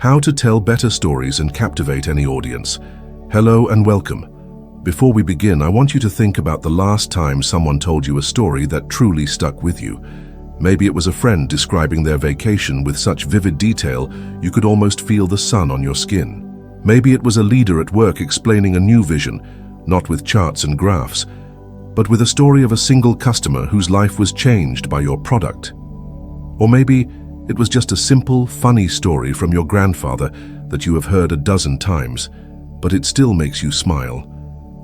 How to tell better stories and captivate any audience. Hello and welcome. Before we begin, I want you to think about the last time someone told you a story that truly stuck with you. Maybe it was a friend describing their vacation with such vivid detail you could almost feel the sun on your skin. Maybe it was a leader at work explaining a new vision, not with charts and graphs, but with a story of a single customer whose life was changed by your product. Or maybe it was just a simple, funny story from your grandfather that you have heard a dozen times, but it still makes you smile.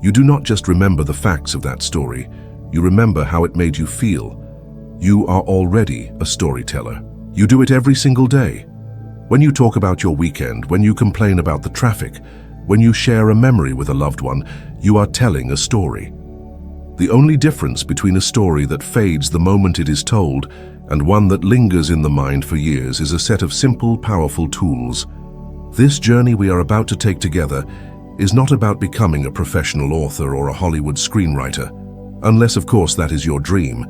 You do not just remember the facts of that story, you remember how it made you feel. You are already a storyteller. You do it every single day. When you talk about your weekend, when you complain about the traffic, when you share a memory with a loved one, you are telling a story. The only difference between a story that fades the moment it is told and one that lingers in the mind for years is a set of simple, powerful tools. This journey we are about to take together is not about becoming a professional author or a Hollywood screenwriter, unless of course that is your dream.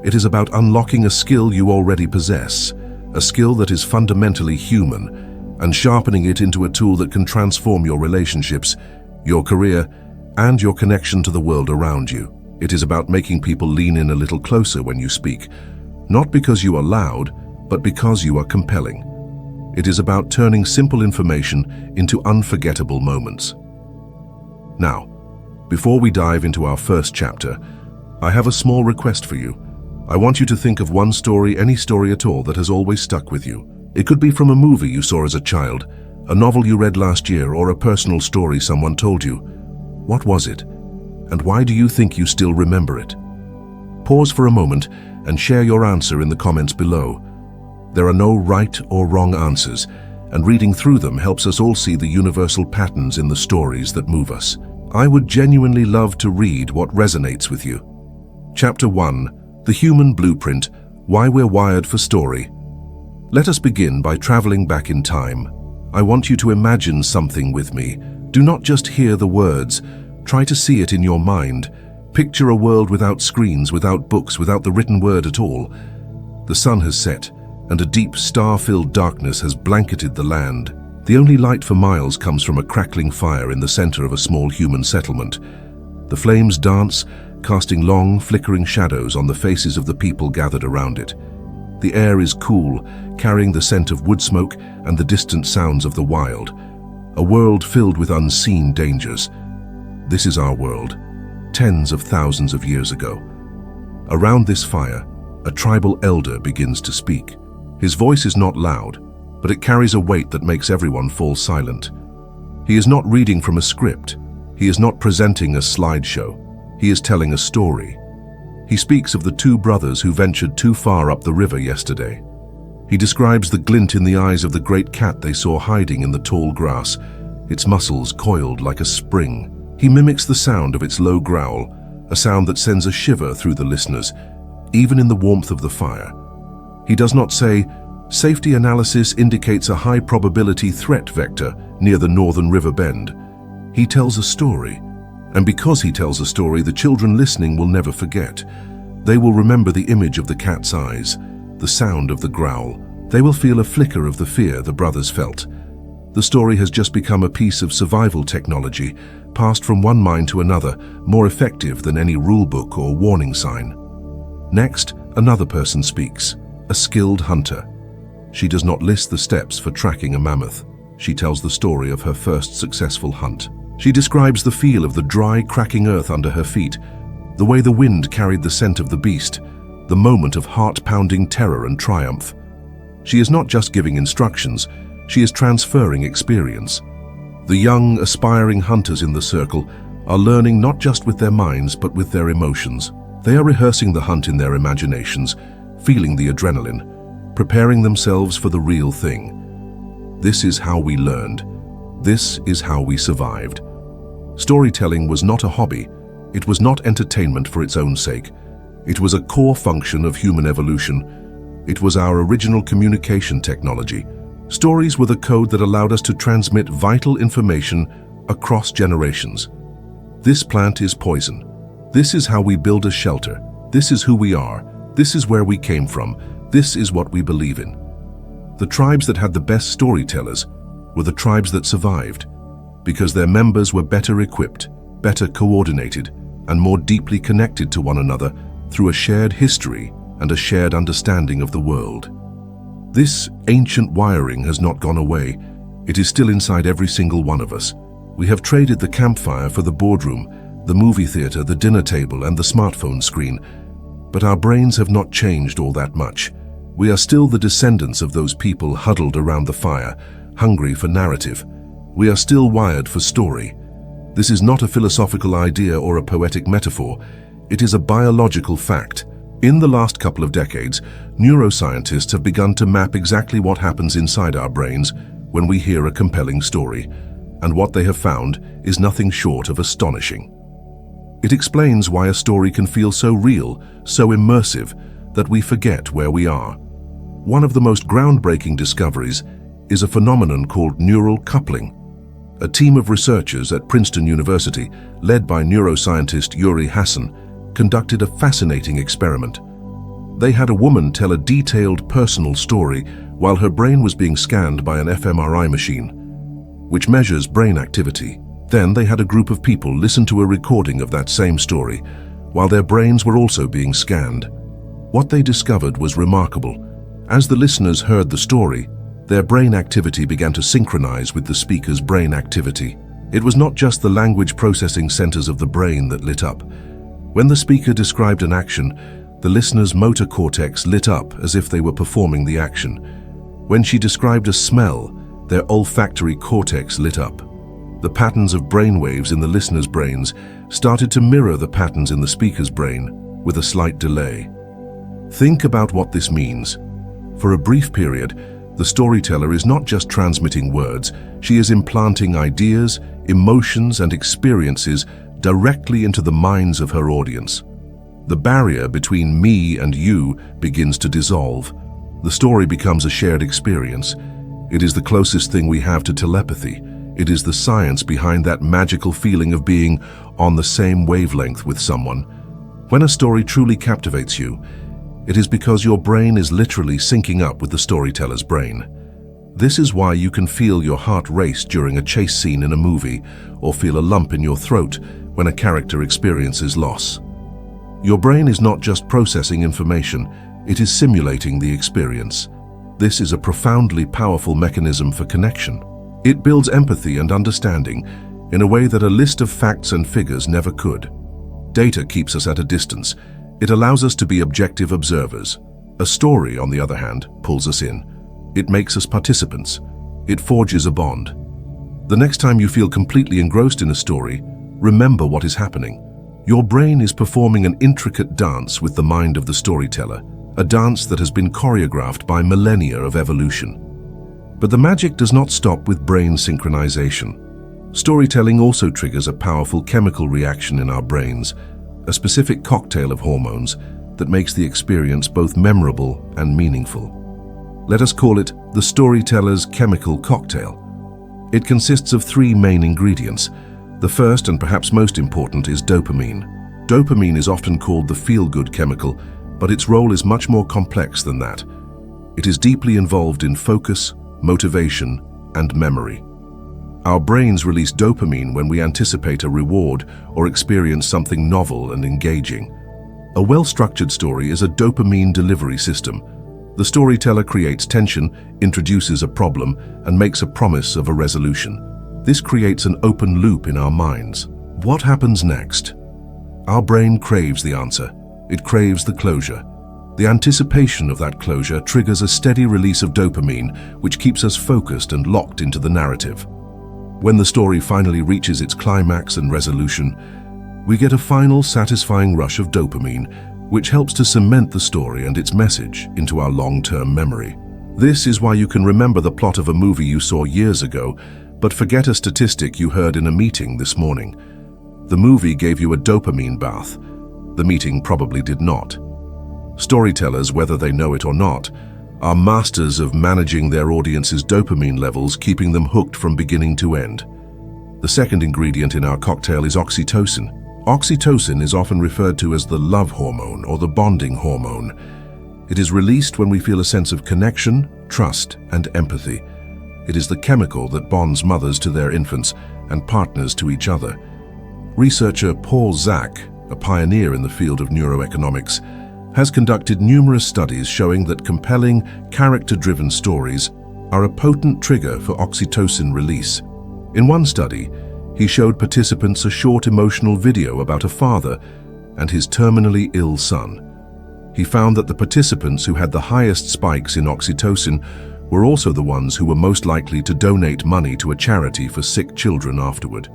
It is about unlocking a skill you already possess, a skill that is fundamentally human, and sharpening it into a tool that can transform your relationships, your career, and your connection to the world around you. It is about making people lean in a little closer when you speak, not because you are loud, but because you are compelling. It is about turning simple information into unforgettable moments. Now, before we dive into our first chapter, I have a small request for you. I want you to think of one story, any story at all, that has always stuck with you. It could be from a movie you saw as a child, a novel you read last year, or a personal story someone told you. What was it? And why do you think you still remember it? Pause for a moment and share your answer in the comments below. There are no right or wrong answers, and reading through them helps us all see the universal patterns in the stories that move us. I would genuinely love to read what resonates with you. Chapter 1: The Human Blueprint, Why We're Wired for Story. Let us begin by traveling back in time. I want you to imagine something with me. Do not just hear the words, try to see it in your mind. Picture a world without screens, without books, without the written word at all. The sun has set, and a deep star-filled darkness has blanketed the land. The only light for miles comes from a crackling fire in the center of a small human settlement. The flames dance, casting long, flickering shadows on the faces of the people gathered around it. The air is cool, carrying the scent of wood smoke and the distant sounds of the wild. A world filled with unseen dangers. This is our world, tens of thousands of years ago. Around this fire, a tribal elder begins to speak. His voice is not loud, but it carries a weight that makes everyone fall silent. He is not reading from a script. He is not presenting a slideshow. He is telling a story. He speaks of the two brothers who ventured too far up the river yesterday. He describes the glint in the eyes of the great cat they saw hiding in the tall grass, its muscles coiled like a spring. He mimics the sound of its low growl, a sound that sends a shiver through the listeners, even in the warmth of the fire. He does not say, "Safety analysis indicates a high probability threat vector near the northern river bend." He tells a story, and because he tells a story, the children listening will never forget. They will remember the image of the cat's eyes, the sound of the growl. They will feel a flicker of the fear the brothers felt. The story has just become a piece of survival technology, passed from one mind to another, more effective than any rulebook or warning sign. Next, another person speaks, a skilled hunter. She does not list the steps for tracking a mammoth. She tells the story of her first successful hunt. She describes the feel of the dry, cracking earth under her feet, the way the wind carried the scent of the beast, the moment of heart-pounding terror and triumph. She is not just giving instructions, she is transferring experience. The young, aspiring hunters in the circle are learning not just with their minds, but with their emotions. They are rehearsing the hunt in their imaginations, feeling the adrenaline, preparing themselves for the real thing. This is how we learned. This is how we survived. Storytelling was not a hobby. It was not entertainment for its own sake. It was a core function of human evolution. It was our original communication technology. Stories were the code that allowed us to transmit vital information across generations. This plant is poison. This is how we build a shelter. This is who we are. This is where we came from. This is what we believe in. The tribes that had the best storytellers were the tribes that survived, because their members were better equipped, better coordinated, and more deeply connected to one another through a shared history and a shared understanding of the world. This ancient wiring has not gone away. It is still inside every single one of us. We have traded the campfire for the boardroom, the movie theater, the dinner table, and the smartphone screen. But our brains have not changed all that much. We are still the descendants of those people huddled around the fire, hungry for narrative. We are still wired for story. This is not a philosophical idea or a poetic metaphor. It is a biological fact. In the last couple of decades, neuroscientists have begun to map exactly what happens inside our brains when we hear a compelling story, and what they have found is nothing short of astonishing. It explains why a story can feel so real, so immersive, that we forget where we are. One of the most groundbreaking discoveries is a phenomenon called neural coupling. A team of researchers at Princeton University, led by neuroscientist Uri Hassan, conducted a fascinating experiment. They had a woman tell a detailed personal story while her brain was being scanned by an fMRI machine, which measures brain activity. Then they had a group of people listen to a recording of that same story while their brains were also being scanned. What they discovered was remarkable. As the listeners heard the story, their brain activity began to synchronize with the speaker's brain activity. It was not just the language processing centers of the brain that lit up. When the speaker described an action, the listener's motor cortex lit up as if they were performing the action. When she described a smell, their olfactory cortex lit up. The patterns of brainwaves in the listener's brains started to mirror the patterns in the speaker's brain with a slight delay. Think about what this means. For a brief period, the storyteller is not just transmitting words, she is implanting ideas, emotions, and experiences directly into the minds of her audience. The barrier between me and you begins to dissolve. The story becomes a shared experience. It is the closest thing we have to telepathy. It is the science behind that magical feeling of being on the same wavelength with someone. When a story truly captivates you, it is because your brain is literally syncing up with the storyteller's brain. This is why you can feel your heart race during a chase scene in a movie, or feel a lump in your throat when a character experiences loss. Your brain is not just processing information, it is simulating the experience. This is a profoundly powerful mechanism for connection. It builds empathy and understanding in a way that a list of facts and figures never could. Data keeps us at a distance. It allows us to be objective observers. A story, on the other hand, pulls us in. It makes us participants. It forges a bond. The next time you feel completely engrossed in a story, remember what is happening. Your brain is performing an intricate dance with the mind of the storyteller, a dance that has been choreographed by millennia of evolution. But the magic does not stop with brain synchronization. Storytelling also triggers a powerful chemical reaction in our brains, a specific cocktail of hormones that makes the experience both memorable and meaningful. Let us call it the storyteller's chemical cocktail. It consists of three main ingredients. The first and perhaps most important is dopamine. Dopamine is often called the feel-good chemical, but its role is much more complex than that. It is deeply involved in focus, motivation, and memory. Our brains release dopamine when we anticipate a reward or experience something novel and engaging. A well-structured story is a dopamine delivery system. The storyteller creates tension, introduces a problem, and makes a promise of a resolution. This creates an open loop in our minds. What happens next? Our brain craves the answer. It craves the closure. The anticipation of that closure triggers a steady release of dopamine, which keeps us focused and locked into the narrative. When the story finally reaches its climax and resolution, we get a final satisfying rush of dopamine, which helps to cement the story and its message into our long-term memory. This is why you can remember the plot of a movie you saw years ago, but forget a statistic you heard in a meeting this morning. The movie gave you a dopamine bath. The meeting probably did not. Storytellers, whether they know it or not, are masters of managing their audience's dopamine levels, keeping them hooked from beginning to end. The second ingredient in our cocktail is oxytocin. Oxytocin is often referred to as the love hormone or the bonding hormone. It is released when we feel a sense of connection, trust, and empathy. It is the chemical that bonds mothers to their infants and partners to each other. Researcher Paul Zak, a pioneer in the field of neuroeconomics, has conducted numerous studies showing that compelling, character-driven stories are a potent trigger for oxytocin release. In one study, he showed participants a short emotional video about a father and his terminally ill son. He found that the participants who had the highest spikes in oxytocin were also the ones who were most likely to donate money to a charity for sick children afterward.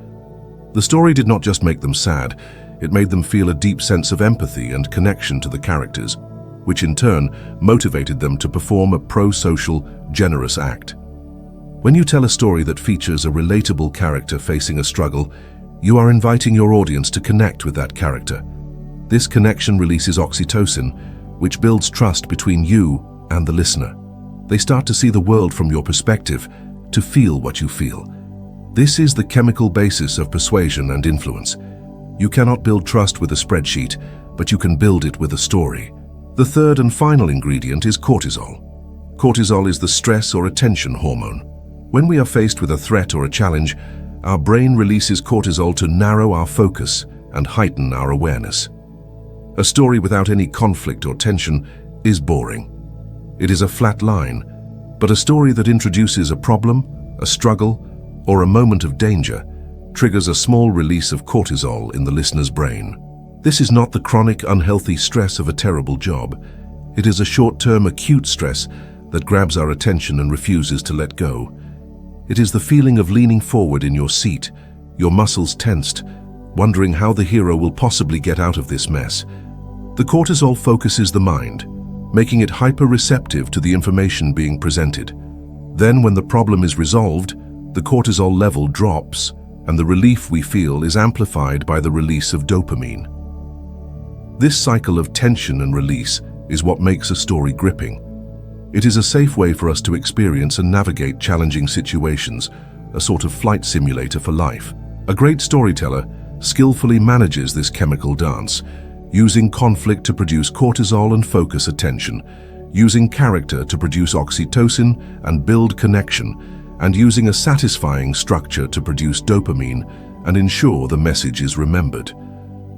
The story did not just make them sad, it made them feel a deep sense of empathy and connection to the characters, which in turn motivated them to perform a pro-social, generous act. When you tell a story that features a relatable character facing a struggle, you are inviting your audience to connect with that character. This connection releases oxytocin, which builds trust between you and the listener. They start to see the world from your perspective, to feel what you feel. This is the chemical basis of persuasion and influence. You cannot build trust with a spreadsheet, but you can build it with a story. The third and final ingredient is cortisol. Cortisol is the stress or attention hormone. When we are faced with a threat or a challenge, our brain releases cortisol to narrow our focus and heighten our awareness. A story without any conflict or tension is boring. It is a flat line, but a story that introduces a problem, a struggle, or a moment of danger triggers a small release of cortisol in the listener's brain. This is not the chronic, unhealthy stress of a terrible job. It is a short-term, acute stress that grabs our attention and refuses to let go. It is the feeling of leaning forward in your seat, your muscles tensed, wondering how the hero will possibly get out of this mess. The cortisol focuses the mind, making it hyper-receptive to the information being presented. Then, when the problem is resolved, the cortisol level drops, and the relief we feel is amplified by the release of dopamine. This cycle of tension and release is what makes a story gripping. It is a safe way for us to experience and navigate challenging situations, a sort of flight simulator for life. A great storyteller skillfully manages this chemical dance, using conflict to produce cortisol and focus attention, using character to produce oxytocin and build connection, and using a satisfying structure to produce dopamine and ensure the message is remembered.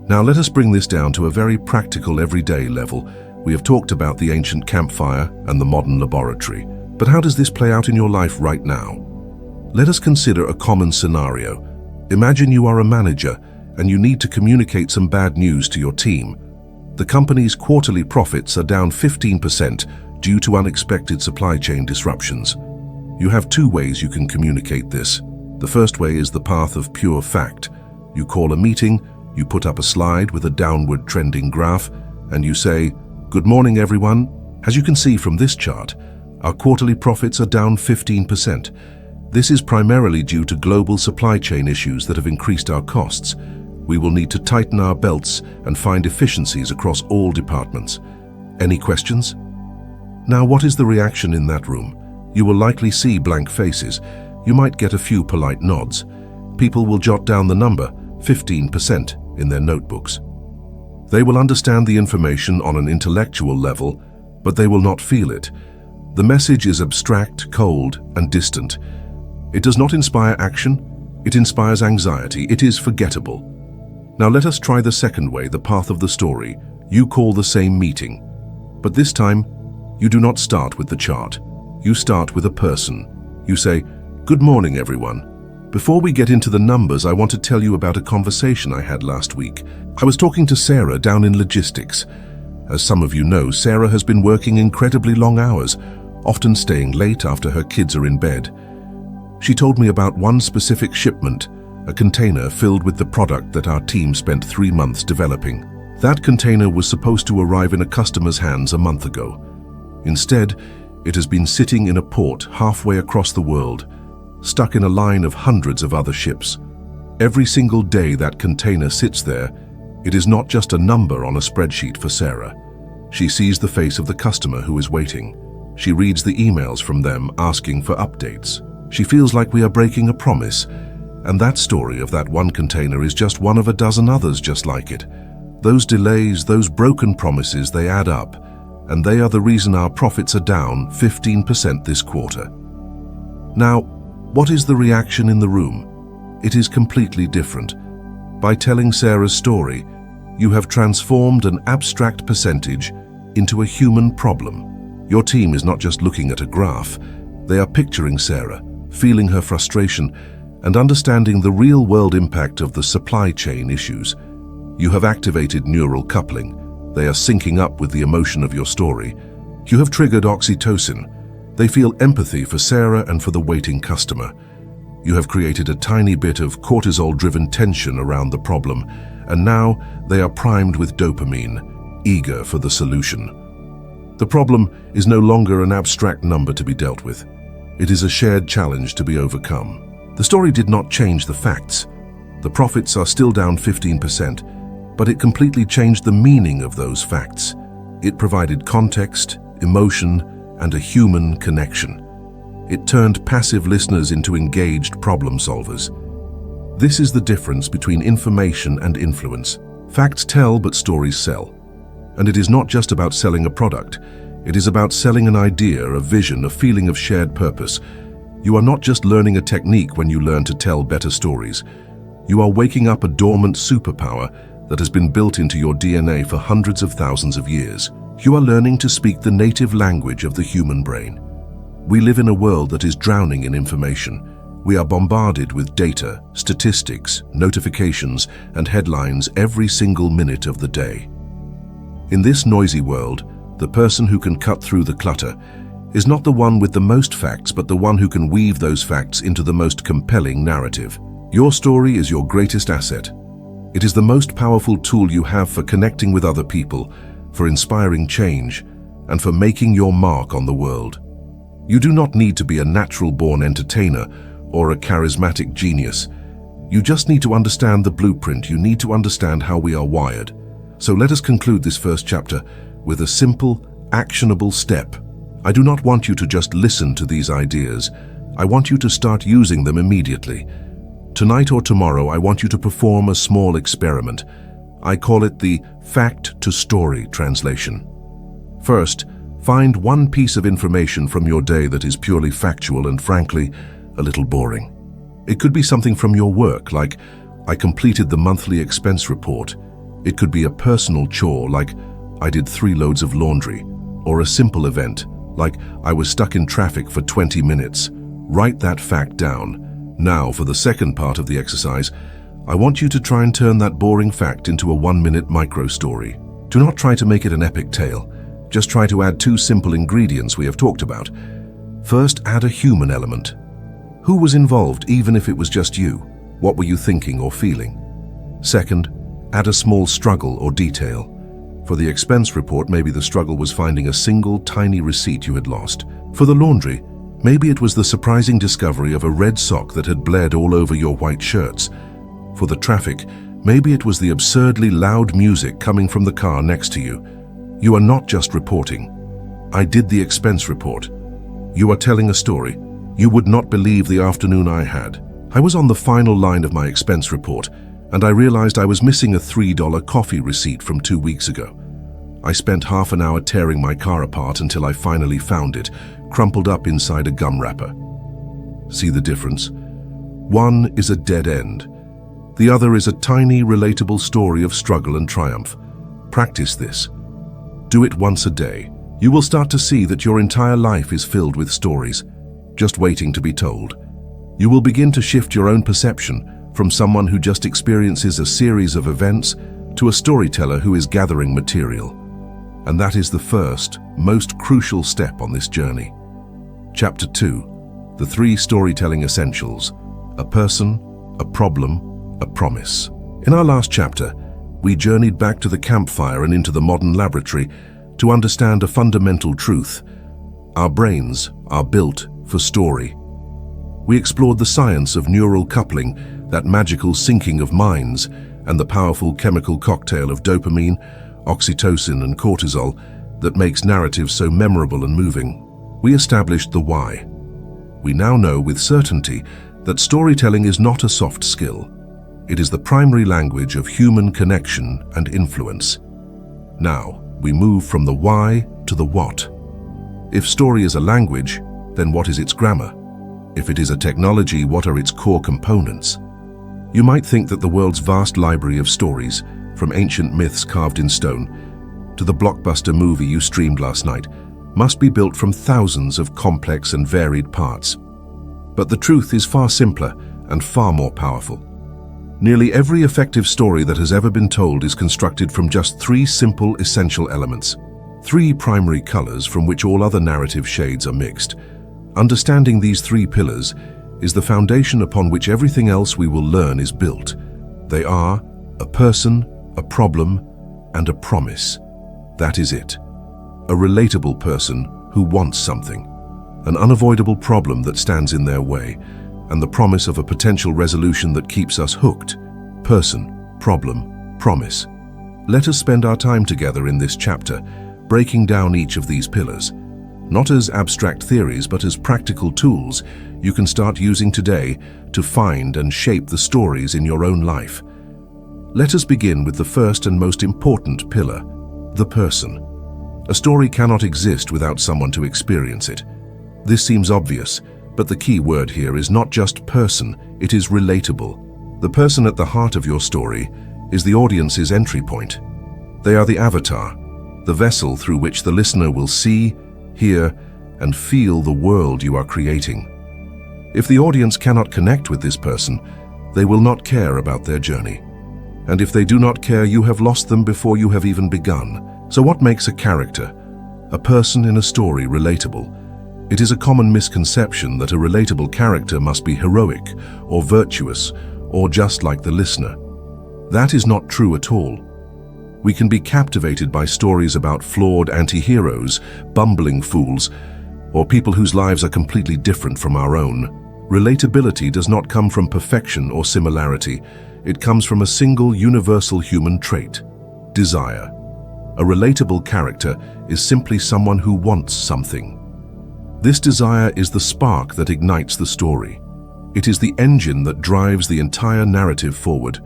Now let us bring this down to a very practical everyday level. We have talked about the ancient campfire and the modern laboratory, but how does this play out in your life right now? Let us consider a common scenario. Imagine you are a manager and you need to communicate some bad news to your team. The company's quarterly profits are down 15% due to unexpected supply chain disruptions. You have two ways you can communicate this. The first way is the path of pure fact. You call a meeting, you put up a slide with a downward trending graph, and you say, "Good morning, everyone. As you can see from this chart, our quarterly profits are down 15%. This is primarily due to global supply chain issues that have increased our costs. We will need to tighten our belts and find efficiencies across all departments. Any questions?" Now, what is the reaction in that room? You will likely see blank faces. You might get a few polite nods. People will jot down the number, 15%, in their notebooks. They will understand the information on an intellectual level, but they will not feel it. The message is abstract, cold, and distant. It does not inspire action. It inspires anxiety. It is forgettable. Now let us try the second way, the path of the story. You call the same meeting, but this time, you do not start with the chart. You start with a person. You say, "Good morning, everyone. Before we get into the numbers, I want to tell you about a conversation I had last week. I was talking to Sarah down in logistics. As some of you know, Sarah has been working incredibly long hours, often staying late after her kids are in bed. She told me about one specific shipment, a container filled with the product that our team spent 3 months developing. That container was supposed to arrive in a customer's hands a month ago. Instead, it has been sitting in a port halfway across the world, stuck in a line of hundreds of other ships. Every single day that container sits there, it is not just a number on a spreadsheet for Sarah. She sees the face of the customer who is waiting. She reads the emails from them asking for updates. She feels like we are breaking a promise, and that story of that one container is just one of a dozen others just like it. Those delays, those broken promises, they add up, and they are the reason our profits are down 15% this quarter. Now, what is the reaction in the room? It is completely different. By telling Sarah's story, you have transformed an abstract percentage into a human problem. Your team is not just looking at a graph, they are picturing Sarah, feeling her frustration, and understanding the real-world impact of the supply chain issues. You have activated neural coupling. They are syncing up with the emotion of your story. You have triggered oxytocin. They feel empathy for Sarah and for the waiting customer. You have created a tiny bit of cortisol-driven tension around the problem, and now they are primed with dopamine, eager for the solution. The problem is no longer an abstract number to be dealt with. It is a shared challenge to be overcome. The story did not change the facts. The profits are still down 15%, but it completely changed the meaning of those facts. It provided context, emotion, and a human connection. It turned passive listeners into engaged problem solvers. This is the difference between information and influence. Facts tell, but stories sell. And it is not just about selling a product. It is about selling an idea, a vision, a feeling of shared purpose. You are not just learning a technique when you learn to tell better stories. You are waking up a dormant superpower that has been built into your DNA for hundreds of thousands of years. You are learning to speak the native language of the human brain. We live in a world that is drowning in information. We are bombarded with data, statistics, notifications, and headlines every single minute of the day. In this noisy world, the person who can cut through the clutter is not the one with the most facts, but the one who can weave those facts into the most compelling narrative. Your story is your greatest asset. It is the most powerful tool you have for connecting with other people, for inspiring change, and for making your mark on the world. You do not need to be a natural-born entertainer or a charismatic genius. You just need to understand the blueprint. You need to understand how we are wired. So let us conclude this first chapter with a simple, actionable step. I do not want you to just listen to these ideas. I want you to start using them immediately. Tonight or tomorrow, I want you to perform a small experiment. I call it the fact-to-story translation. First, find one piece of information from your day that is purely factual and, frankly, a little boring. It could be something from your work, like, I completed the monthly expense report. It could be a personal chore, like, I did 3 loads of laundry, or a simple event, like I was stuck in traffic for 20 minutes. Write that fact down. Now, for the second part of the exercise, I want you to try and turn that boring fact into a 1-minute micro-story. Do not try to make it an epic tale. Just try to add 2 simple ingredients we have talked about. First, add a human element. Who was involved, even if it was just you? What were you thinking or feeling? Second, add a small struggle or detail. For the expense report, maybe the struggle was finding a single tiny receipt you had lost. For the laundry, maybe it was the surprising discovery of a red sock that had bled all over your white shirts. For the traffic, maybe it was the absurdly loud music coming from the car next to you. You are not just reporting. I did the expense report. You are telling a story. You would not believe the afternoon I had. I was on the final line of my expense report, and I realized I was missing a $3 coffee receipt from 2 weeks ago. I spent half an hour tearing my car apart until I finally found it, crumpled up inside a gum wrapper. See the difference? One is a dead end. The other is a tiny, relatable story of struggle and triumph. Practice this. Do it once a day. You will start to see that your entire life is filled with stories, just waiting to be told. You will begin to shift your own perception from someone who just experiences a series of events to a storyteller who is gathering material. And that is the first, most crucial step on this journey. Chapter 2, the 3 storytelling essentials: a person, a problem, a promise. In our last chapter, we journeyed back to the campfire and into the modern laboratory to understand a fundamental truth. Our brains are built for story. We explored the science of neural coupling, that magical syncing of minds, and the powerful chemical cocktail of dopamine, oxytocin, and cortisol that makes narratives so memorable and moving. We established the why. We now know with certainty that storytelling is not a soft skill. It is the primary language of human connection and influence. Now, we move from the why to the what. If story is a language, then what is its grammar? If it is a technology, what are its core components? You might think that the world's vast library of stories, from ancient myths carved in stone to the blockbuster movie you streamed last night, must be built from thousands of complex and varied parts. But the truth is far simpler and far more powerful. Nearly every effective story that has ever been told is constructed from just three simple, essential elements. Three primary colors from which all other narrative shades are mixed. Understanding these three pillars is the foundation upon which everything else we will learn is built. They are a person, a problem, and a promise. That is it. A relatable person who wants something, an unavoidable problem that stands in their way, and the promise of a potential resolution that keeps us hooked. Person, problem, promise. Let us spend our time together in this chapter, breaking down each of these pillars, not as abstract theories, but as practical tools you can start using today to find and shape the stories in your own life. Let us begin with the first and most important pillar, the person. A story cannot exist without someone to experience it. This seems obvious, but the key word here is not just person, it is relatable. The person at the heart of your story is the audience's entry point. They are the avatar, the vessel through which the listener will see, hear, and feel the world you are creating. If the audience cannot connect with this person, they will not care about their journey. And if they do not care, you have lost them before you have even begun. So what makes a character, a person in a story, relatable? It is a common misconception that a relatable character must be heroic or virtuous or just like the listener. That is not true at all. We can be captivated by stories about flawed anti-heroes, bumbling fools, or people whose lives are completely different from our own. Relatability does not come from perfection or similarity. It comes from a single universal human trait: desire. A relatable character is simply someone who wants something. This desire is the spark that ignites the story. It is the engine that drives the entire narrative forward.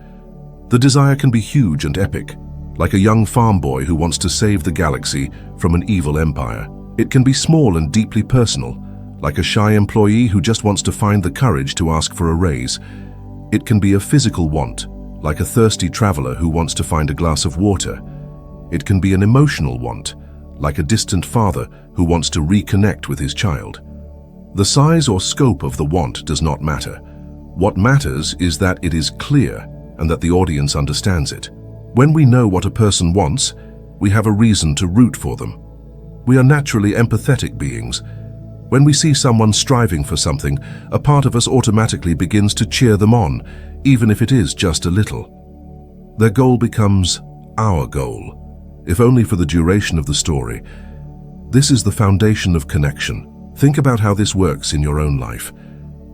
The desire can be huge and epic, like a young farm boy who wants to save the galaxy from an evil empire. It can be small and deeply personal, like a shy employee who just wants to find the courage to ask for a raise. It can be a physical want, like a thirsty traveler who wants to find a glass of water. It can be an emotional want, like a distant father who wants to reconnect with his child. The size or scope of the want does not matter. What matters is that it is clear and that the audience understands it. When we know what a person wants, we have a reason to root for them. We are naturally empathetic beings. When we see someone striving for something, a part of us automatically begins to cheer them on, even if it is just a little. Their goal becomes our goal, if only for the duration of the story. This is the foundation of connection. Think about how this works in your own life.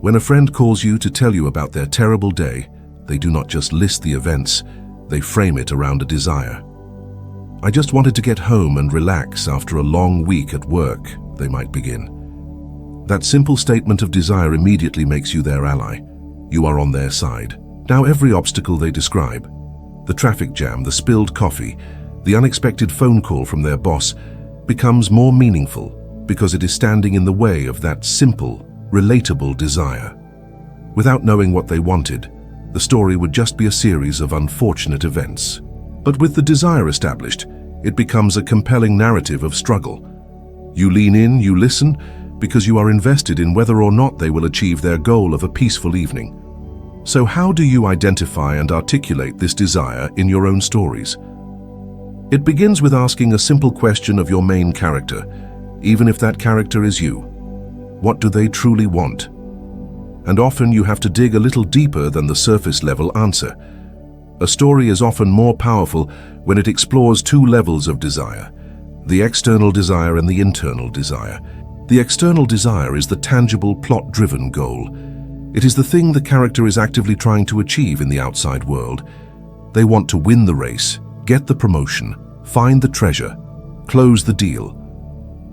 When a friend calls you to tell you about their terrible day, they do not just list the events, they frame it around a desire. I just wanted to get home and relax after a long week at work, they might begin. That simple statement of desire immediately makes you their ally. You are on their side. Now every obstacle they describe, the traffic jam, the spilled coffee, the unexpected phone call from their boss, becomes more meaningful because it is standing in the way of that simple, relatable desire. Without knowing what they wanted, the story would just be a series of unfortunate events. But with the desire established, it becomes a compelling narrative of struggle. You lean in, you listen, because you are invested in whether or not they will achieve their goal of a peaceful evening. So how do you identify and articulate this desire in your own stories? It begins with asking a simple question of your main character, even if that character is you. What do they truly want? And often you have to dig a little deeper than the surface level answer. A story is often more powerful when it explores two levels of desire: the external desire and the internal desire. The external desire is the tangible, plot-driven goal. It is the thing the character is actively trying to achieve in the outside world. They want to win the race, get the promotion, find the treasure, close the deal.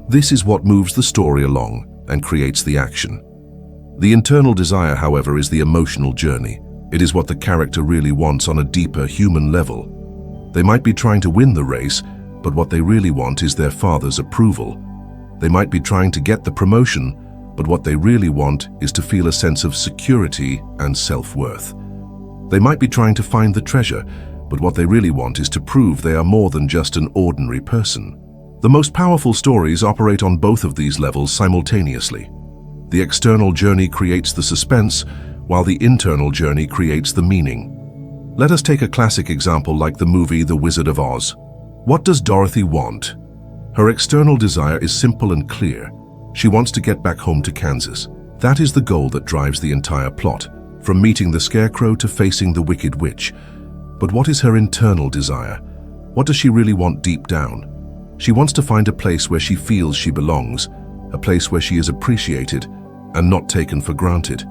This is what moves the story along and creates the action. The internal desire, however, is the emotional journey. It is what the character really wants on a deeper human level. They might be trying to win the race, but what they really want is their father's approval. They might be trying to get the promotion, but what they really want is to feel a sense of security and self-worth. They might be trying to find the treasure, but what they really want is to prove they are more than just an ordinary person. The most powerful stories operate on both of these levels simultaneously. The external journey creates the suspense, while the internal journey creates the meaning. Let us take a classic example like the movie The Wizard of Oz. What does Dorothy want? Her external desire is simple and clear. She wants to get back home to Kansas. That is the goal that drives the entire plot, from meeting the Scarecrow to facing the Wicked Witch. But what is her internal desire? What does she really want deep down? She wants to find a place where she feels she belongs, a place where she is appreciated and not taken for granted.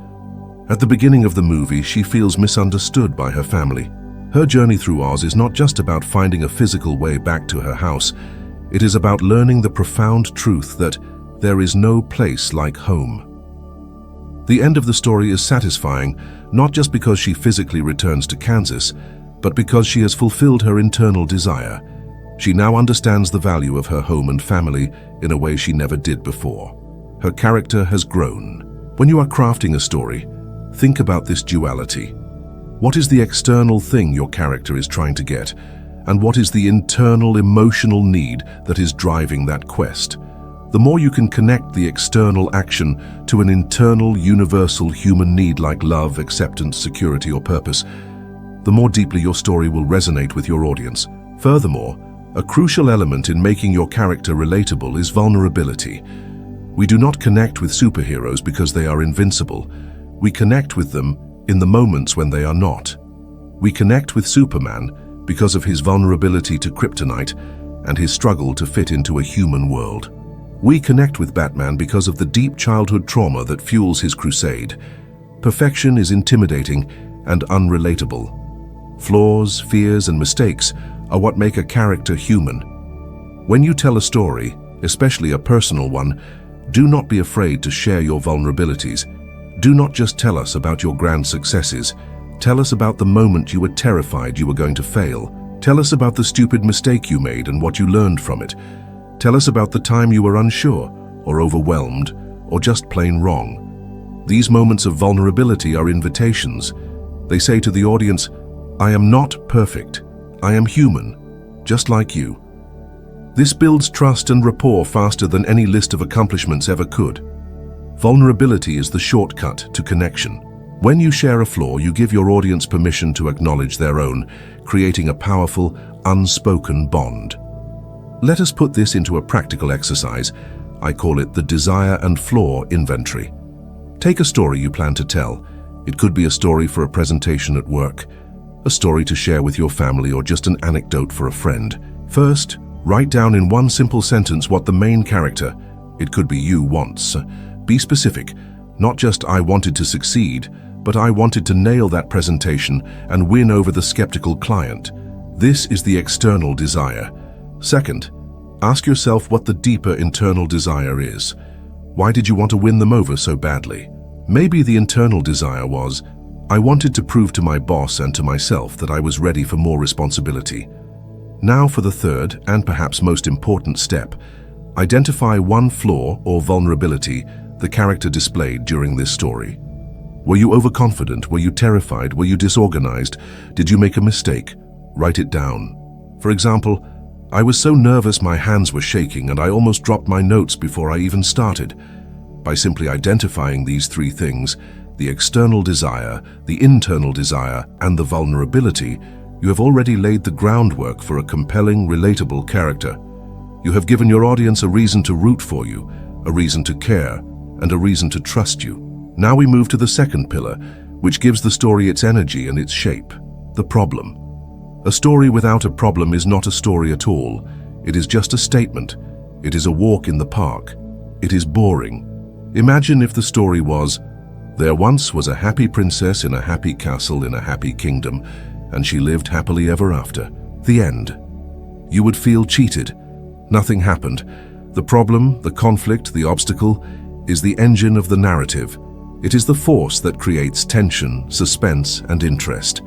At the beginning of the movie, she feels misunderstood by her family. Her journey through Oz is not just about finding a physical way back to her house. It is about learning the profound truth that there is no place like home. The end of the story is satisfying, not just because she physically returns to Kansas, but because she has fulfilled her internal desire. She now understands the value of her home and family in a way she never did before. Her character has grown. When you are crafting a story, think about this duality. What is the external thing your character is trying to get, and what is the internal emotional need that is driving that quest? The more you can connect the external action to an internal, universal human need like love, acceptance, security, or purpose, the more deeply your story will resonate with your audience. Furthermore, a crucial element in making your character relatable is vulnerability. We do not connect with superheroes because they are invincible. We connect with them in the moments when they are not. We connect with Superman because of his vulnerability to kryptonite and his struggle to fit into a human world. We connect with Batman because of the deep childhood trauma that fuels his crusade. Perfection is intimidating and unrelatable. Flaws, fears, and mistakes are what make a character human. When you tell a story, especially a personal one, do not be afraid to share your vulnerabilities. Do not just tell us about your grand successes. Tell us about the moment you were terrified you were going to fail. Tell us about the stupid mistake you made and what you learned from it. Tell us about the time you were unsure, or overwhelmed, or just plain wrong. These moments of vulnerability are invitations. They say to the audience, I am not perfect. I am human, just like you. This builds trust and rapport faster than any list of accomplishments ever could. Vulnerability is the shortcut to connection. When you share a flaw, you give your audience permission to acknowledge their own, creating a powerful, unspoken bond. Let us put this into a practical exercise. I call it the desire and flaw inventory. Take a story you plan to tell. It could be a story for a presentation at work, a story to share with your family, or just an anecdote for a friend. First, write down in one simple sentence what the main character, it could be you, wants. Be specific, not just I wanted to succeed, but I wanted to nail that presentation and win over the skeptical client. This is the external desire. Second, ask yourself what the deeper internal desire is. Why did you want to win them over so badly? Maybe the internal desire was, I wanted to prove to my boss and to myself that I was ready for more responsibility. Now for the third and perhaps most important step. Identify one flaw or vulnerability the character displayed during this story. Were you overconfident? Were you terrified? Were you disorganized? Did you make a mistake? Write it down. For example, I was so nervous my hands were shaking and I almost dropped my notes before I even started. By simply identifying these three things, the external desire, the internal desire, and the vulnerability, you have already laid the groundwork for a compelling, relatable character. You have given your audience a reason to root for you, a reason to care, and a reason to trust you. Now we move to the second pillar, which gives the story its energy and its shape, the problem. A story without a problem is not a story at all. It is just a statement. It is a walk in the park. It is boring. Imagine if the story was, there once was a happy princess in a happy castle in a happy kingdom, and she lived happily ever after. The end. You would feel cheated. Nothing happened. The problem, the conflict, the obstacle, is the engine of the narrative. It is the force that creates tension, suspense, and interest.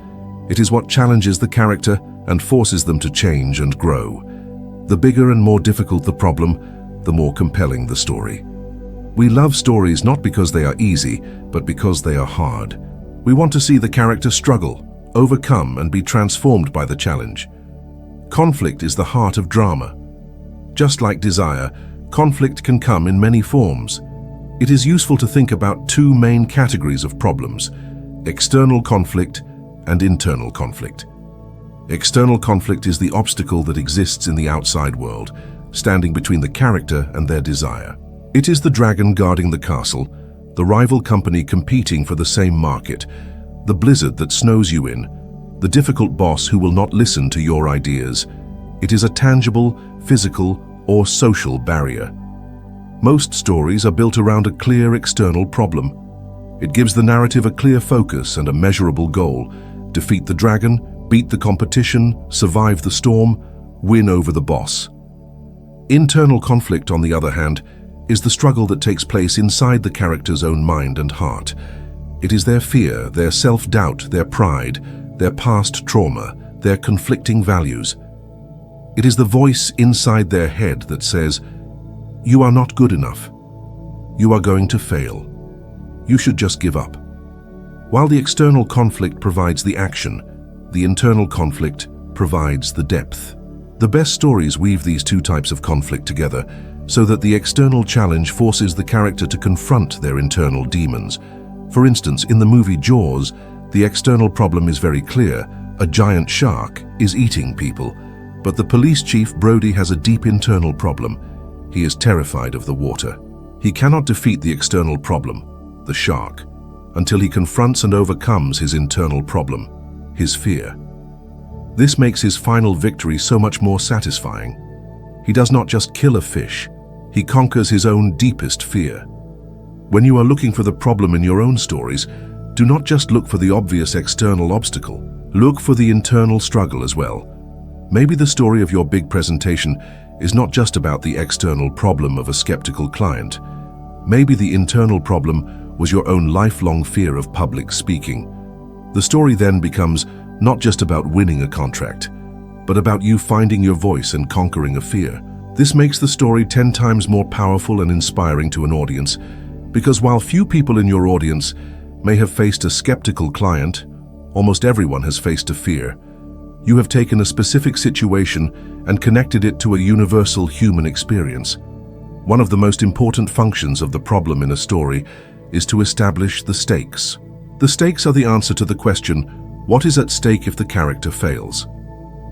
It is what challenges the character and forces them to change and grow. The bigger and more difficult the problem, the more compelling the story. We love stories not because they are easy, but because they are hard. We want to see the character struggle, overcome, and be transformed by the challenge. Conflict is the heart of drama. Just like desire, conflict can come in many forms. It is useful to think about two main categories of problems: external conflict and internal conflict. External conflict is the obstacle that exists in the outside world, standing between the character and their desire. It is the dragon guarding the castle, the rival company competing for the same market, the blizzard that snows you in, the difficult boss who will not listen to your ideas. It is a tangible, physical, or social barrier. Most stories are built around a clear external problem. It gives the narrative a clear focus and a measurable goal: defeat the dragon, beat the competition, survive the storm, win over the boss. Internal conflict, on the other hand, is the struggle that takes place inside the character's own mind and heart. It is their fear, their self-doubt, their pride, their past trauma, their conflicting values. It is the voice inside their head that says, "You are not good enough. You are going to fail. You should just give up." While the external conflict provides the action, the internal conflict provides the depth. The best stories weave these two types of conflict together so that the external challenge forces the character to confront their internal demons. For instance, in the movie Jaws, the external problem is very clear: a giant shark is eating people. But the police chief Brody has a deep internal problem. He is terrified of the water. He cannot defeat the external problem, the shark, until he confronts and overcomes his internal problem, his fear. This makes his final victory so much more satisfying. He does not just kill a fish, he conquers his own deepest fear. When you are looking for the problem in your own stories, do not just look for the obvious external obstacle. Look for the internal struggle as well. Maybe the story of your big presentation is not just about the external problem of a skeptical client. Maybe the internal problem was your own lifelong fear of public speaking. The story then becomes not just about winning a contract, but about you finding your voice and conquering a fear. This makes the story 10 times more powerful and inspiring to an audience, because while few people in your audience may have faced a skeptical client, almost everyone has faced a fear. You have taken a specific situation and connected it to a universal human experience. One of the most important functions of the problem in a story is to establish the stakes. The stakes are the answer to the question, what is at stake if the character fails?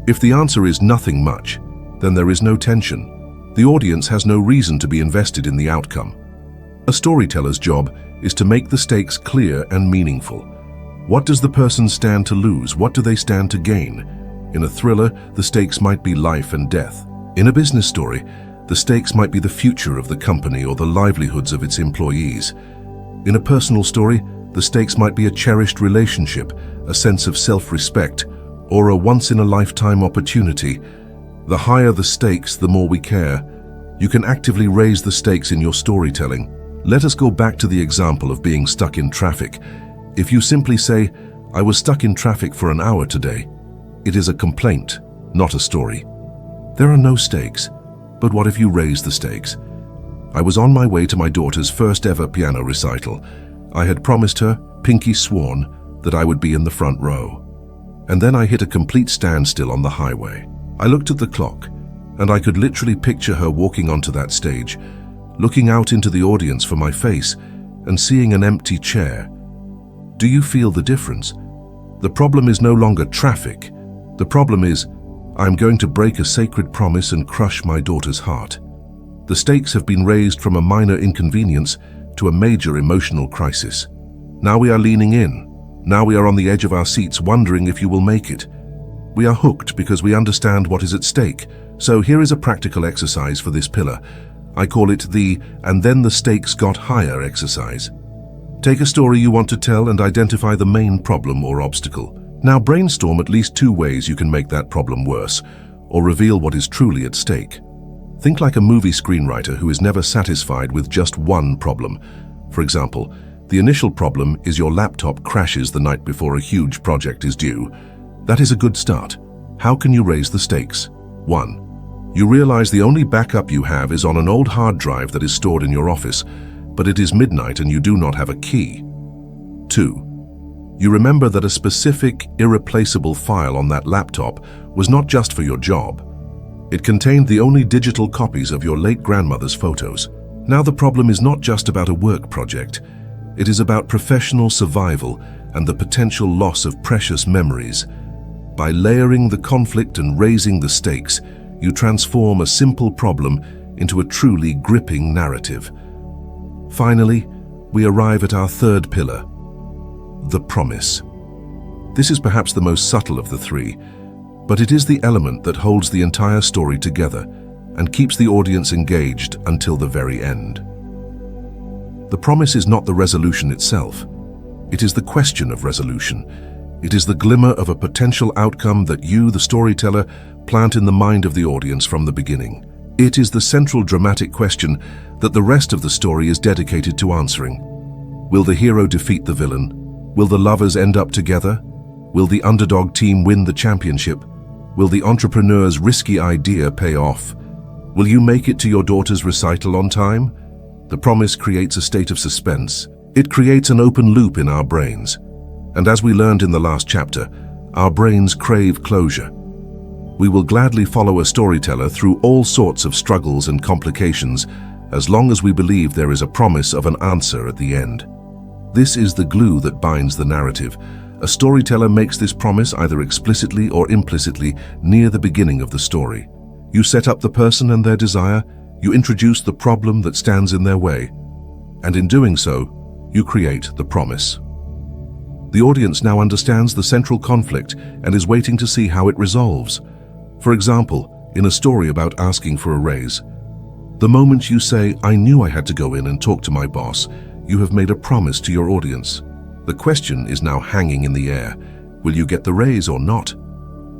If the answer is nothing much, then there is no tension. The audience has no reason to be invested in the outcome. A storyteller's job is to make the stakes clear and meaningful. What does the person stand to lose? What do they stand to gain? In a thriller, the stakes might be life and death. In a business story, the stakes might be the future of the company or the livelihoods of its employees. In a personal story, the stakes might be a cherished relationship, a sense of self-respect, or a once-in-a-lifetime opportunity. The higher the stakes, the more we care. You can actively raise the stakes in your storytelling. Let us go back to the example of being stuck in traffic. If you simply say, "I was stuck in traffic for an hour today," it is a complaint, not a story. There are no stakes, but what if you raise the stakes? "I was on my way to my daughter's first ever piano recital. I had promised her, pinky sworn, that I would be in the front row. And then I hit a complete standstill on the highway. I looked at the clock, and I could literally picture her walking onto that stage, looking out into the audience for my face and seeing an empty chair. Do you feel the difference? The problem is no longer traffic. The problem is, I'm going to break a sacred promise and crush my daughter's heart. The stakes have been raised from a minor inconvenience to a major emotional crisis. Now we are leaning in. Now we are on the edge of our seats wondering if you will make it. We are hooked because we understand what is at stake. So here is a practical exercise for this pillar. I call it the "and then the stakes got higher" exercise. Take a story you want to tell and identify the main problem or obstacle. Now brainstorm at least 2 ways you can make that problem worse, or reveal what is truly at stake. Think like a movie screenwriter who is never satisfied with just one problem. For example, the initial problem is your laptop crashes the night before a huge project is due. That is a good start. How can you raise the stakes? 1. You realize the only backup you have is on an old hard drive that is stored in your office. but it is midnight and you do not have a key. 2. You remember that a specific, irreplaceable file on that laptop was not just for your job. It contained the only digital copies of your late grandmother's photos. Now the problem is not just about a work project. It is about professional survival and the potential loss of precious memories. By layering the conflict and raising the stakes, you transform a simple problem into a truly gripping narrative. Finally, we arrive at our third pillar, the promise. This is perhaps the most subtle of the three, but it is the element that holds the entire story together and keeps the audience engaged until the very end. The promise is not the resolution itself. It is the question of resolution. It is the glimmer of a potential outcome that you, the storyteller, plant in the mind of the audience from the beginning. It is the central dramatic question that the rest of the story is dedicated to answering. Will the hero defeat the villain? Will the lovers end up together? Will the underdog team win the championship? Will the entrepreneur's risky idea pay off? Will you make it to your daughter's recital on time? The promise creates a state of suspense. It creates an open loop in our brains. And as we learned in the last chapter, our brains crave closure. We will gladly follow a storyteller through all sorts of struggles and complications as long as we believe there is a promise of an answer at the end. This is the glue that binds the narrative. A storyteller makes this promise either explicitly or implicitly near the beginning of the story. You set up the person and their desire, you introduce the problem that stands in their way, and in doing so, you create the promise. The audience now understands the central conflict and is waiting to see how it resolves. For example, in a story about asking for a raise, the moment you say, "I knew I had to go in and talk to my boss," you have made a promise to your audience. The question is now hanging in the air. Will you get the raise or not?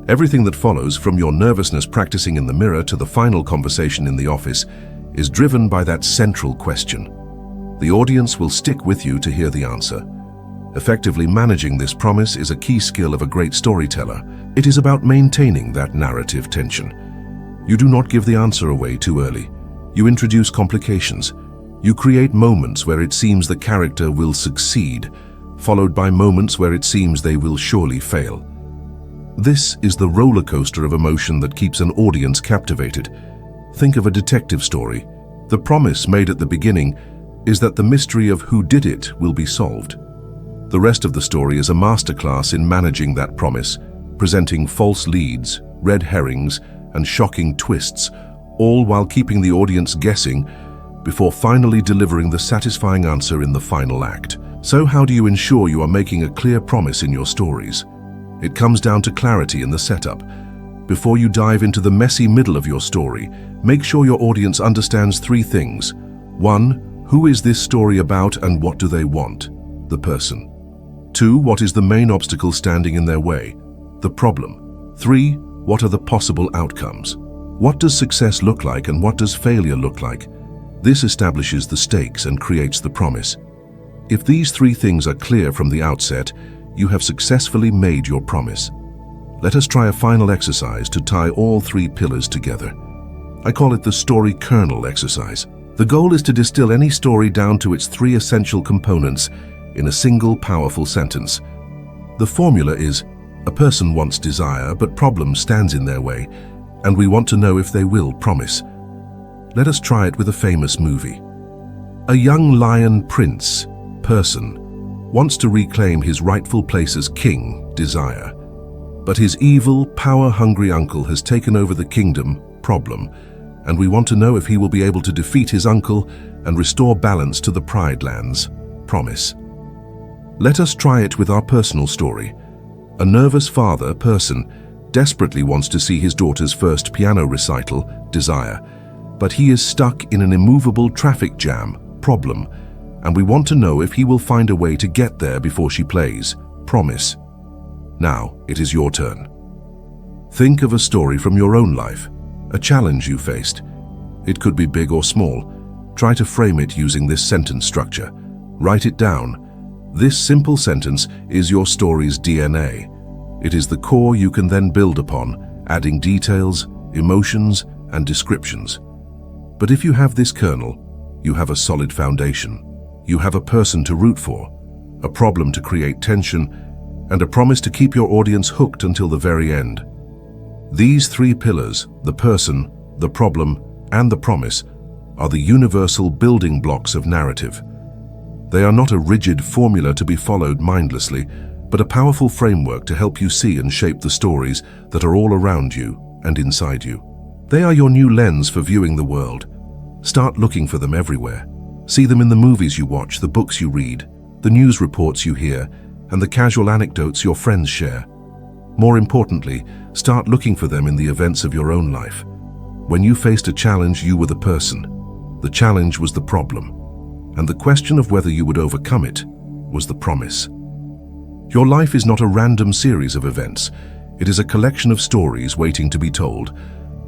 Everything that follows, from your nervousness practicing in the mirror to the final conversation in the office, is driven by that central question. The audience will stick with you to hear the answer. Effectively managing this promise is a key skill of a great storyteller. It is about maintaining that narrative tension. You do not give the answer away too early. You introduce complications. You create moments where it seems the character will succeed, followed by moments where it seems they will surely fail. This is the roller coaster of emotion that keeps an audience captivated. Think of a detective story. The promise made at the beginning is that the mystery of who did it will be solved. The rest of the story is a masterclass in managing that promise, presenting false leads, red herrings, and shocking twists, all while keeping the audience guessing before finally delivering the satisfying answer in the final act. So how do you ensure you are making a clear promise in your stories? It comes down to clarity in the setup. Before you dive into the messy middle of your story, make sure your audience understands three things. 1. Who is this story about and what do they want? The person. 2. What is the main obstacle standing in their way? The problem. 3. What are the possible outcomes? What does success look like and what does failure look like? This establishes the stakes and creates the promise. If these three things are clear from the outset, you have successfully made your promise. Let us try a final exercise to tie all three pillars together. I call it the story kernel exercise. The goal is to distill any story down to its three essential components in a single powerful sentence. The formula is, a person wants desire, but problem stands in their way, and we want to know if they will promise. Let us try it with a famous movie. A young lion prince, person, wants to reclaim his rightful place as king, desire. But his evil, power-hungry uncle has taken over the kingdom, problem, and we want to know if he will be able to defeat his uncle and restore balance to the Pride Lands, promise. Let us try it with our personal story. A nervous father, person, desperately wants to see his daughter's first piano recital, desire, but he is stuck in an immovable traffic jam, problem, and we want to know if he will find a way to get there before she plays, promise. Now, it is your turn. Think of a story from your own life, a challenge you faced. It could be big or small. Try to frame it using this sentence structure. Write it down. This simple sentence is your story's DNA. It is the core you can then build upon, adding details, emotions, and descriptions. But if you have this kernel, you have a solid foundation. You have a person to root for, a problem to create tension, and a promise to keep your audience hooked until the very end. These three pillars, the person, the problem, and the promise, are the universal building blocks of narrative. They are not a rigid formula to be followed mindlessly, but a powerful framework to help you see and shape the stories that are all around you and inside you. They are your new lens for viewing the world. Start looking for them everywhere. See them in the movies you watch, the books you read, the news reports you hear, and the casual anecdotes your friends share. More importantly, start looking for them in the events of your own life. When you faced a challenge, you were the person. The challenge was the problem, and the question of whether you would overcome it was the promise. Your life is not a random series of events. It is a collection of stories waiting to be told.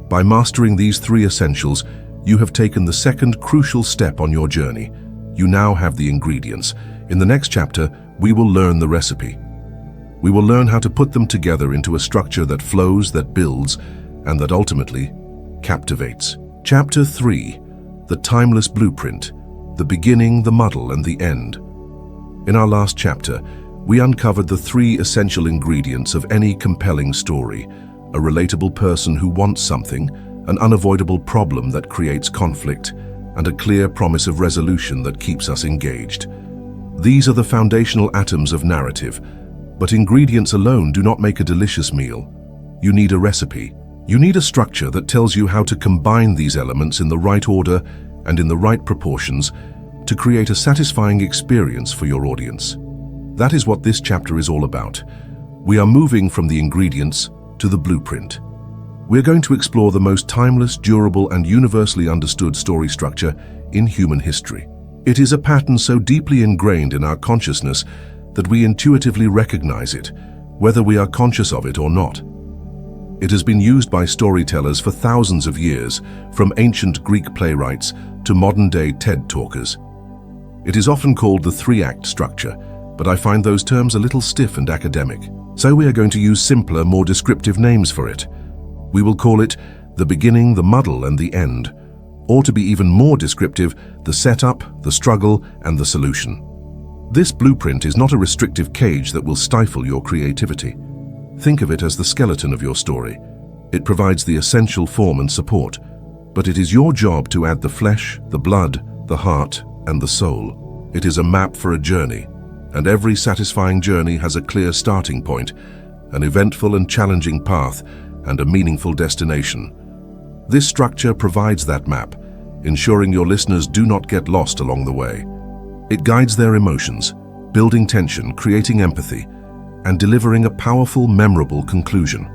By mastering these three essentials, you have taken the second crucial step on your journey. You now have the ingredients. In the next chapter, we will learn the recipe. We will learn how to put them together into a structure that flows, that builds, and that ultimately captivates. Chapter 3. The Timeless Blueprint. The beginning, the muddle, and the end. In our last chapter, we uncovered the three essential ingredients of any compelling story: a relatable person who wants something, an unavoidable problem that creates conflict, and a clear promise of resolution that keeps us engaged. These are the foundational atoms of narrative, but ingredients alone do not make a delicious meal. You need a recipe. You need a structure that tells you how to combine these elements in the right order and in the right proportions to create a satisfying experience for your audience. That is what this chapter is all about. We are moving from the ingredients to the blueprint. We're going to explore the most timeless, durable, and universally understood story structure in human history. It is a pattern so deeply ingrained in our consciousness that we intuitively recognize it, whether we are conscious of it or not. It has been used by storytellers for thousands of years, from ancient Greek playwrights to modern-day TED talkers. It is often called the three-act structure, but I find those terms a little stiff and academic. So we are going to use simpler, more descriptive names for it. We will call it the beginning, the muddle, and the end. Or to be even more descriptive, the setup, the struggle, and the solution. This blueprint is not a restrictive cage that will stifle your creativity. Think of it as the skeleton of your story. It provides the essential form and support, but it is your job to add the flesh, the blood, the heart, and the soul. It is a map for a journey, and every satisfying journey has a clear starting point, an eventful and challenging path, and a meaningful destination. This structure provides that map, ensuring your listeners do not get lost along the way. It guides their emotions, building tension, creating empathy, and delivering a powerful, memorable conclusion.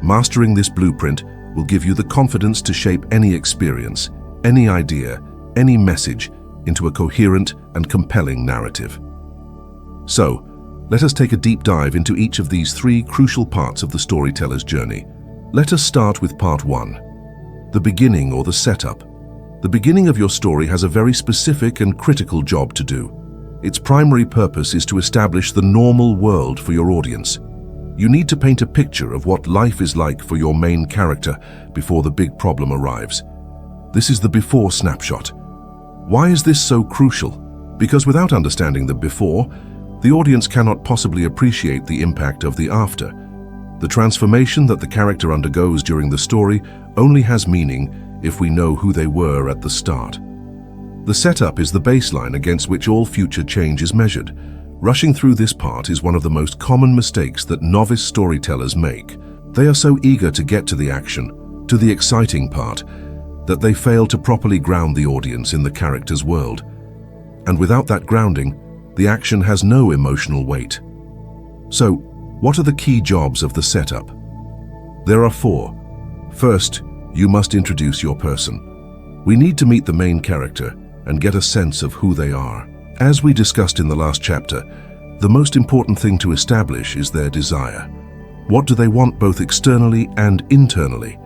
Mastering this blueprint will give you the confidence to shape any experience, any idea, any message into a coherent and compelling narrative. So, let us take a deep dive into each of these three crucial parts of the storyteller's journey. Let us start with part 1, the beginning or the setup. The beginning of your story has a very specific and critical job to do. Its primary purpose is to establish the normal world for your audience. You need to paint a picture of what life is like for your main character before the big problem arrives. This is the before snapshot. Why is this so crucial? Because without understanding the before, the audience cannot possibly appreciate the impact of the after. The transformation that the character undergoes during the story only has meaning if we know who they were at the start. The setup is the baseline against which all future change is measured. Rushing through this part is one of the most common mistakes that novice storytellers make. They are so eager to get to the action, to the exciting part, that they fail to properly ground the audience in the character's world. And without that grounding, the action has no emotional weight. So, what are the key jobs of the setup? There are 4. First, you must introduce your person. We need to meet the main character and get a sense of who they are. As we discussed in the last chapter, the most important thing to establish is their desire. What do they want both externally and internally?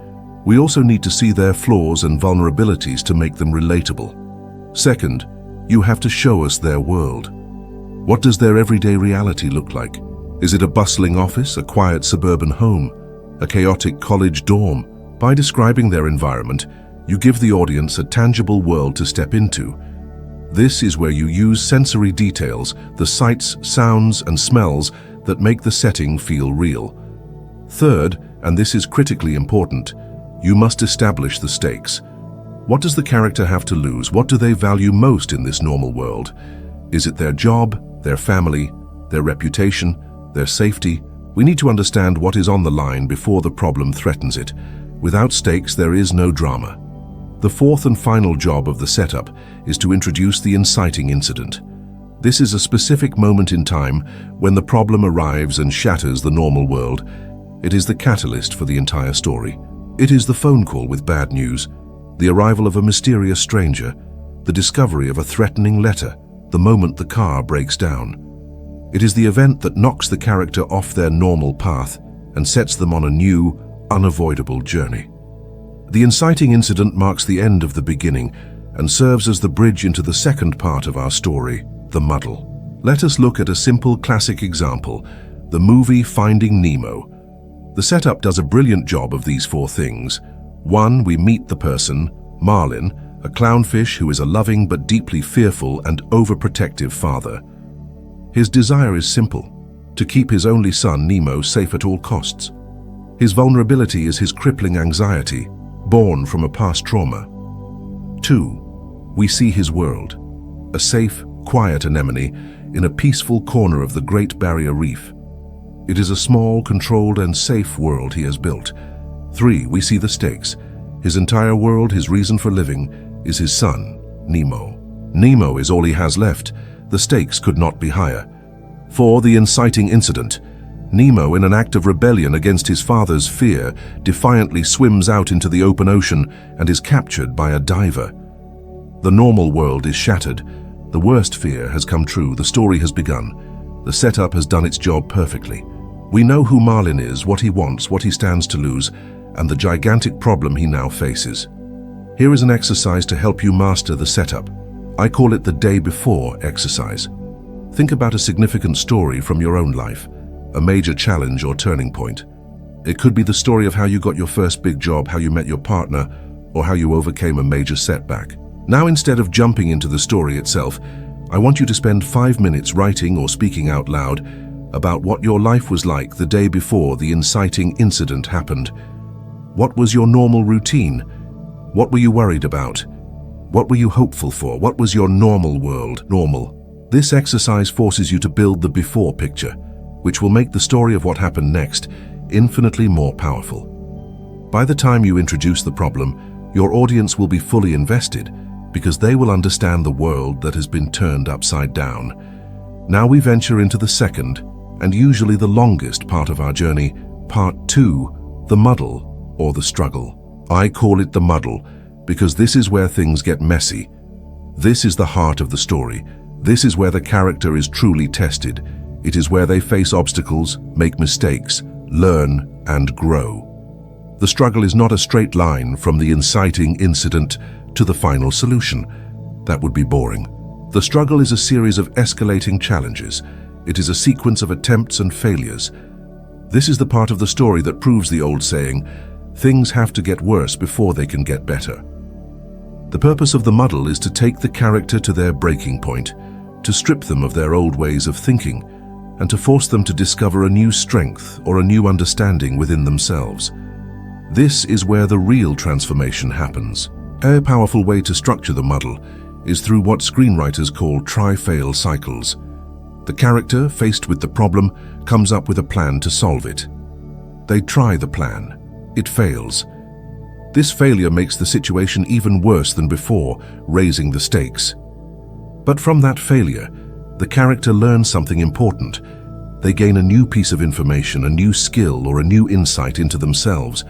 We also need to see their flaws and vulnerabilities to make them relatable. Second, you have to show us their world. What does their everyday reality look like? Is it a bustling office, a quiet suburban home, a chaotic college dorm? By describing their environment, You give the audience a tangible world to step into. This is where you use sensory details, the sights, sounds, and smells that make the setting feel real. Third, and this is critically important, you must establish the stakes. What does the character have to lose? What do they value most in this normal world? Is it their job, their family, their reputation, their safety? We need to understand what is on the line before the problem threatens it. Without stakes, there is no drama. The fourth and final job of the setup is to introduce the inciting incident. This is a specific moment in time when the problem arrives and shatters the normal world. It is the catalyst for the entire story. It is the phone call with bad news, the arrival of a mysterious stranger, the discovery of a threatening letter, the moment the car breaks down. It is the event that knocks the character off their normal path and sets them on a new, unavoidable journey. The inciting incident marks the end of the beginning and serves as the bridge into the second part of our story, the muddle. Let us look at a simple classic example, the movie Finding Nemo. The setup does a brilliant job of these four things. 1. We meet the person, Marlin, a clownfish who is a loving but deeply fearful and overprotective father. His desire is simple, to keep his only son, Nemo, safe at all costs. His vulnerability is his crippling anxiety, born from a past trauma. 2. We see his world, a safe, quiet anemone in a peaceful corner of the Great Barrier Reef. It is a small, controlled, and safe world he has built. 3. We see the stakes. His entire world, his reason for living, is his son, Nemo. Nemo is all he has left. The stakes could not be higher. 4. The inciting incident. Nemo, in an act of rebellion against his father's fear, defiantly swims out into the open ocean and is captured by a diver. The normal world is shattered. The worst fear has come true. The story has begun. The setup has done its job perfectly. We know who Marlin is, what he wants, what he stands to lose, and the gigantic problem he now faces. Here is an exercise to help you master the setup. I call it the day before exercise. Think about a significant story from your own life, a major challenge or turning point. It could be the story of how you got your first big job, how you met your partner, or how you overcame a major setback. Now, instead of jumping into the story itself, I want you to spend 5 minutes writing or speaking out loud about what your life was like the day before the inciting incident happened. What was your normal routine? What were you worried about? What were you hopeful for? What was your normal world? This exercise forces you to build the before picture, which will make the story of what happened next infinitely more powerful. By the time you introduce the problem, your audience will be fully invested because they will understand the world that has been turned upside down. Now we venture into the second, and usually the longest part of our journey, part 2, the muddle or the struggle. I call it the muddle because this is where things get messy. This is the heart of the story. This is where the character is truly tested. It is where they face obstacles, make mistakes, learn, and grow. The struggle is not a straight line from the inciting incident to the final solution. That would be boring. The struggle is a series of escalating challenges. It is a sequence of attempts and failures. This is the part of the story that proves the old saying, things have to get worse before they can get better. The purpose of the muddle is to take the character to their breaking point, to strip them of their old ways of thinking, and to force them to discover a new strength or a new understanding within themselves. This is where the real transformation happens. A powerful way to structure the muddle is through what screenwriters call try-fail cycles. The character, faced with the problem, comes up with a plan to solve it. They try the plan. It fails. This failure makes the situation even worse than before, raising the stakes. But from that failure, the character learns something important. They gain a new piece of information, a new skill, or a new insight into themselves.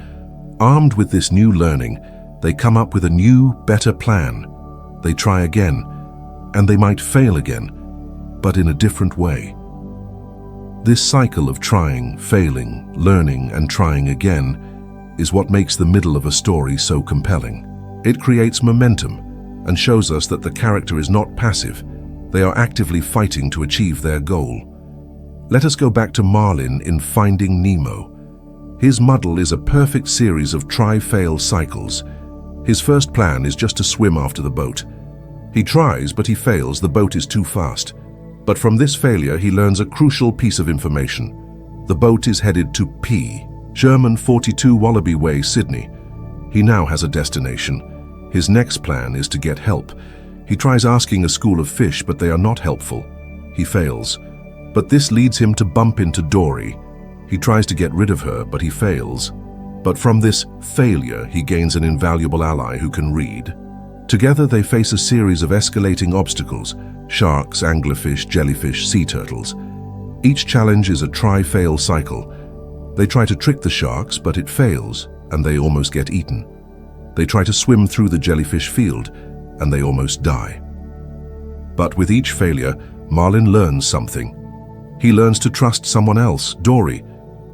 Armed with this new learning, they come up with a new, better plan. They try again, and they might fail again, but in a different way. This cycle of trying, failing, learning, and trying again is what makes the middle of a story so compelling. It creates momentum and shows us that the character is not passive. They are actively fighting to achieve their goal. Let us go back to Marlin in Finding Nemo. His muddle is a perfect series of try-fail cycles. His first plan is just to swim after the boat. He tries, but he fails. The boat is too fast. But from this failure, he learns a crucial piece of information. The boat is headed to P. Sherman 42 Wallaby Way, Sydney. He now has a destination. His next plan is to get help. He tries asking a school of fish, but they are not helpful. He fails. But this leads him to bump into Dory. He tries to get rid of her, but he fails. But from this failure, he gains an invaluable ally who can read. Together, they face a series of escalating obstacles: sharks, anglerfish, jellyfish, sea turtles. Each challenge is a try-fail cycle. They try to trick the sharks, but it fails, and they almost get eaten. They try to swim through the jellyfish field, and they almost die. But with each failure, Marlin learns something. He learns to trust someone else, Dory.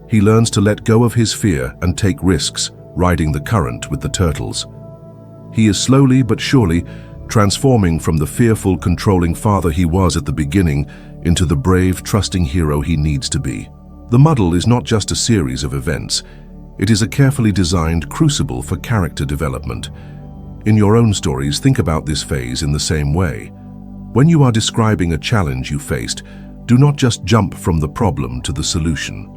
He learns to let go of his fear and take risks, riding the current with the turtles. He is slowly but surely transforming from the fearful, controlling father he was at the beginning into the brave, trusting hero he needs to be. The Muddle is not just a series of events. It is a carefully designed crucible for character development. In your own stories, think about this phase in the same way. When you are describing a challenge you faced, do not just jump from the problem to the solution.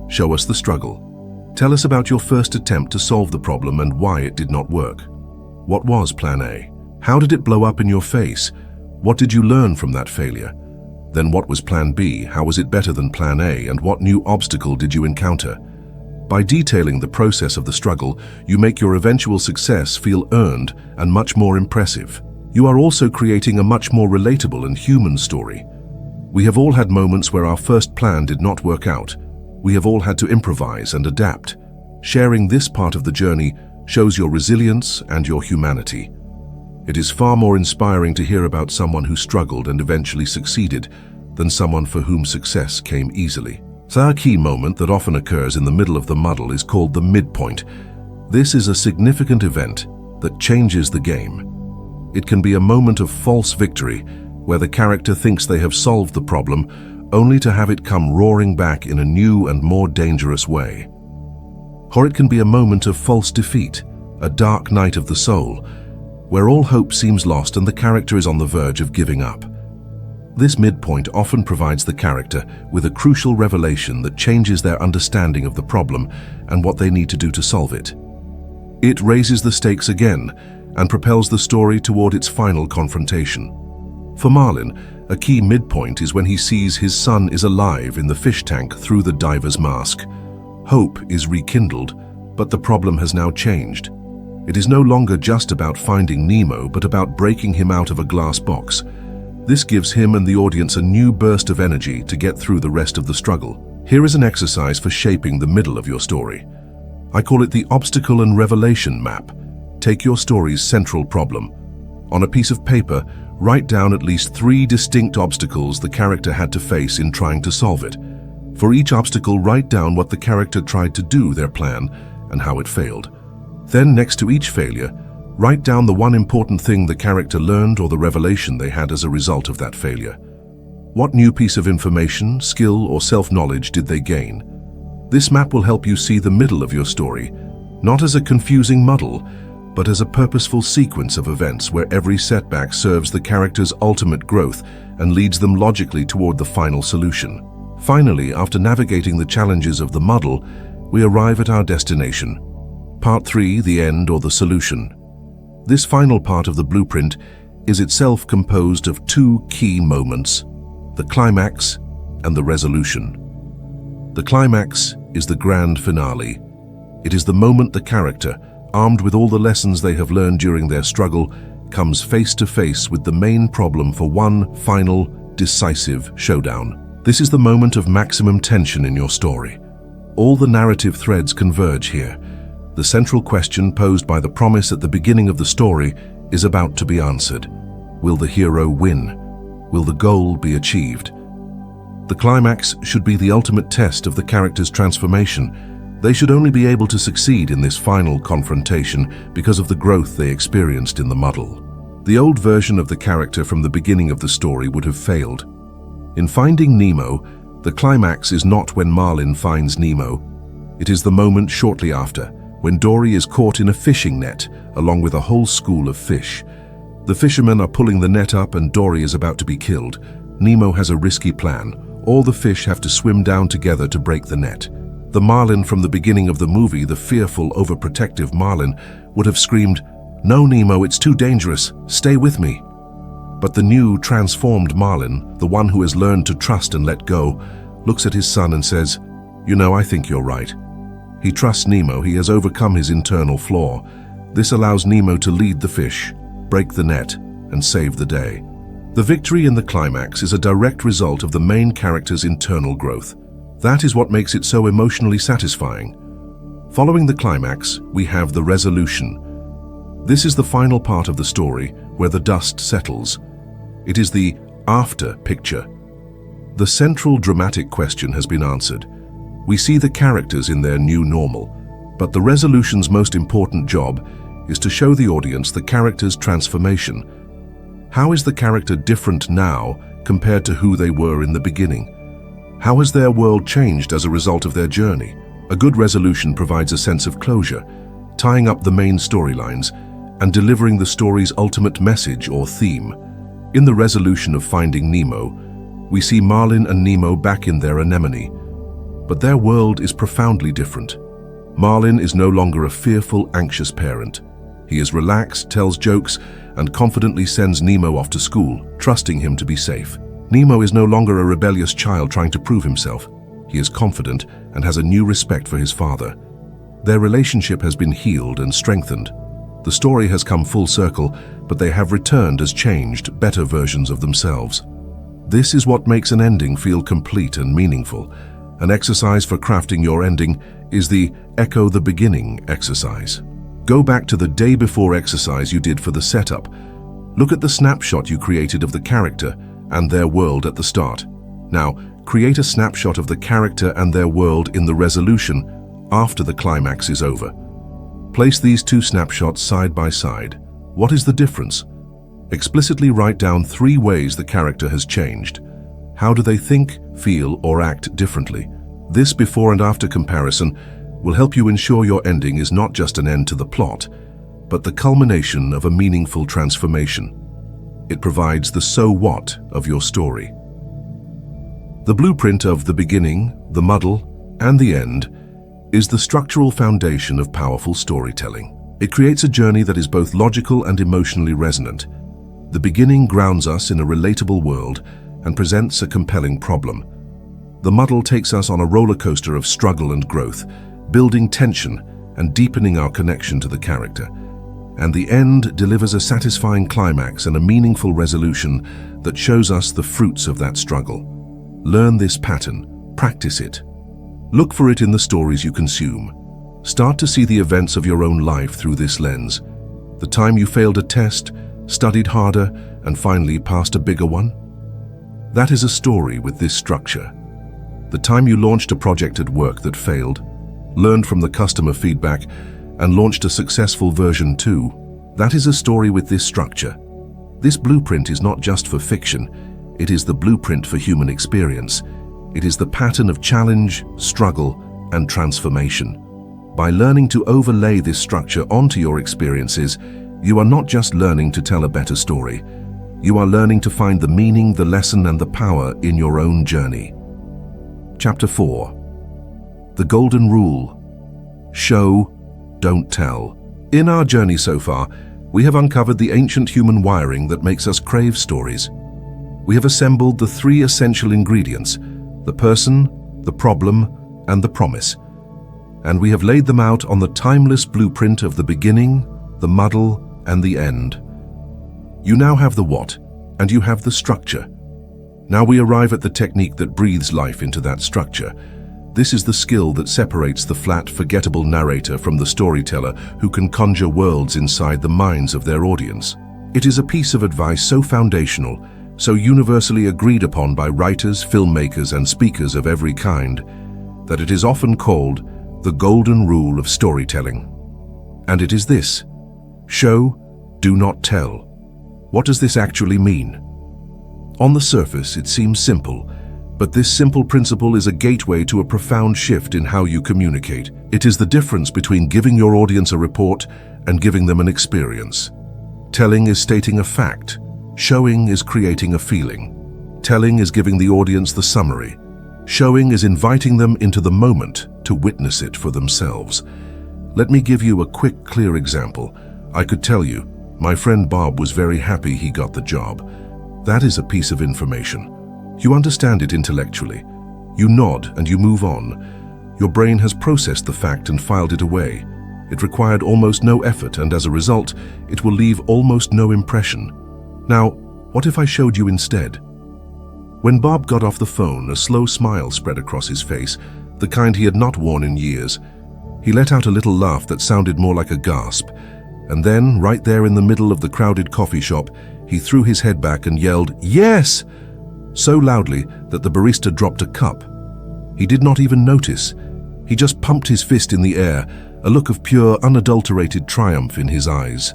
Show us the struggle. Tell us about your first attempt to solve the problem and why it did not work. What was Plan A? How did it blow up in your face? What did you learn from that failure? Then what was Plan B? How was it better than Plan A? And what new obstacle did you encounter? By detailing the process of the struggle, you make your eventual success feel earned and much more impressive. You are also creating a much more relatable and human story. We have all had moments where our first plan did not work out. We have all had to improvise and adapt. Sharing this part of the journey shows your resilience and your humanity. It is far more inspiring to hear about someone who struggled and eventually succeeded than someone for whom success came easily. So our key moment that often occurs in the middle of the muddle is called the midpoint. This is a significant event that changes the game. It can be a moment of false victory, where the character thinks they have solved the problem, only to have it come roaring back in a new and more dangerous way. Or it can be a moment of false defeat, a dark night of the soul, where all hope seems lost and the character is on the verge of giving up. This midpoint often provides the character with a crucial revelation that changes their understanding of the problem and what they need to do to solve it. It raises the stakes again and propels the story toward its final confrontation. For Marlin, a key midpoint is when he sees his son is alive in the fish tank through the diver's mask. Hope is rekindled, but the problem has now changed. It is no longer just about finding Nemo, but about breaking him out of a glass box. This gives him and the audience a new burst of energy to get through the rest of the struggle. Here is an exercise for shaping the middle of your story. I call it the obstacle and revelation map. Take your story's central problem. On a piece of paper, write down at least 3 distinct obstacles the character had to face in trying to solve it. For each obstacle, write down what the character tried to do, their plan, and how it failed. Then, next to each failure, write down the one important thing the character learned or the revelation they had as a result of that failure. What new piece of information, skill, or self-knowledge did they gain? This map will help you see the middle of your story, not as a confusing muddle, but as a purposeful sequence of events where every setback serves the character's ultimate growth and leads them logically toward the final solution. Finally, after navigating the challenges of the muddle, we arrive at our destination. Part 3, the end or the solution. This final part of the blueprint is itself composed of 2 key moments: the climax and the resolution. The climax is the grand finale. It is the moment the character, armed with all the lessons they have learned during their struggle, comes face to face with the main problem for one final, decisive showdown. This is the moment of maximum tension in your story. All the narrative threads converge here. The central question posed by the promise at the beginning of the story is about to be answered. Will the hero win? Will the goal be achieved? The climax should be the ultimate test of the character's transformation. They should only be able to succeed in this final confrontation because of the growth they experienced in the muddle. The old version of the character from the beginning of the story would have failed. In Finding Nemo, the climax is not when Marlin finds Nemo. It is the moment shortly after, when Dory is caught in a fishing net along with a whole school of fish. The fishermen are pulling the net up and Dory is about to be killed. Nemo has a risky plan. All the fish have to swim down together to break the net. The marlin from the beginning of the movie, the fearful, overprotective marlin, would have screamed, "No, Nemo, it's too dangerous. Stay with me." But the new, transformed marlin, the one who has learned to trust and let go, looks at his son and says, "You know, I think you're right." He trusts Nemo. He has overcome his internal flaw. This allows Nemo to lead the fish, break the net, and save the day. The victory in the climax is a direct result of the main character's internal growth. That is what makes it so emotionally satisfying. Following the climax, we have the resolution. This is the final part of the story where the dust settles. It is the after picture. The central dramatic question has been answered. We see the characters in their new normal, but the resolution's most important job is to show the audience the character's transformation. How is the character different now compared to who they were in the beginning? How has their world changed as a result of their journey? A good resolution provides a sense of closure, tying up the main storylines and delivering the story's ultimate message or theme. In the resolution of Finding Nemo, we see Marlin and Nemo back in their anemone, but their world is profoundly different. Marlin is no longer a fearful, anxious parent. He is relaxed, tells jokes, and confidently sends Nemo off to school, trusting him to be safe. Nemo is no longer a rebellious child trying to prove himself. He is confident and has a new respect for his father. Their relationship has been healed and strengthened. The story has come full circle, but they have returned as changed, better versions of themselves. This is what makes an ending feel complete and meaningful. An exercise for crafting your ending is the Echo the Beginning exercise. Go back to the day before exercise you did for the setup. Look at the snapshot you created of the character and their world at the start. Now, create a snapshot of the character and their world in the resolution after the climax is over. Place these two snapshots side by side. What is the difference? Explicitly write down 3 ways the character has changed. How do they think, feel, or act differently? This before and after comparison will help you ensure your ending is not just an end to the plot, but the culmination of a meaningful transformation. It provides the so what of your story. The blueprint of the beginning, the muddle, and the end is the structural foundation of powerful storytelling. It creates a journey that is both logical and emotionally resonant. The beginning grounds us in a relatable world and presents a compelling problem. The muddle takes us on a roller coaster of struggle and growth, building tension and deepening our connection to the character. And the end delivers a satisfying climax and a meaningful resolution that shows us the fruits of that struggle. Learn this pattern, practice it. Look for it in the stories you consume. Start to see the events of your own life through this lens. The time you failed a test, studied harder, and finally passed a bigger one? That is a story with this structure. The time you launched a project at work that failed, learned from the customer feedback, and launched a successful version 2, that is a story with this structure. This blueprint is not just for fiction, it is the blueprint for human experience. It is the pattern of challenge, struggle, and transformation. By learning to overlay this structure onto your experiences, you are not just learning to tell a better story. You are learning to find the meaning, the lesson, and the power in your own journey. Chapter 4. The Golden Rule. Show, don't tell. In our journey so far, we have uncovered the ancient human wiring that makes us crave stories. We have assembled the 3 essential ingredients: the person, the problem, and the promise. And we have laid them out on the timeless blueprint of the beginning, the muddle, and the end. You now have the what, and you have the structure. Now we arrive at the technique that breathes life into that structure. This is the skill that separates the flat, forgettable narrator from the storyteller who can conjure worlds inside the minds of their audience. It is a piece of advice so foundational, so universally agreed upon by writers, filmmakers, and speakers of every kind, that it is often called the golden rule of storytelling. And it is this: show, do not tell. What does this actually mean? On the surface, it seems simple, But this simple principle is a gateway to a profound shift in how you communicate. It is the difference between giving your audience a report and giving them an experience. Telling is stating a fact. Showing is creating a feeling. Telling is giving the audience the summary. Showing is inviting them into the moment to witness it for themselves. Let me give you a quick, clear example. I could tell you, my friend Bob was very happy he got the job. That is a piece of information. You understand it intellectually. You nod and you move on. Your brain has processed the fact and filed it away. It required almost no effort, and as a result, it will leave almost no impression. Now, what if I showed you instead? When Bob got off the phone, a slow smile spread across his face, the kind he had not worn in years. He let out a little laugh that sounded more like a gasp, and then, right there in the middle of the crowded coffee shop, he threw his head back and yelled, "Yes!" so loudly that the barista dropped a cup. He did not even notice. He just pumped his fist in the air, a look of pure, unadulterated triumph in his eyes.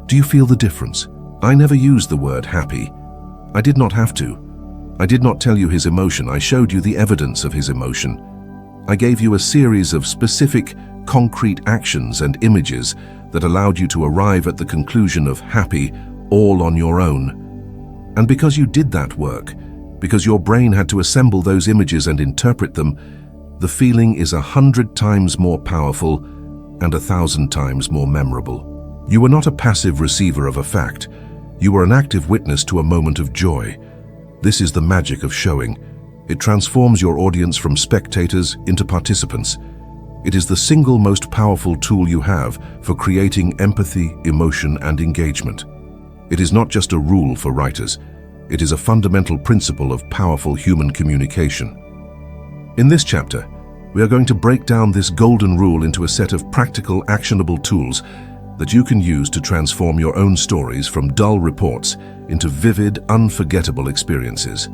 Do you feel the difference? I never used the word happy. I did not have to. I did not tell you his emotion. I showed you the evidence of his emotion. I gave you a series of specific, concrete actions and images that allowed you to arrive at the conclusion of happy all on your own. And because you did that work, because your brain had to assemble those images and interpret them, the feeling is 100 times more powerful and 1,000 times more memorable. You were not a passive receiver of a fact. You were an active witness to a moment of joy. This is the magic of showing. It transforms your audience from spectators into participants. It is the single most powerful tool you have for creating empathy, emotion, and engagement. It is not just a rule for writers. It is a fundamental principle of powerful human communication. In this chapter, we are going to break down this golden rule into a set of practical, actionable tools that you can use to transform your own stories from dull reports into vivid, unforgettable experiences.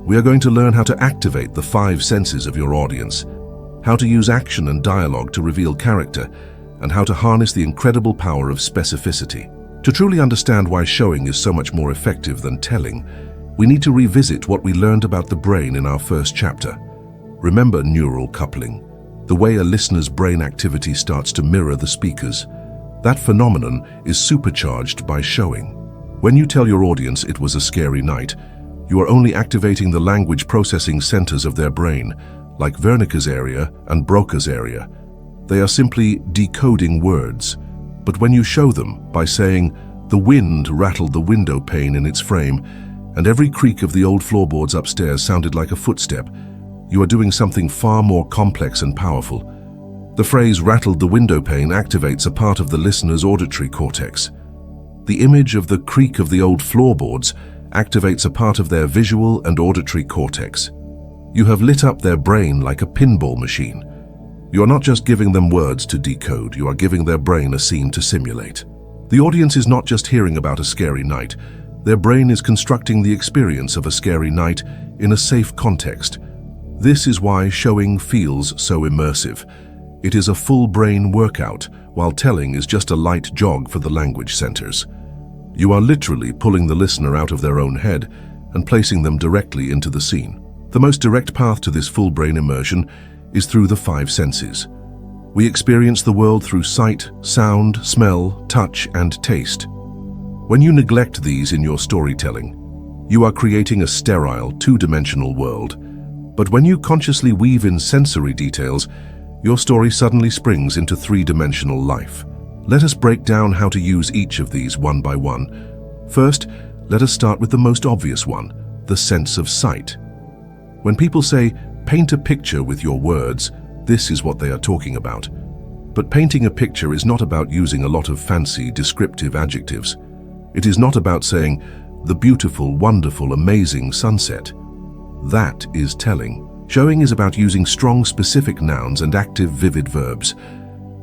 We are going to learn how to activate the 5 senses of your audience, how to use action and dialogue to reveal character, and how to harness the incredible power of specificity. To truly understand why showing is so much more effective than telling, we need to revisit what we learned about the brain in our first chapter. Remember neural coupling, the way a listener's brain activity starts to mirror the speaker's. That phenomenon is supercharged by showing. When you tell your audience it was a scary night, you are only activating the language processing centers of their brain, like Wernicke's area and Broca's area. They are simply decoding words. But when you show them by saying, "The wind rattled the window pane in its frame, and every creak of the old floorboards upstairs sounded like a footstep," you are doing something far more complex and powerful. The phrase "rattled the window pane" activates a part of the listener's auditory cortex. The image of the creak of the old floorboards activates a part of their visual and auditory cortex. You have lit up their brain like a pinball machine. You are not just giving them words to decode, you are giving their brain a scene to simulate. The audience is not just hearing about a scary night. Their brain is constructing the experience of a scary night in a safe context. This is why showing feels so immersive. It is a full brain workout, while telling is just a light jog for the language centers. You are literally pulling the listener out of their own head and placing them directly into the scene. The most direct path to this full brain immersion is through the 5 senses. We experience the world through sight, sound, smell, touch, and taste. When you neglect these in your storytelling, you are creating a sterile, 2-dimensional world. But when you consciously weave in sensory details, your story suddenly springs into 3-dimensional life. Let us break down how to use each of these one by one. First, let us start with the most obvious one, the sense of sight. When people say, "Paint a picture with your words," this is what they are talking about. But painting a picture is not about using a lot of fancy, descriptive adjectives. It is not about saying, "the beautiful, wonderful, amazing sunset." That is telling. Showing is about using strong, specific nouns and active, vivid verbs.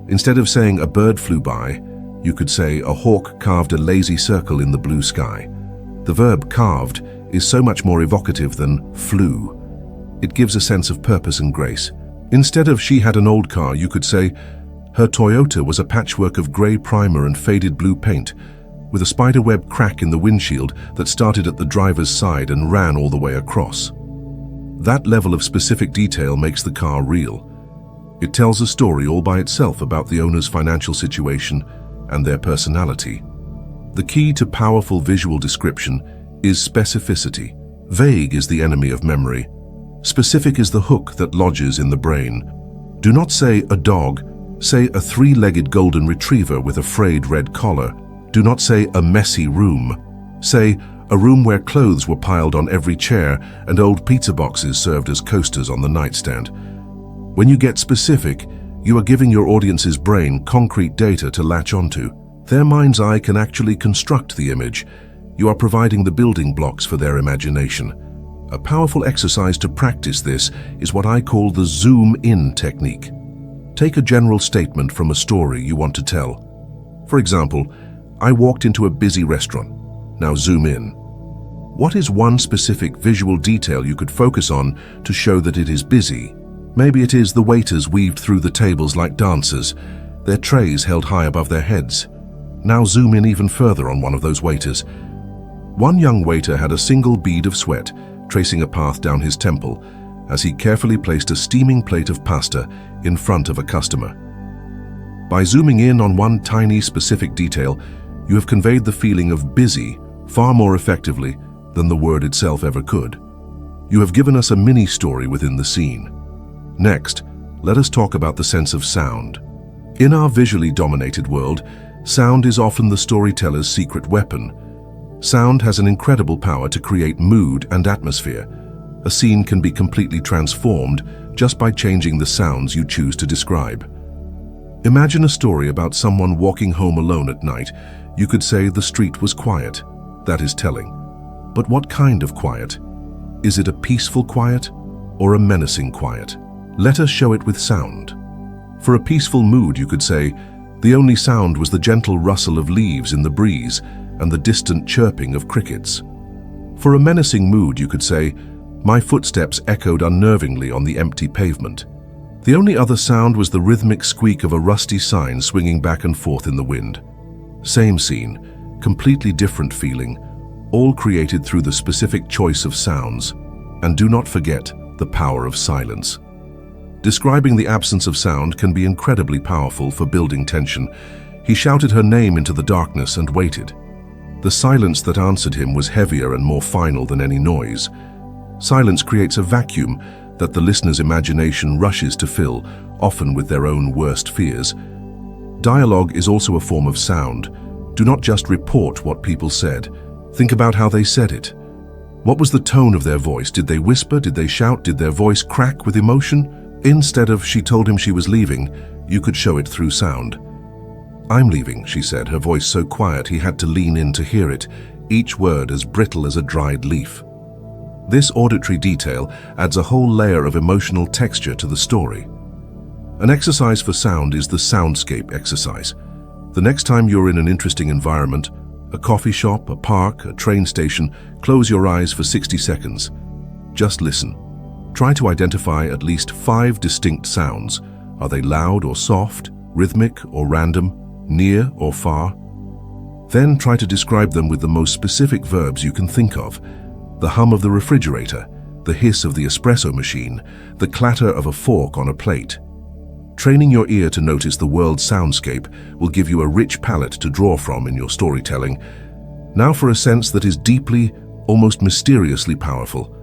Instead of saying "a bird flew by," you could say "a hawk carved a lazy circle in the blue sky." The verb "carved" is so much more evocative than "flew." It gives a sense of purpose and grace. Instead of "she had an old car," you could say, "her Toyota was a patchwork of grey primer and faded blue paint, with a spiderweb crack in the windshield that started at the driver's side and ran all the way across." That level of specific detail makes the car real. It tells a story all by itself about the owner's financial situation and their personality. The key to powerful visual description is specificity. Vague is the enemy of memory. Specific is the hook that lodges in the brain. Do not say a dog, say a three-legged golden retriever with a frayed red collar. Do not say a messy room. Say a room where clothes were piled on every chair and old pizza boxes served as coasters on the nightstand. When you get specific, you are giving your audience's brain concrete data to latch onto. Their mind's eye can actually construct the image. You are providing the building blocks for their imagination. A powerful exercise to practice this is what I call the zoom-in technique. Take a general statement from a story you want to tell. For example, I walked into a busy restaurant. Now zoom in. What is one specific visual detail you could focus on to show that it is busy? Maybe it is the waiters weaved through the tables like dancers, their trays held high above their heads. Now zoom in even further on one of those waiters. One young waiter had a single bead of sweat tracing a path down his temple as he carefully placed a steaming plate of pasta in front of a customer. By zooming in on one tiny specific detail, you have conveyed the feeling of busy far more effectively than the word itself ever could. You have given us a mini-story within the scene. Next, let us talk about the sense of sound. In our visually dominated world, sound is often the storyteller's secret weapon. Sound has an incredible power to create mood and atmosphere. A scene can be completely transformed just by changing the sounds you choose to describe. Imagine a story about someone walking home alone at night. You could say the street was quiet. That is telling. But what kind of quiet? Is it a peaceful quiet or a menacing quiet? Let us show it with sound. For a peaceful mood, you could say, the only sound was the gentle rustle of leaves in the breeze and the distant chirping of crickets. For a menacing mood, you could say, my footsteps echoed unnervingly on the empty pavement. The only other sound was the rhythmic squeak of a rusty sign swinging back and forth in the wind. Same scene, completely different feeling, all created through the specific choice of sounds. And do not forget the power of silence. Describing the absence of sound can be incredibly powerful for building tension. He shouted her name into the darkness and waited. The silence that answered him was heavier and more final than any noise. Silence creates a vacuum that the listener's imagination rushes to fill, often with their own worst fears. Dialogue is also a form of sound. Do not just report what people said. Think about how they said it. What was the tone of their voice? Did they whisper? Did they shout? Did their voice crack with emotion? Instead of she told him she was leaving, you could show it through sound. I'm leaving, she said, her voice so quiet he had to lean in to hear it, each word as brittle as a dried leaf. This auditory detail adds a whole layer of emotional texture to the story. An exercise for sound is the soundscape exercise. The next time you're in an interesting environment, a coffee shop, a park, a train station, close your eyes for 60 seconds. Just listen. Try to identify at least 5 distinct sounds. Are they loud or soft, rhythmic or random, near or far? Then try to describe them with the most specific verbs you can think of. The hum of the refrigerator, the hiss of the espresso machine, the clatter of a fork on a plate. Training your ear to notice the world's soundscape will give you a rich palette to draw from in your storytelling. Now for a sense that is deeply, almost mysteriously powerful.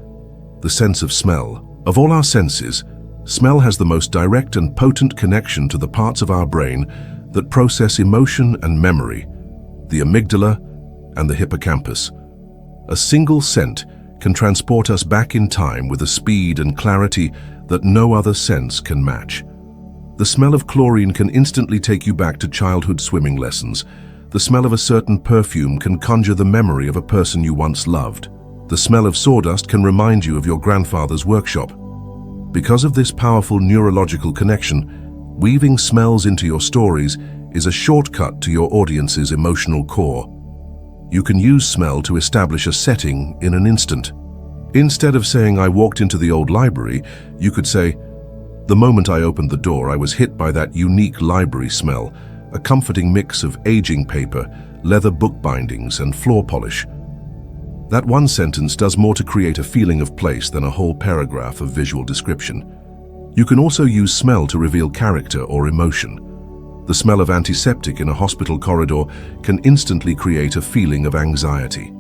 The sense of smell. Of all our senses, smell has the most direct and potent connection to the parts of our brain that process emotion and memory, the amygdala and the hippocampus. A single scent can transport us back in time with a speed and clarity that no other sense can match. The smell of chlorine can instantly take you back to childhood swimming lessons. The smell of a certain perfume can conjure the memory of a person you once loved. The smell of sawdust can remind you of your grandfather's workshop. Because of this powerful neurological connection, weaving smells into your stories is a shortcut to your audience's emotional core. You can use smell to establish a setting in an instant. Instead of saying, I walked into the old library, you could say, the moment I opened the door, I was hit by that unique library smell, a comforting mix of aging paper, leather book bindings, and floor polish. That one sentence does more to create a feeling of place than a whole paragraph of visual description. You can also use smell to reveal character or emotion. The smell of antiseptic in a hospital corridor can instantly create a feeling of anxiety.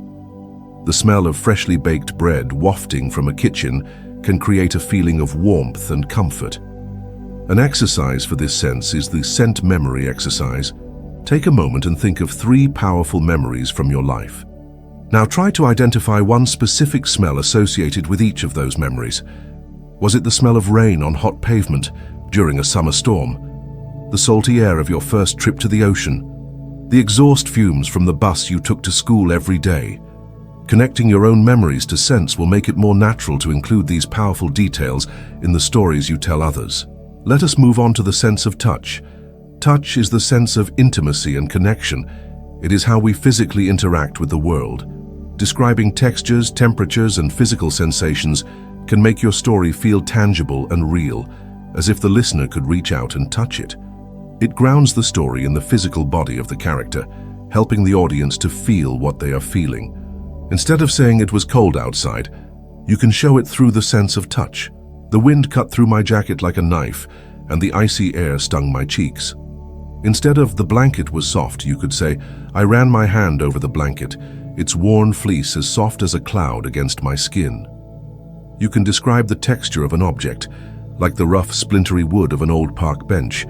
The smell of freshly baked bread wafting from a kitchen can create a feeling of warmth and comfort. An exercise for this sense is the scent memory exercise. Take a moment and think of 3 powerful memories from your life. Now try to identify one specific smell associated with each of those memories. Was it the smell of rain on hot pavement during a summer storm? The salty air of your first trip to the ocean? The exhaust fumes from the bus you took to school every day? Connecting your own memories to scents will make it more natural to include these powerful details in the stories you tell others. Let us move on to the sense of touch. Touch is the sense of intimacy and connection. It is how we physically interact with the world. Describing textures, temperatures, and physical sensations can make your story feel tangible and real, as if the listener could reach out and touch it. It grounds the story in the physical body of the character, helping the audience to feel what they are feeling. Instead of saying it was cold outside, you can show it through the sense of touch. The wind cut through my jacket like a knife, and the icy air stung my cheeks. Instead of the blanket was soft, you could say, I ran my hand over the blanket, its worn fleece as soft as a cloud against my skin. You can describe the texture of an object, like the rough, splintery wood of an old park bench,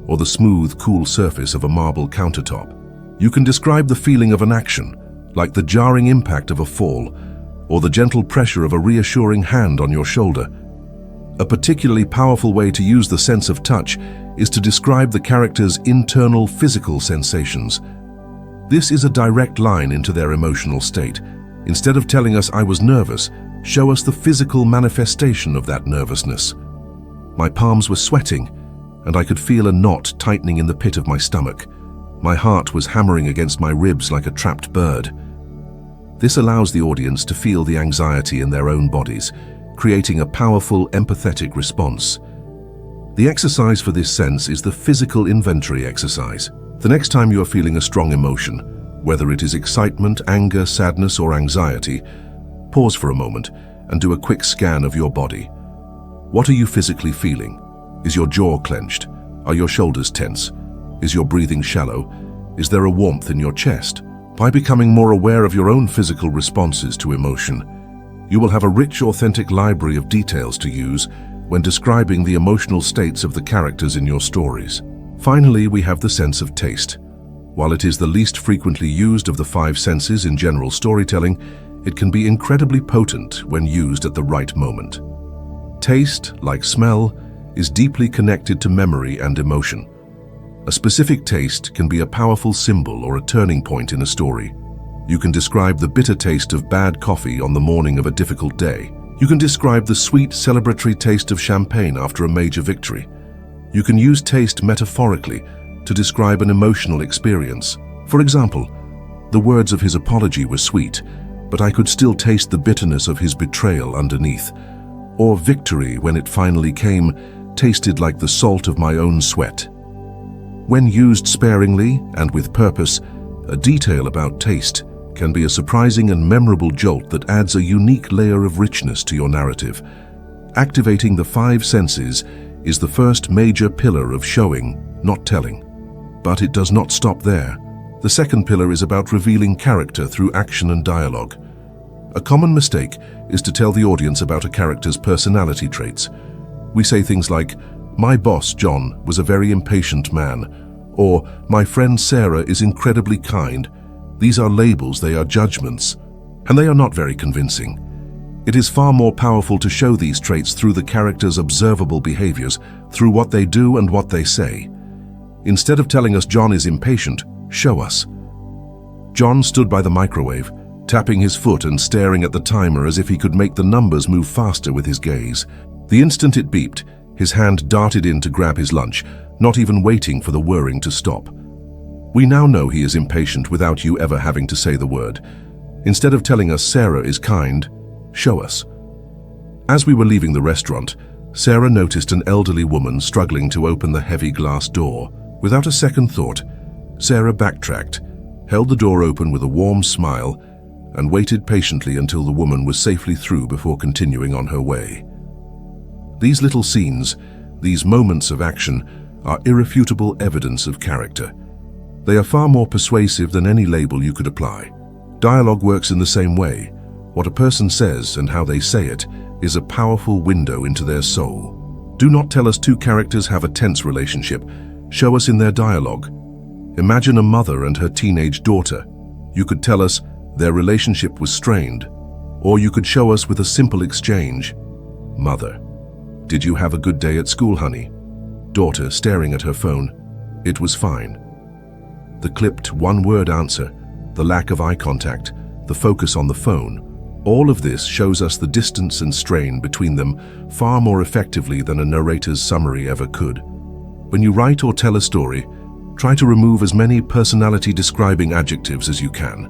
or the smooth, cool surface of a marble countertop. You can describe the feeling of an action, like the jarring impact of a fall, or the gentle pressure of a reassuring hand on your shoulder. A particularly powerful way to use the sense of touch is to describe the character's internal physical sensations. This is a direct line into their emotional state. Instead of telling us I was nervous, show us the physical manifestation of that nervousness. My palms were sweating, and I could feel a knot tightening in the pit of my stomach. My heart was hammering against my ribs like a trapped bird. This allows the audience to feel the anxiety in their own bodies, creating a powerful, empathetic response. The exercise for this sense is the physical inventory exercise. The next time you are feeling a strong emotion, whether it is excitement, anger, sadness, or anxiety, pause for a moment and do a quick scan of your body. What are you physically feeling? Is your jaw clenched? Are your shoulders tense? Is your breathing shallow? Is there a warmth in your chest? By becoming more aware of your own physical responses to emotion, you will have a rich, authentic library of details to use when describing the emotional states of the characters in your stories. Finally, we have the sense of taste. While it is the least frequently used of the 5 senses in general storytelling, it can be incredibly potent when used at the right moment. Taste, like smell, is deeply connected to memory and emotion. A specific taste can be a powerful symbol or a turning point in a story. You can describe the bitter taste of bad coffee on the morning of a difficult day. You can describe the sweet, celebratory taste of champagne after a major victory. You can use taste metaphorically to describe an emotional experience. For example, the words of his apology were sweet, but I could still taste the bitterness of his betrayal underneath. Or victory, when it finally came, tasted like the salt of my own sweat. When used sparingly and with purpose, a detail about taste can be a surprising and memorable jolt that adds a unique layer of richness to your narrative. Activating the 5 senses is the first major pillar of showing, not telling. But it does not stop there. The second pillar is about revealing character through action and dialogue. A common mistake is to tell the audience about a character's personality traits. We say things like, "My boss, John, was a very impatient man," or "My friend Sarah is incredibly kind." These are labels, they are judgments, and they are not very convincing. It is far more powerful to show these traits through the character's observable behaviors, through what they do and what they say. Instead of telling us John is impatient, show us. John stood by the microwave, tapping his foot and staring at the timer as if he could make the numbers move faster with his gaze. The instant it beeped, his hand darted in to grab his lunch, not even waiting for the whirring to stop. We now know he is impatient without you ever having to say the word. Instead of telling us Sarah is kind, show us. As we were leaving the restaurant, Sarah noticed an elderly woman struggling to open the heavy glass door. Without a second thought, Sarah backtracked, held the door open with a warm smile, and waited patiently until the woman was safely through before continuing on her way. These little scenes, these moments of action, are irrefutable evidence of character. They are far more persuasive than any label you could apply. Dialogue works in the same way. What a person says and how they say it is a powerful window into their soul. Do not tell us two characters have a tense relationship. Show us in their dialogue. Imagine a mother and her teenage daughter. You could tell us their relationship was strained, or you could show us with a simple exchange. Mother: "Did you have a good day at school, honey?" Daughter, staring at her phone: "It was fine." The clipped one-word answer, the lack of eye contact, the focus on the phone, all of this shows us the distance and strain between them far more effectively than a narrator's summary ever could. When you write or tell a story, try to remove as many personality-describing adjectives as you can,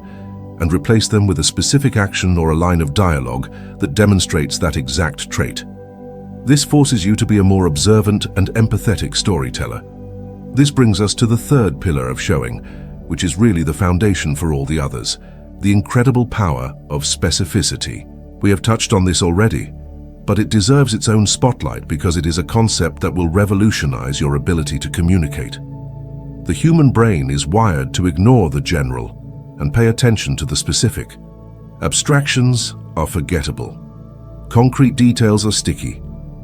and replace them with a specific action or a line of dialogue that demonstrates that exact trait. This forces you to be a more observant and empathetic storyteller. This brings us to the third pillar of showing, which is really the foundation for all the others: the incredible power of specificity. We have touched on this already, but it deserves its own spotlight because it is a concept that will revolutionize your ability to communicate. The human brain is wired to ignore the general and pay attention to the specific. Abstractions are forgettable. Concrete details are sticky.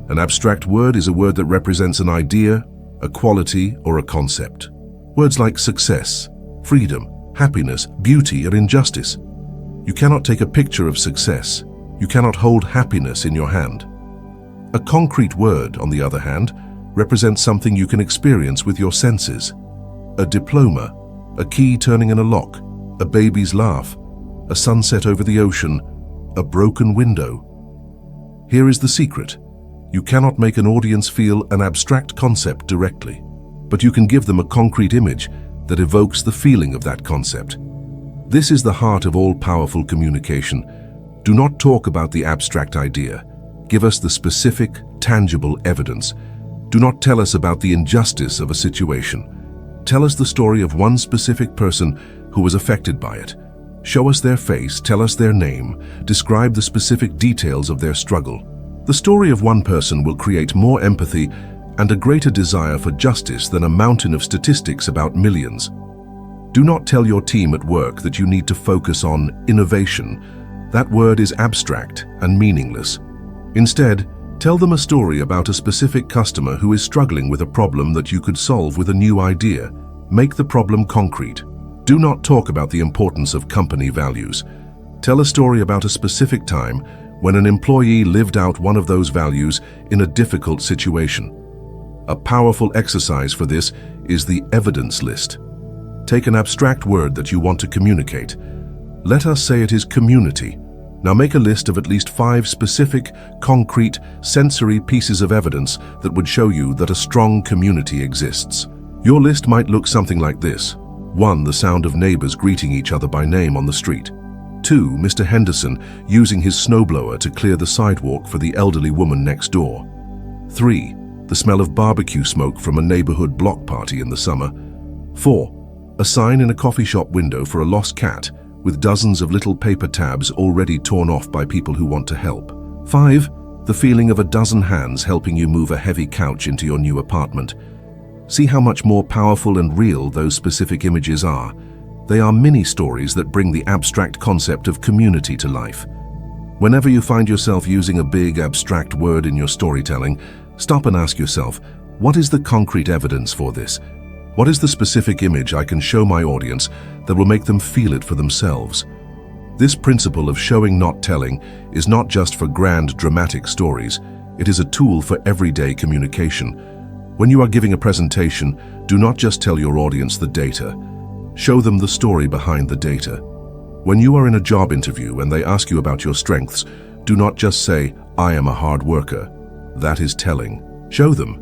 An abstract word is a word that represents an idea, a quality, or a concept. Words like success, freedom, happiness, beauty, and injustice. You cannot take a picture of success. You cannot hold happiness in your hand. A concrete word, on the other hand, represents something you can experience with your senses. A diploma, a key turning in a lock, a baby's laugh, a sunset over the ocean, a broken window. Here is the secret. You cannot make an audience feel an abstract concept directly, but you can give them a concrete image that evokes the feeling of that concept. This is the heart of all powerful communication. Do not talk about the abstract idea. Give us the specific, tangible evidence. Do not tell us about the injustice of a situation. Tell us the story of one specific person who was affected by it. Show us their face, tell us their name, describe the specific details of their struggle. The story of one person will create more empathy and a greater desire for justice than a mountain of statistics about millions. Do not tell your team at work that you need to focus on innovation. That word is abstract and meaningless. Instead, tell them a story about a specific customer who is struggling with a problem that you could solve with a new idea. Make the problem concrete. Do not talk about the importance of company values. Tell a story about a specific time when an employee lived out one of those values in a difficult situation. A powerful exercise for this is the evidence list. Take an abstract word that you want to communicate. Let us say it is community. Now make a list of at least 5 specific, concrete, sensory pieces of evidence that would show you that a strong community exists. Your list might look something like this. 1. The sound of neighbors greeting each other by name on the street. 2. Mr. Henderson using his snowblower to clear the sidewalk for the elderly woman next door. 3. The smell of barbecue smoke from a neighborhood block party in the summer. 4. A sign in a coffee shop window for a lost cat with dozens of little paper tabs already torn off by people who want to help. 5. The feeling of a dozen hands helping you move a heavy couch into your new apartment. See how much more powerful and real those specific images are. They are mini-stories that bring the abstract concept of community to life. Whenever you find yourself using a big abstract word in your storytelling, stop and ask yourself, what is the concrete evidence for this? What is the specific image I can show my audience that will make them feel it for themselves? This principle of showing, not telling, is not just for grand, dramatic stories. It is a tool for everyday communication. When you are giving a presentation, do not just tell your audience the data. Show them the story behind the data. When you are in a job interview and they ask you about your strengths, do not just say, "I am a hard worker." That is telling. Show them.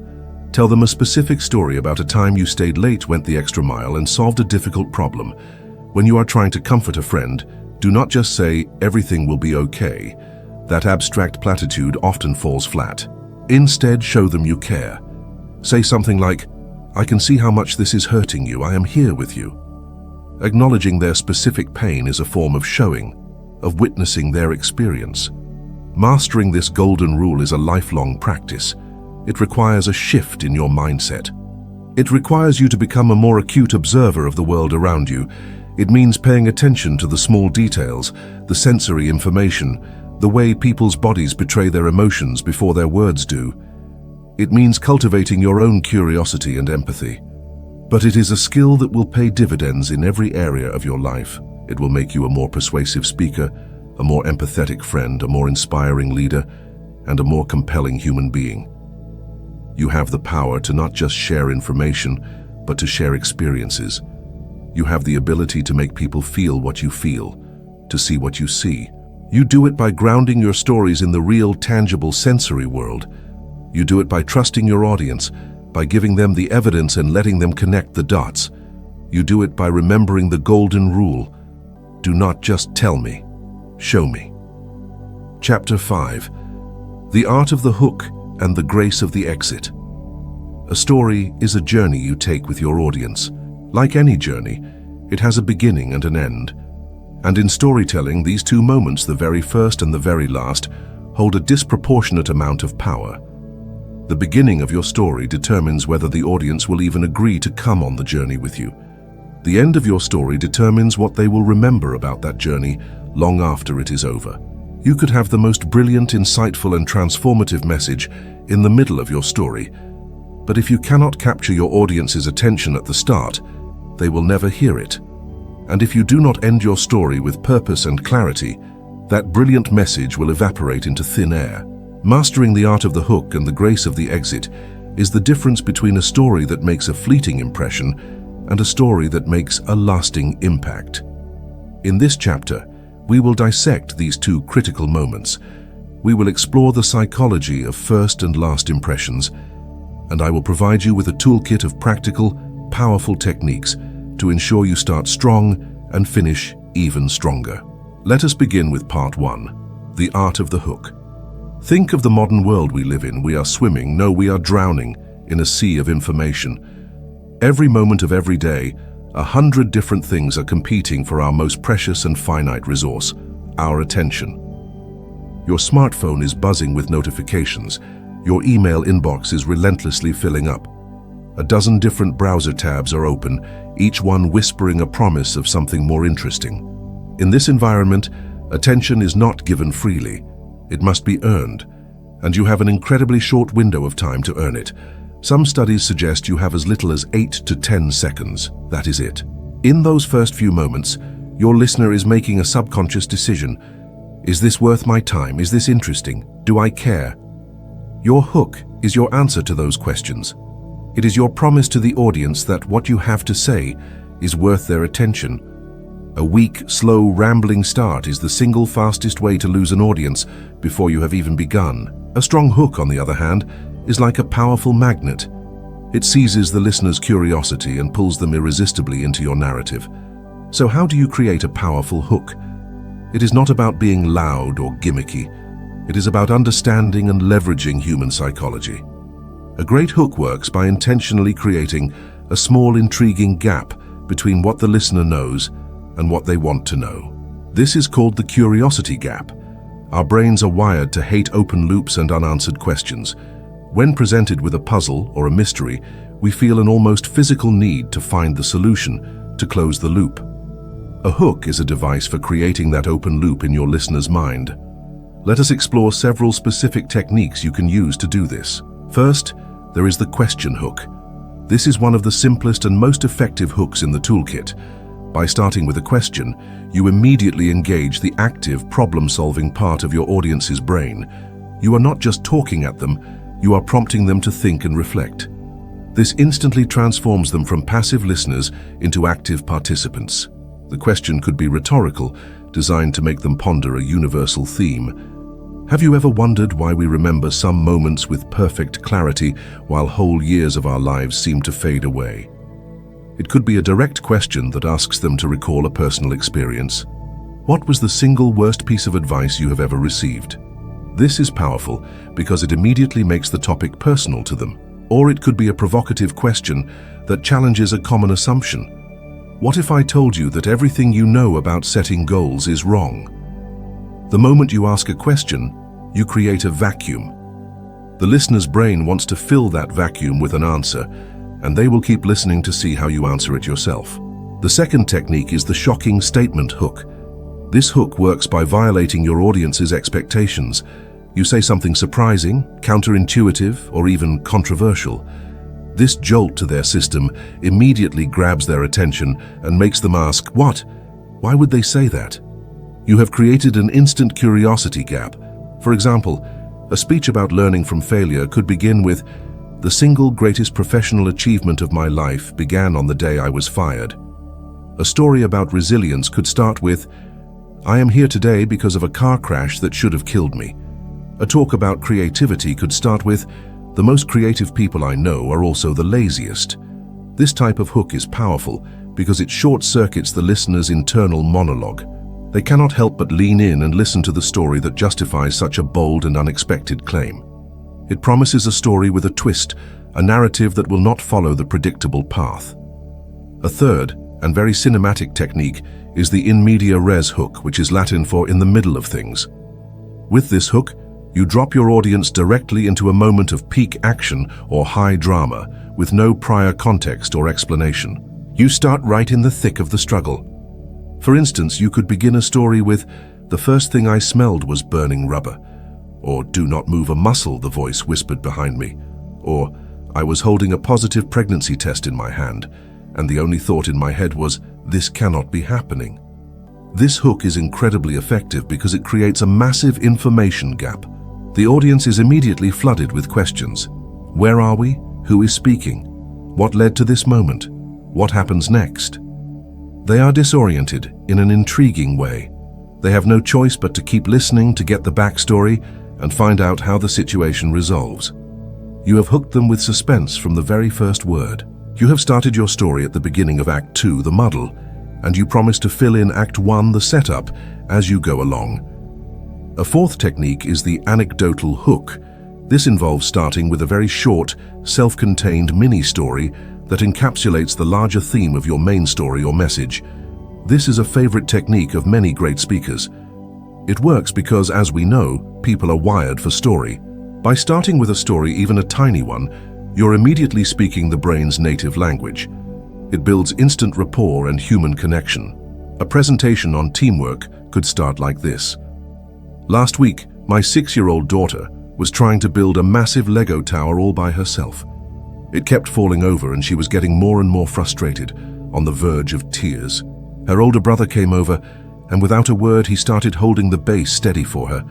Tell them a specific story about a time you stayed late, went the extra mile, and solved a difficult problem. When you are trying to comfort a friend, do not just say, "Everything will be okay." That abstract platitude often falls flat. Instead, show them you care. Say something like, "I can see how much this is hurting you. I am here with you." Acknowledging their specific pain is a form of showing. of witnessing their experience. Mastering this golden rule is a lifelong practice. It requires a shift in your mindset. It requires you to become a more acute observer of the world around you. It means paying attention to the small details, the sensory information, the way people's bodies betray their emotions before their words do. It means cultivating your own curiosity and empathy. But it is a skill that will pay dividends in every area of your life. It will make you a more persuasive speaker, a more empathetic friend, a more inspiring leader, and a more compelling human being. You have the power to not just share information, but to share experiences. You have the ability to make people feel what you feel, to see what you see. You do it by grounding your stories in the real, tangible, sensory world. You do it by trusting your audience, by giving them the evidence and letting them connect the dots. You do it by remembering the golden rule. Do not just tell me, show me. Chapter 5. The Art of the Hook and the Grace of the Exit. A story is a journey you take with your audience. Like any journey, it has a beginning and an end. And in storytelling, these two moments, the very first and the very last, hold a disproportionate amount of power. The beginning of your story determines whether the audience will even agree to come on the journey with you. The end of your story determines what they will remember about that journey long after it is over. You could have the most brilliant, insightful, and transformative message in the middle of your story, but if you cannot capture your audience's attention at the start, they will never hear it. And if you do not end your story with purpose and clarity, that brilliant message will evaporate into thin air. Mastering the art of the hook and the grace of the exit is the difference between a story that makes a fleeting impression and a story that makes a lasting impact. In this chapter, we will dissect these two critical moments. We will explore the psychology of first and last impressions, and I will provide you with a toolkit of practical, powerful techniques to ensure you start strong and finish even stronger. Let us begin with part 1, the art of the hook. Think of the modern world we live in. We are swimming, no, we are drowning in a sea of information. Every moment of every day, 100 different things are competing for our most precious and finite resource, our attention. Your smartphone is buzzing with notifications. Your email inbox is relentlessly filling up. A dozen different browser tabs are open, each one whispering a promise of something more interesting. In this environment, attention is not given freely. It must be earned, and you have an incredibly short window of time to earn it. Some studies suggest you have as little as 8 to 10 seconds. That is it. In those first few moments, your listener is making a subconscious decision. Is this worth my time? Is this interesting? Do I care? Your hook is your answer to those questions. It is your promise to the audience that what you have to say is worth their attention. A weak, slow, rambling start is the single fastest way to lose an audience before you have even begun. A strong hook, on the other hand, is like a powerful magnet. It seizes the listener's curiosity and pulls them irresistibly into your narrative. So how do you create a powerful hook? It is not about being loud or gimmicky. It is about understanding and leveraging human psychology. A great hook works by intentionally creating a small, intriguing gap between what the listener knows and what they want to know. This is called the curiosity gap. Our brains are wired to hate open loops and unanswered questions. When presented with a puzzle or a mystery, we feel an almost physical need to find the solution, to close the loop. A hook is a device for creating that open loop in your listener's mind. Let us explore several specific techniques you can use to do this. First, there is the question hook. This is one of the simplest and most effective hooks in the toolkit. By starting with a question, you immediately engage the active, problem-solving part of your audience's brain. You are not just talking at them, you are prompting them to think and reflect. This instantly transforms them from passive listeners into active participants. The question could be rhetorical, designed to make them ponder a universal theme. Have you ever wondered why we remember some moments with perfect clarity while whole years of our lives seem to fade away? It could be a direct question that asks them to recall a personal experience. What was the single worst piece of advice you have ever received? This is powerful because it immediately makes the topic personal to them. Or it could be a provocative question that challenges a common assumption. What if I told you that everything you know about setting goals is wrong? The moment you ask a question, you create a vacuum. The listener's brain wants to fill that vacuum with an answer, and they will keep listening to see how you answer it yourself. The second technique is the shocking statement hook. This hook works by violating your audience's expectations. You say something surprising, counterintuitive, or even controversial. This jolt to their system immediately grabs their attention and makes them ask, "What? Why would they say that?" You have created an instant curiosity gap. For example, a speech about learning from failure could begin with, "The single greatest professional achievement of my life began on the day I was fired." A story about resilience could start with, "I am here today because of a car crash that should have killed me." A talk about creativity could start with, "The most creative people I know are also the laziest." This type of hook is powerful because it short-circuits the listener's internal monologue. They cannot help but lean in and listen to the story that justifies such a bold and unexpected claim. It promises a story with a twist, a narrative that will not follow the predictable path. A third, and very cinematic technique, is the in media res hook, which is Latin for "in the middle of things." With this hook, you drop your audience directly into a moment of peak action or high drama, with no prior context or explanation. You start right in the thick of the struggle. For instance, you could begin a story with, "The first thing I smelled was burning rubber," or "Do not move a muscle," the voice whispered behind me, or "I was holding a positive pregnancy test in my hand, and the only thought in my head was, this cannot be happening." This hook is incredibly effective because it creates a massive information gap. The audience is immediately flooded with questions. Where are we? Who is speaking? What led to this moment? What happens next? They are disoriented in an intriguing way. They have no choice but to keep listening to get the backstory and find out how the situation resolves. You have hooked them with suspense from the very first word. You have started your story at the beginning of Act 2, the muddle, and you promise to fill in Act 1, the setup, as you go along. A fourth technique is the anecdotal hook. This involves starting with a very short, self-contained mini-story that encapsulates the larger theme of your main story or message. This is a favorite technique of many great speakers. It works because, as we know, people are wired for story. By starting with a story, even a tiny one, you're immediately speaking the brain's native language. It builds instant rapport and human connection. A presentation on teamwork could start like this. "Last week, my 6-year-old daughter was trying to build a massive Lego tower all by herself. It kept falling over and she was getting more and more frustrated, on the verge of tears. Her older brother came over, and without a word he started holding the base steady for her.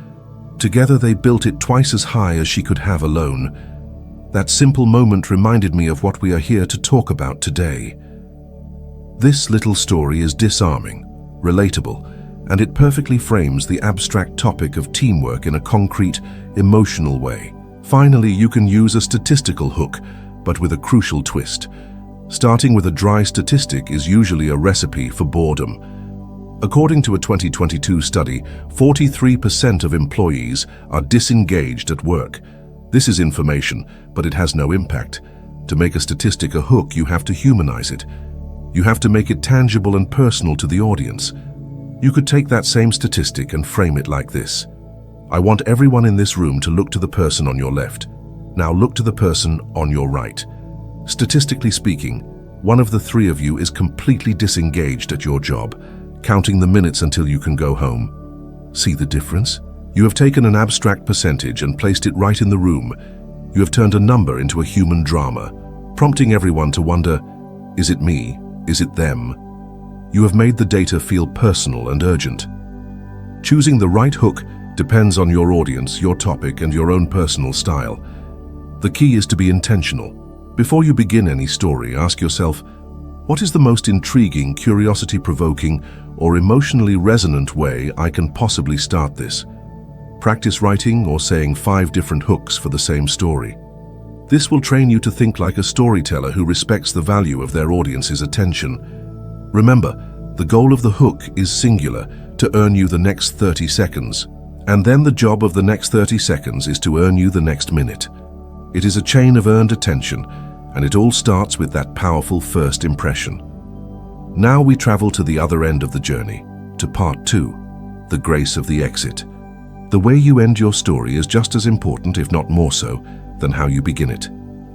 Together they built it twice as high as she could have alone. That simple moment reminded me of what we are here to talk about today." This little story is disarming, relatable, and it perfectly frames the abstract topic of teamwork in a concrete, emotional way. Finally, you can use a statistical hook, but with a crucial twist. Starting with a dry statistic is usually a recipe for boredom. According to a 2022 study, 43% of employees are disengaged at work. This is information, but it has no impact. To make a statistic a hook, you have to humanize it. You have to make it tangible and personal to the audience. You could take that same statistic and frame it like this. "I want everyone in this room to look to the person on your left. Now look to the person on your right. Statistically speaking, one of the three of you is completely disengaged at your job, counting the minutes until you can go home. See the difference? You have taken an abstract percentage and placed it right in the room. You have turned a number into a human drama, prompting everyone to wonder, is it me? Is it them? You have made the data feel personal and urgent. Choosing the right hook depends on your audience, your topic, and your own personal style. The key is to be intentional. Before you begin any story, ask yourself, what is the most intriguing, curiosity-provoking, or emotionally resonant way I can possibly start this? Practice writing or saying 5 different hooks for the same story. This will train you to think like a storyteller who respects the value of their audience's attention. Remember, the goal of the hook is singular, to earn you the next 30 seconds. And then the job of the next 30 seconds is to earn you the next minute. It is a chain of earned attention, and it all starts with that powerful first impression. Now we travel to the other end of the journey, to part 2, the grace of the exit. The way you end your story is just as important, if not more so, than how you begin it.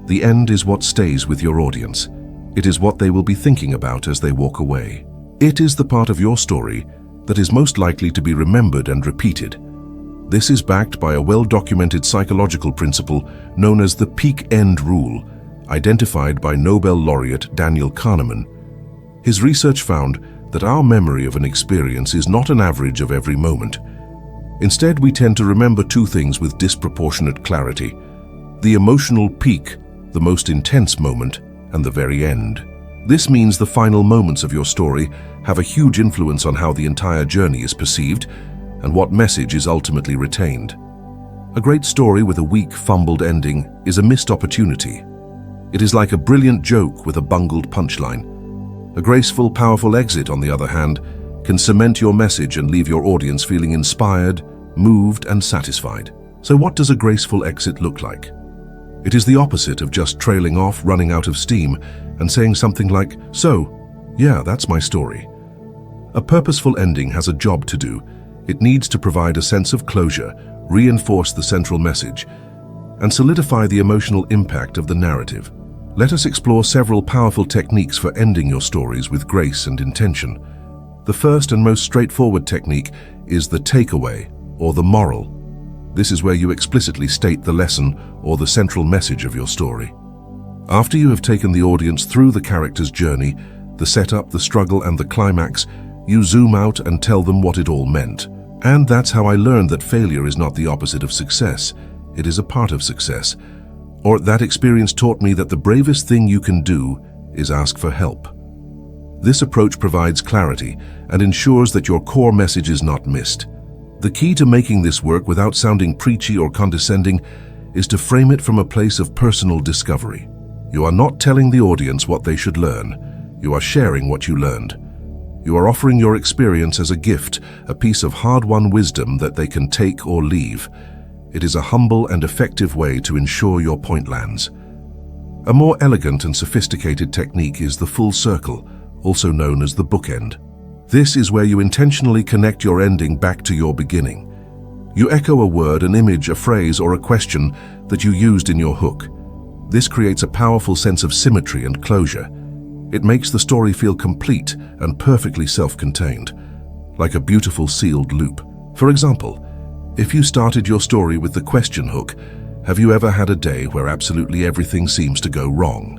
The end is what stays with your audience. It is what they will be thinking about as they walk away. It is the part of your story that is most likely to be remembered and repeated. This is backed by a well-documented psychological principle known as the peak end rule, identified by Nobel laureate Daniel Kahneman. His research found that our memory of an experience is not an average of every moment. Instead, we tend to remember two things with disproportionate clarity: the emotional peak, the most intense moment, and the very end. This means the final moments of your story have a huge influence on how the entire journey is perceived and what message is ultimately retained. A great story with a weak, fumbled ending is a missed opportunity. It is like a brilliant joke with a bungled punchline. A graceful, powerful exit, on the other hand, can cement your message and leave your audience feeling inspired, moved, and satisfied. So what does a graceful exit look like? It is the opposite of just trailing off, running out of steam, and saying something like, "So, yeah, that's my story." A purposeful ending has a job to do. It needs to provide a sense of closure, reinforce the central message, and solidify the emotional impact of the narrative. Let us explore several powerful techniques for ending your stories with grace and intention. The first and most straightforward technique is the takeaway, or the moral. This is where you explicitly state the lesson or the central message of your story. After you have taken the audience through the character's journey, the setup, the struggle, and the climax, you zoom out and tell them what it all meant. And that's how I learned that failure is not the opposite of success. It is a part of success. Or that experience taught me that the bravest thing you can do is ask for help. This approach provides clarity and ensures that your core message is not missed. The key to making this work without sounding preachy or condescending is to frame it from a place of personal discovery. You are not telling the audience what they should learn. You are sharing what you learned. You are offering your experience as a gift, a piece of hard-won wisdom that they can take or leave. It is a humble and effective way to ensure your point lands. A more elegant and sophisticated technique is the full circle, also known as the bookend. This is where you intentionally connect your ending back to your beginning. You echo a word, an image, a phrase, or a question that you used in your hook. This creates a powerful sense of symmetry and closure. It makes the story feel complete and perfectly self-contained, like a beautiful sealed loop. For example, if you started your story with the question hook, "Have you ever had a day where absolutely everything seems to go wrong?"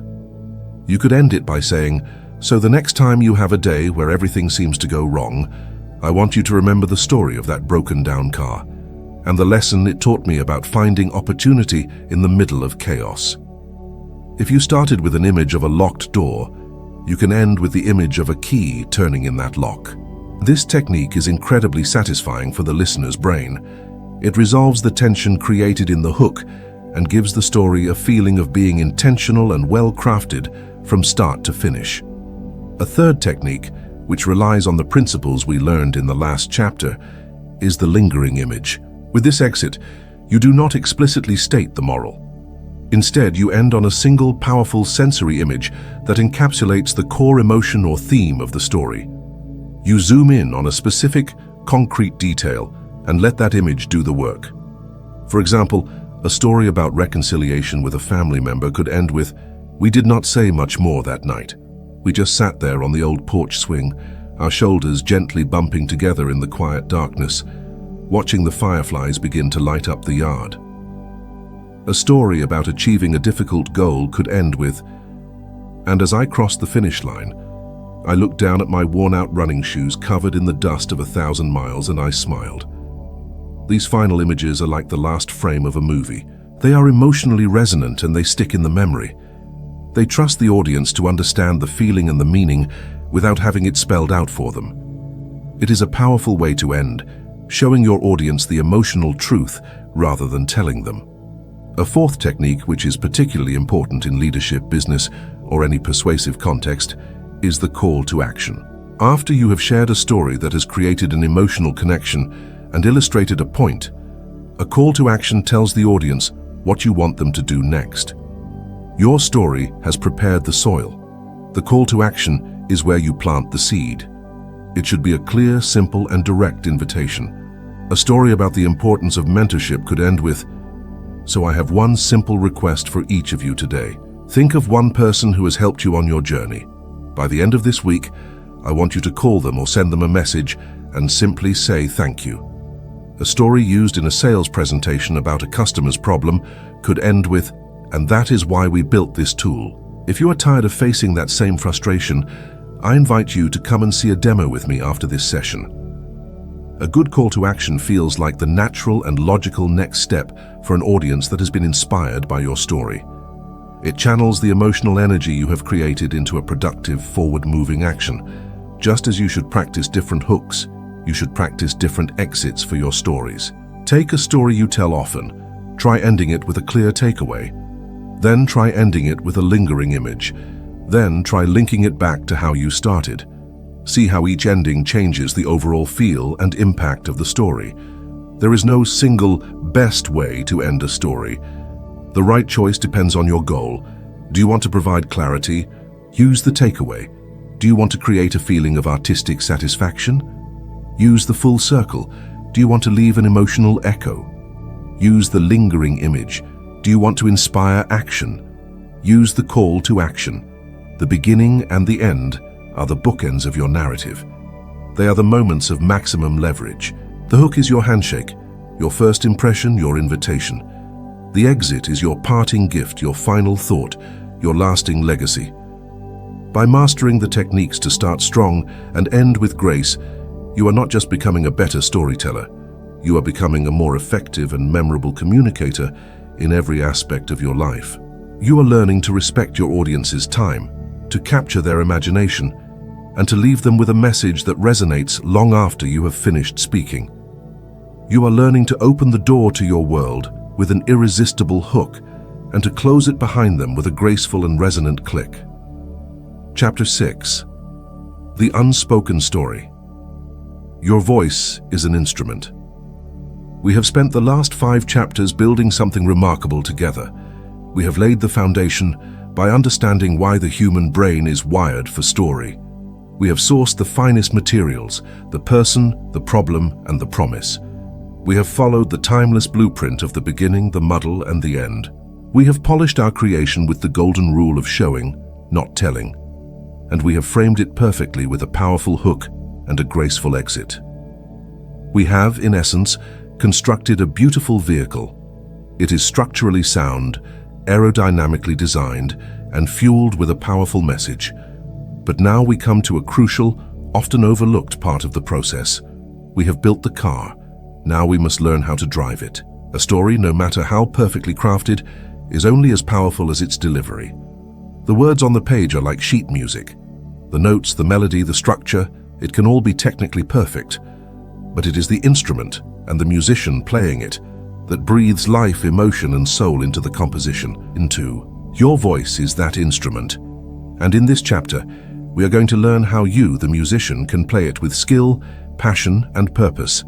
You could end it by saying, "So the next time you have a day where everything seems to go wrong, I want you to remember the story of that broken down car and the lesson it taught me about finding opportunity in the middle of chaos." If you started with an image of a locked door, you can end with the image of a key turning in that lock. This technique is incredibly satisfying for the listener's brain. It resolves the tension created in the hook and gives the story a feeling of being intentional and well-crafted from start to finish. A third technique, which relies on the principles we learned in the last chapter, is the lingering image. With this exit, you do not explicitly state the moral. Instead, you end on a single powerful sensory image that encapsulates the core emotion or theme of the story. You zoom in on a specific, concrete detail and let that image do the work. For example, a story about reconciliation with a family member could end with, "We did not say much more that night. We just sat there on the old porch swing, our shoulders gently bumping together in the quiet darkness, watching the fireflies begin to light up the yard." A story about achieving a difficult goal could end with, "And as I crossed the finish line, I looked down at my worn-out running shoes covered in the dust of 1,000 miles and I smiled." These final images are like the last frame of a movie. They are emotionally resonant and they stick in the memory. They trust the audience to understand the feeling and the meaning without having it spelled out for them. It is a powerful way to end, showing your audience the emotional truth rather than telling them. A fourth technique, which is particularly important in leadership, business, or any persuasive context, is the call to action. After you have shared a story that has created an emotional connection and illustrated a point, a call to action tells the audience what you want them to do next. Your story has prepared the soil. The call to action is where you plant the seed. It should be a clear, simple, and direct invitation. A story about the importance of mentorship could end with, "So I have one simple request for each of you today. Think of one person who has helped you on your journey. By the end of this week, I want you to call them or send them a message and simply say thank you." A story used in a sales presentation about a customer's problem could end with, "And that is why we built this tool." If you are tired of facing that same frustration, I invite you to come and see a demo with me after this session. A good call to action feels like the natural and logical next step for an audience that has been inspired by your story. It channels the emotional energy you have created into a productive, forward-moving action. Just as you should practice different hooks, you should practice different exits for your stories. Take a story you tell often. Try ending it with a clear takeaway. Then try ending it with a lingering image. Then try linking it back to how you started. See how each ending changes the overall feel and impact of the story. There is no single best way to end a story. The right choice depends on your goal. Do you want to provide clarity? Use the takeaway. Do you want to create a feeling of artistic satisfaction? Use the full circle. Do you want to leave an emotional echo? Use the lingering image. Do you want to inspire action? Use the call to action. The beginning and the end are the bookends of your narrative. They are the moments of maximum leverage. The hook is your handshake, your first impression, your invitation. The exit is your parting gift, your final thought, your lasting legacy. By mastering the techniques to start strong and end with grace, you are not just becoming a better storyteller, you are becoming a more effective and memorable communicator in every aspect of your life. You are learning to respect your audience's time, to capture their imagination, and to leave them with a message that resonates long after you have finished speaking. You are learning to open the door to your world with an irresistible hook and to close it behind them with a graceful and resonant click. Chapter 6. The Unspoken Story. Your voice is an instrument. We have spent the last 5 chapters building something remarkable together. We have laid the foundation by understanding why the human brain is wired for story. We have sourced the finest materials, the person, the problem, and the promise. We have followed the timeless blueprint of the beginning, the muddle, and the end. We have polished our creation with the golden rule of showing, not telling. And we have framed it perfectly with a powerful hook and a graceful exit. We have, in essence, constructed a beautiful vehicle. It is structurally sound, aerodynamically designed, and fueled with a powerful message. But now we come to a crucial, often overlooked part of the process. We have built the car. Now we must learn how to drive it. A story, no matter how perfectly crafted, is only as powerful as its delivery. The words on the page are like sheet music. The notes, the melody, the structure, it can all be technically perfect. But it is the instrument and the musician playing it that breathes life, emotion, and soul into the composition. Your voice is that instrument. And in this chapter, we are going to learn how you, the musician, can play it with skill, passion, and purpose.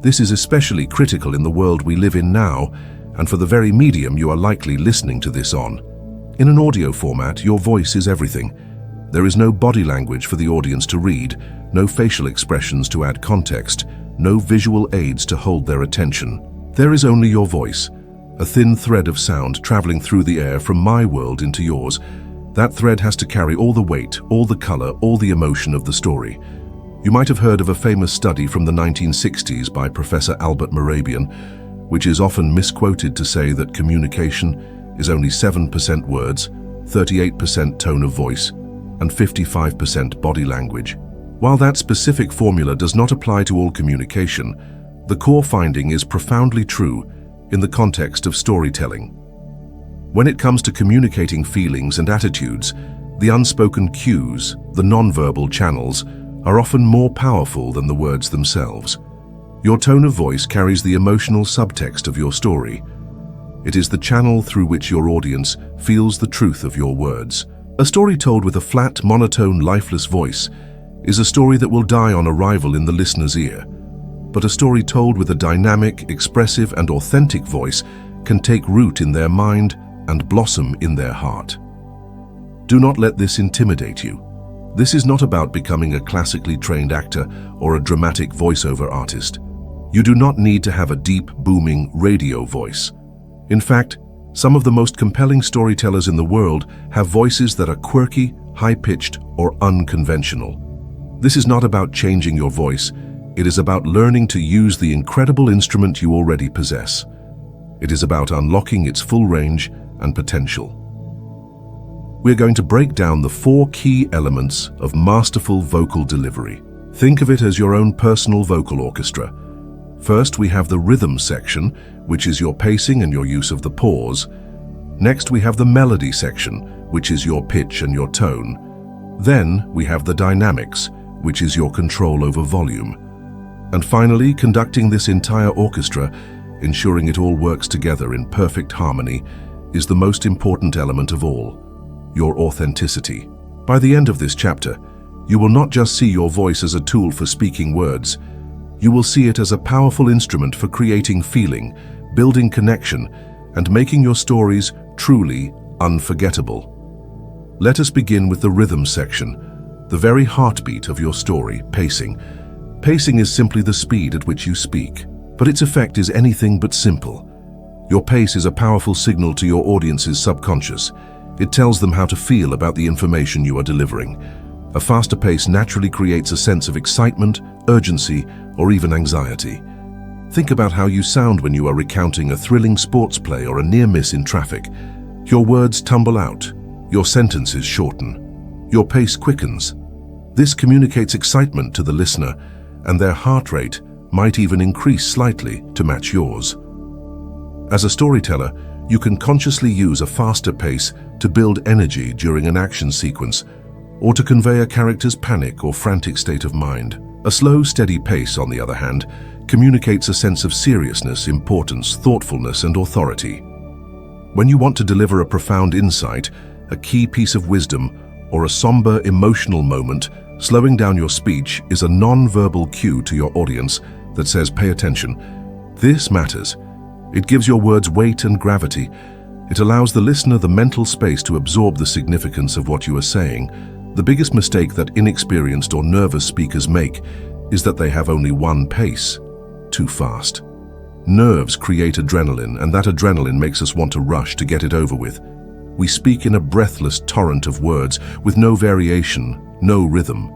This is especially critical in the world we live in now, and for the very medium you are likely listening to this on. In an audio format, your voice is everything. There is no body language for the audience to read, no facial expressions to add context, no visual aids to hold their attention. There is only your voice, a thin thread of sound traveling through the air from my world into yours. That thread has to carry all the weight, all the color, all the emotion of the story. You might have heard of a famous study from the 1960s by Professor Albert Morabian, which is often misquoted to say that communication is only 7% words, 38% tone of voice, and 55% body language. While that specific formula does not apply to all communication, the core finding is profoundly true in the context of storytelling. When it comes to communicating feelings and attitudes, the unspoken cues, the nonverbal channels, are often more powerful than the words themselves. Your tone of voice carries the emotional subtext of your story. It is the channel through which your audience feels the truth of your words. A story told with a flat, monotone, lifeless voice is a story that will die on arrival in the listener's ear. But a story told with a dynamic, expressive, and authentic voice can take root in their mind and blossom in their heart. Do not let this intimidate you. This is not about becoming a classically trained actor or a dramatic voiceover artist. You do not need to have a deep, booming radio voice. In fact, some of the most compelling storytellers in the world have voices that are quirky, high-pitched, or unconventional. This is not about changing your voice. It is about learning to use the incredible instrument you already possess. It is about unlocking its full range and potential. We're going to break down the 4 key elements of masterful vocal delivery. Think of it as your own personal vocal orchestra. First, we have the rhythm section, which is your pacing and your use of the pause. Next, we have the melody section, which is your pitch and your tone. Then, we have the dynamics, which is your control over volume. And finally, conducting this entire orchestra, ensuring it all works together in perfect harmony, is the most important element of all: your authenticity. By the end of this chapter, you will not just see your voice as a tool for speaking words. You will see it as a powerful instrument for creating feeling, building connection, and making your stories truly unforgettable. Let us begin with the rhythm section, the very heartbeat of your story, pacing. Pacing is simply the speed at which you speak, but its effect is anything but simple. Your pace is a powerful signal to your audience's subconscious. It tells them how to feel about the information you are delivering. A faster pace naturally creates a sense of excitement, urgency, or even anxiety. Think about how you sound when you are recounting a thrilling sports play or a near miss in traffic. Your words tumble out, your sentences shorten, your pace quickens. This communicates excitement to the listener, and their heart rate might even increase slightly to match yours. As a storyteller, you can consciously use a faster pace to build energy during an action sequence, or to convey a character's panic or frantic state of mind. A slow, steady pace, on the other hand, communicates a sense of seriousness, importance, thoughtfulness, and authority. When you want to deliver a profound insight, a key piece of wisdom, or a somber, emotional moment, slowing down your speech is a non-verbal cue to your audience that says, "Pay attention. This matters." It gives your words weight and gravity. It allows the listener the mental space to absorb the significance of what you are saying. The biggest mistake that inexperienced or nervous speakers make is that they have only one pace: too fast. Nerves create adrenaline, and that adrenaline makes us want to rush to get it over with. We speak in a breathless torrent of words with no variation, no rhythm.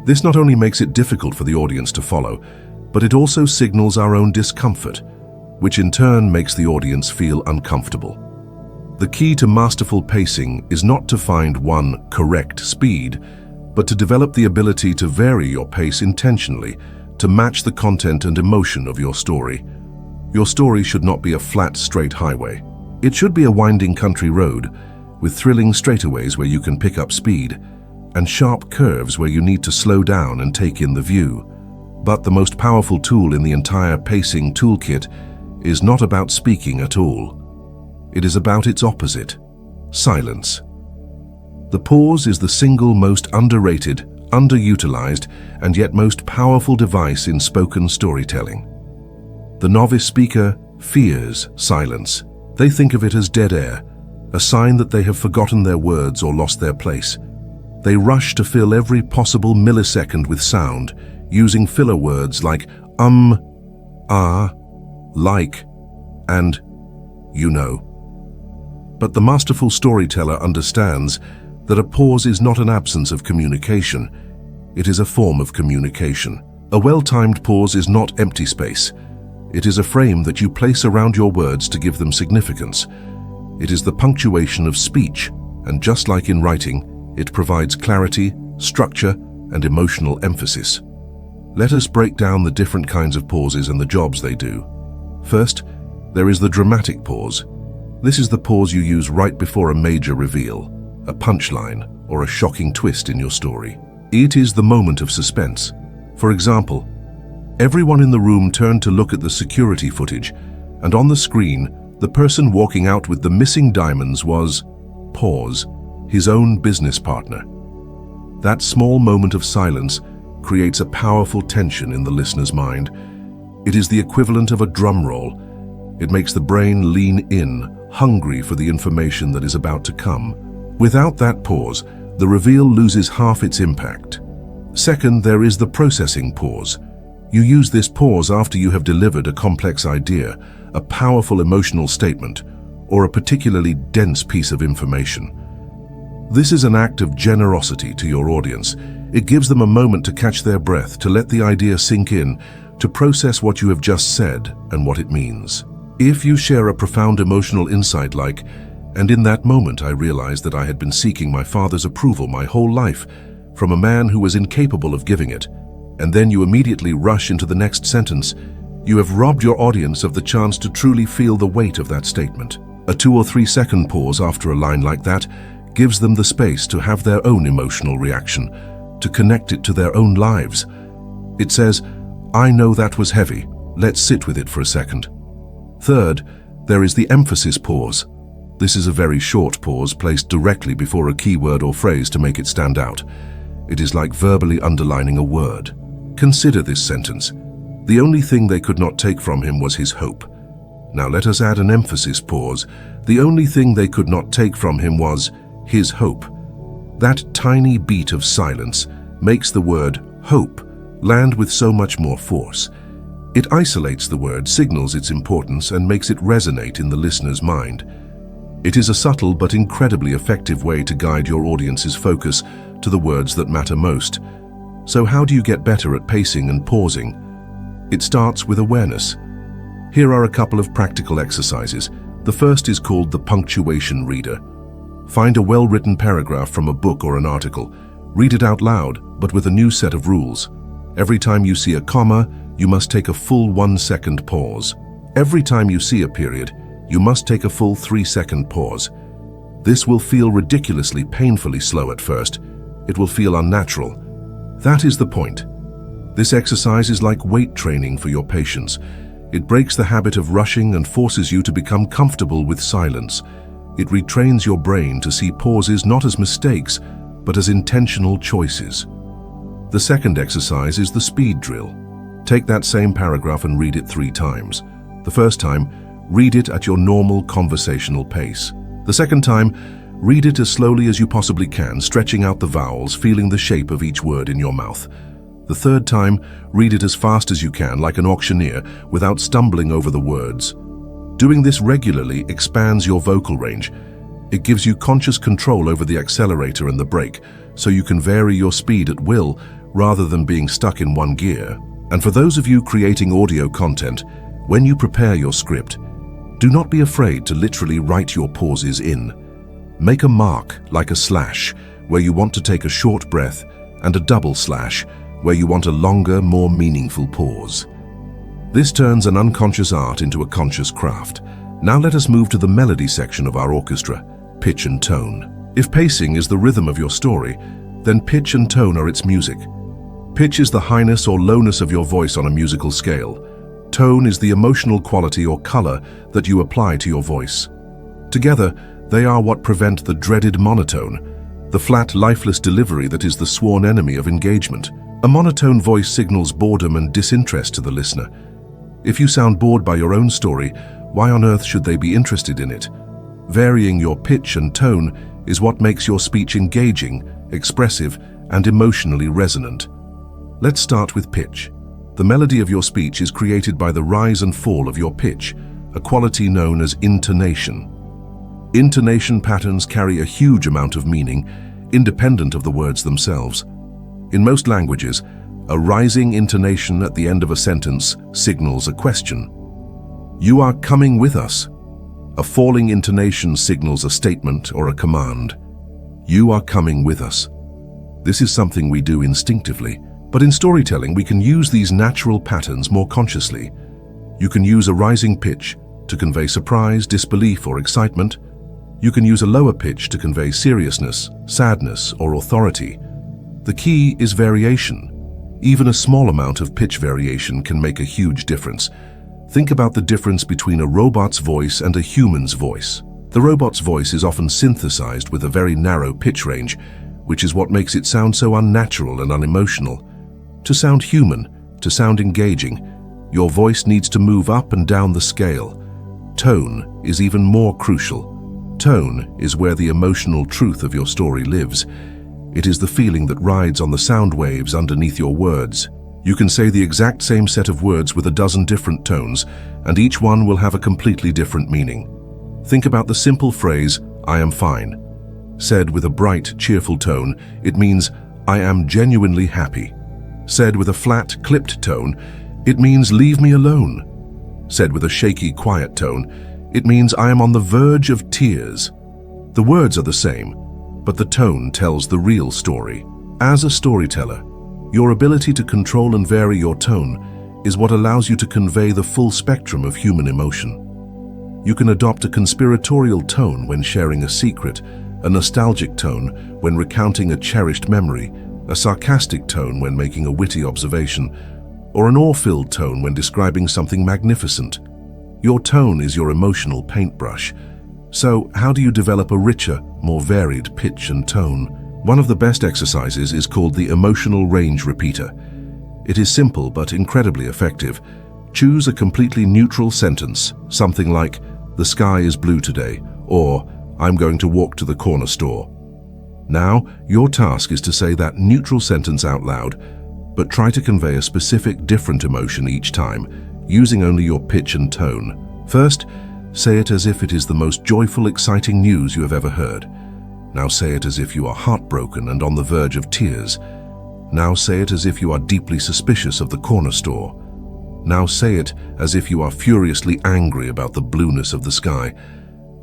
This not only makes it difficult for the audience to follow, but it also signals our own discomfort, which in turn makes the audience feel uncomfortable. The key to masterful pacing is not to find one correct speed, but to develop the ability to vary your pace intentionally to match the content and emotion of your story. Your story should not be a flat, straight highway. It should be a winding country road with thrilling straightaways where you can pick up speed and sharp curves where you need to slow down and take in the view. But the most powerful tool in the entire pacing toolkit is not about speaking at all. It is about its opposite: silence. The pause is the single most underrated, underutilized, and yet most powerful device in spoken storytelling. The novice speaker fears silence. They think of it as dead air, a sign that they have forgotten their words or lost their place. They rush to fill every possible millisecond with sound, using filler words like ah, like, and you know. But the masterful storyteller understands that a pause is not an absence of communication. It is a form of communication. A well-timed pause is not empty space. It is a frame that you place around your words to give them significance. It is the punctuation of speech, and just like in writing, it provides clarity, structure, and emotional emphasis. Let us break down the different kinds of pauses and the jobs they do. First, there is the dramatic pause. This is the pause you use right before a major reveal, a punchline, or a shocking twist in your story. It is the moment of suspense. For example, everyone in the room turned to look at the security footage, and on the screen, the person walking out with the missing diamonds was, pause, his own business partner. That small moment of silence creates a powerful tension in the listener's mind. It is the equivalent of a drum roll. It makes the brain lean in, hungry for the information that is about to come. Without that pause, the reveal loses half its impact. Second, there is the processing pause. You use this pause after you have delivered a complex idea, a powerful emotional statement, or a particularly dense piece of information. This is an act of generosity to your audience. It gives them a moment to catch their breath, to let the idea sink in, to process what you have just said and what it means. If you share a profound emotional insight like, "And in that moment I realized that I had been seeking my father's approval my whole life from a man who was incapable of giving it," and then you immediately rush into the next sentence, you have robbed your audience of the chance to truly feel the weight of that statement. A 2 or 3 second pause after a line like that gives them the space to have their own emotional reaction, to connect it to their own lives. It says, "I know that was heavy. Let's sit with it for a second." Third, there is the emphasis pause. This is a very short pause placed directly before a keyword or phrase to make it stand out. It is like verbally underlining a word. Consider this sentence. "The only thing they could not take from him was his hope." Now let us add an emphasis pause. The only thing they could not take from him was his hope. That tiny beat of silence makes the word hope land with so much more force. It isolates the word, signals its importance, and makes it resonate in the listener's mind. It is a subtle but incredibly effective way to guide your audience's focus to the words that matter most. So how do you get better at pacing and pausing? It starts with awareness. Here are a couple of practical exercises. The first is called the punctuation reader. Find a well-written paragraph from a book or an article. Read it out loud, but with a new set of rules. Every time you see a comma, you must take a full 1-second pause. Every time you see a period, you must take a full 3-second pause. This will feel ridiculously painfully slow at first. It will feel unnatural. That is the point. This exercise is like weight training for your patience. It breaks the habit of rushing and forces you to become comfortable with silence. It retrains your brain to see pauses not as mistakes, but as intentional choices. The second exercise is the speed drill. Take that same paragraph and read it 3 times. The first time, read it at your normal conversational pace. The second time, read it as slowly as you possibly can, stretching out the vowels, feeling the shape of each word in your mouth. The third time, read it as fast as you can, like an auctioneer, without stumbling over the words. Doing this regularly expands your vocal range. It gives you conscious control over the accelerator and the brake, so you can vary your speed at will rather than being stuck in one gear. And for those of you creating audio content, when you prepare your script, do not be afraid to literally write your pauses in. Make a mark, like a slash, where you want to take a short breath, and a double slash, where you want a longer, more meaningful pause. This turns an unconscious art into a conscious craft. Now let us move to the melody section of our orchestra, pitch and tone. If pacing is the rhythm of your story, then pitch and tone are its music. Pitch is the highness or lowness of your voice on a musical scale. Tone is the emotional quality or color that you apply to your voice. Together, they are what prevent the dreaded monotone, the flat, lifeless delivery that is the sworn enemy of engagement. A monotone voice signals boredom and disinterest to the listener. If you sound bored by your own story, why on earth should they be interested in it? Varying your pitch and tone is what makes your speech engaging, expressive, and emotionally resonant. Let's start with pitch. The melody of your speech is created by the rise and fall of your pitch, a quality known as intonation. Intonation patterns carry a huge amount of meaning, independent of the words themselves. In most languages, a rising intonation at the end of a sentence signals a question. "You are coming with us." A falling intonation signals a statement or a command. "You are coming with us." This is something we do instinctively, but in storytelling we can use these natural patterns more consciously. You can use a rising pitch to convey surprise, disbelief, or excitement. You can use a lower pitch to convey seriousness, sadness, or authority. The key is variation. Even a small amount of pitch variation can make a huge difference. Think about the difference between a robot's voice and a human's voice. The robot's voice is often synthesized with a very narrow pitch range, which is what makes it sound so unnatural and unemotional. To sound human, to sound engaging, your voice needs to move up and down the scale. Tone is even more crucial. Tone is where the emotional truth of your story lives. It is the feeling that rides on the sound waves underneath your words. You can say the exact same set of words with a dozen different tones, and each one will have a completely different meaning. Think about the simple phrase, "I am fine." Said with a bright, cheerful tone, it means, "I am genuinely happy." Said with a flat, clipped tone, it means, "Leave me alone." Said with a shaky, quiet tone, it means, "I am on the verge of tears." The words are the same, but the tone tells the real story. As a storyteller, your ability to control and vary your tone is what allows you to convey the full spectrum of human emotion. You can adopt a conspiratorial tone when sharing a secret, a nostalgic tone when recounting a cherished memory, a sarcastic tone when making a witty observation, or an awe-filled tone when describing something magnificent. Your tone is your emotional paintbrush. So, how do you develop a richer, more varied pitch and tone? One of the best exercises is called the emotional range repeater. It is simple but incredibly effective. Choose a completely neutral sentence, something like, "The sky is blue today," or "I'm going to walk to the corner store." Now, your task is to say that neutral sentence out loud, but try to convey a specific, different emotion each time, using only your pitch and tone. First, say it as if it is the most joyful, exciting news you have ever heard. Now say it as if you are heartbroken and on the verge of tears. Now say it as if you are deeply suspicious of the corner store. Now say it as if you are furiously angry about the blueness of the sky.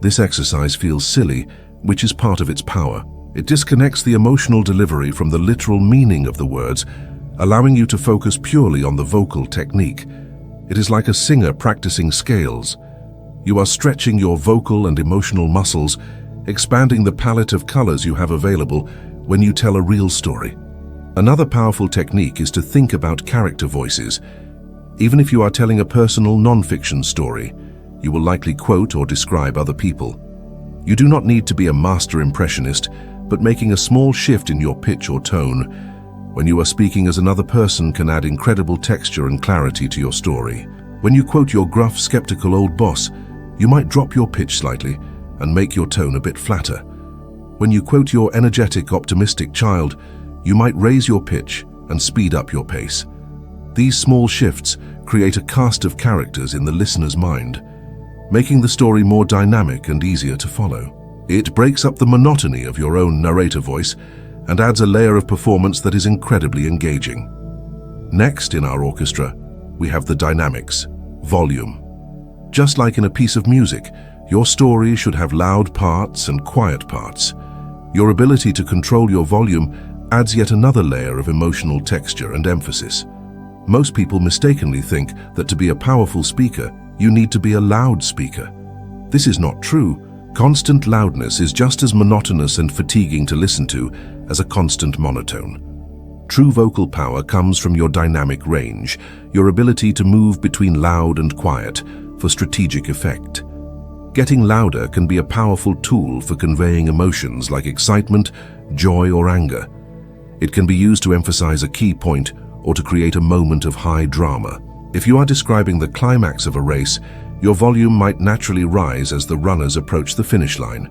This exercise feels silly, which is part of its power. It disconnects the emotional delivery from the literal meaning of the words, allowing you to focus purely on the vocal technique. It is like a singer practicing scales. You are stretching your vocal and emotional muscles, expanding the palette of colors you have available when you tell a real story. Another powerful technique is to think about character voices. Even if you are telling a personal non-fiction story, you will likely quote or describe other people. You do not need to be a master impressionist, but making a small shift in your pitch or tone when you are speaking as another person can add incredible texture and clarity to your story. When you quote your gruff, skeptical old boss, you might drop your pitch slightly and make your tone a bit flatter. When you quote your energetic, optimistic child, you might raise your pitch and speed up your pace. These small shifts create a cast of characters in the listener's mind, making the story more dynamic and easier to follow. It breaks up the monotony of your own narrator voice and adds a layer of performance that is incredibly engaging. Next in our orchestra, we have the dynamics, volume. Just like in a piece of music, your story should have loud parts and quiet parts. Your ability to control your volume adds yet another layer of emotional texture and emphasis. Most people mistakenly think that to be a powerful speaker, you need to be a loud speaker. This is not true. Constant loudness is just as monotonous and fatiguing to listen to as a constant monotone. True vocal power comes from your dynamic range, your ability to move between loud and quiet for strategic effect. Getting louder can be a powerful tool for conveying emotions like excitement, joy, or anger. It can be used to emphasize a key point or to create a moment of high drama. If you are describing the climax of a race, your volume might naturally rise as the runners approach the finish line.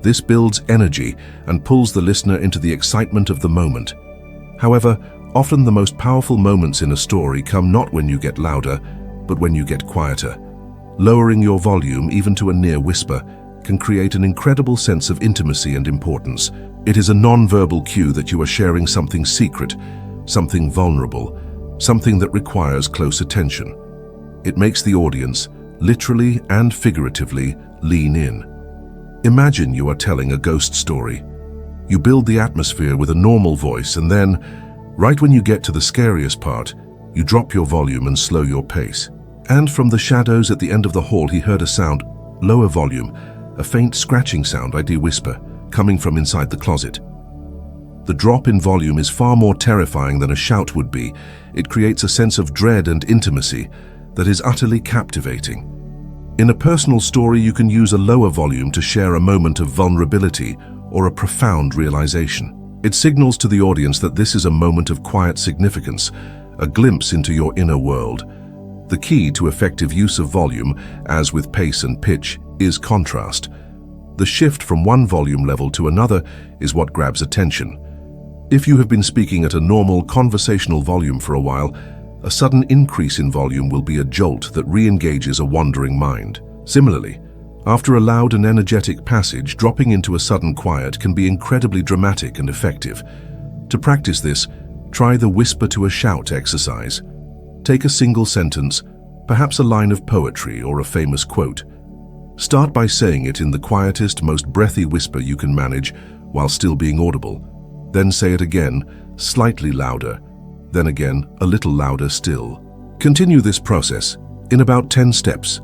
This builds energy and pulls the listener into the excitement of the moment. However, often the most powerful moments in a story come not when you get louder, but when you get quieter. Lowering your volume even to a near whisper can create an incredible sense of intimacy and importance. It is a non-verbal cue that you are sharing something secret, something vulnerable, something that requires close attention. It makes the audience, literally and figuratively, lean in. Imagine you are telling a ghost story. You build the atmosphere with a normal voice, and then, right when you get to the scariest part, you drop your volume and slow your pace. And from the shadows at the end of the hall he heard a sound, lower volume, a faint scratching sound, I do whisper, coming from inside the closet. The drop in volume is far more terrifying than a shout would be. It creates a sense of dread and intimacy that is utterly captivating. In a personal story, you can use a lower volume to share a moment of vulnerability or a profound realization. It signals to the audience that this is a moment of quiet significance, a glimpse into your inner world. The key to effective use of volume, as with pace and pitch, is contrast. The shift from one volume level to another is what grabs attention. If you have been speaking at a normal conversational volume for a while, a sudden increase in volume will be a jolt that re-engages a wandering mind. Similarly, after a loud and energetic passage, dropping into a sudden quiet can be incredibly dramatic and effective. To practice this, try the whisper to a shout exercise. Take a single sentence, perhaps a line of poetry or a famous quote. Start by saying it in the quietest, most breathy whisper you can manage while still being audible. Then say it again, slightly louder. Then again, a little louder still. Continue this process in about 10 steps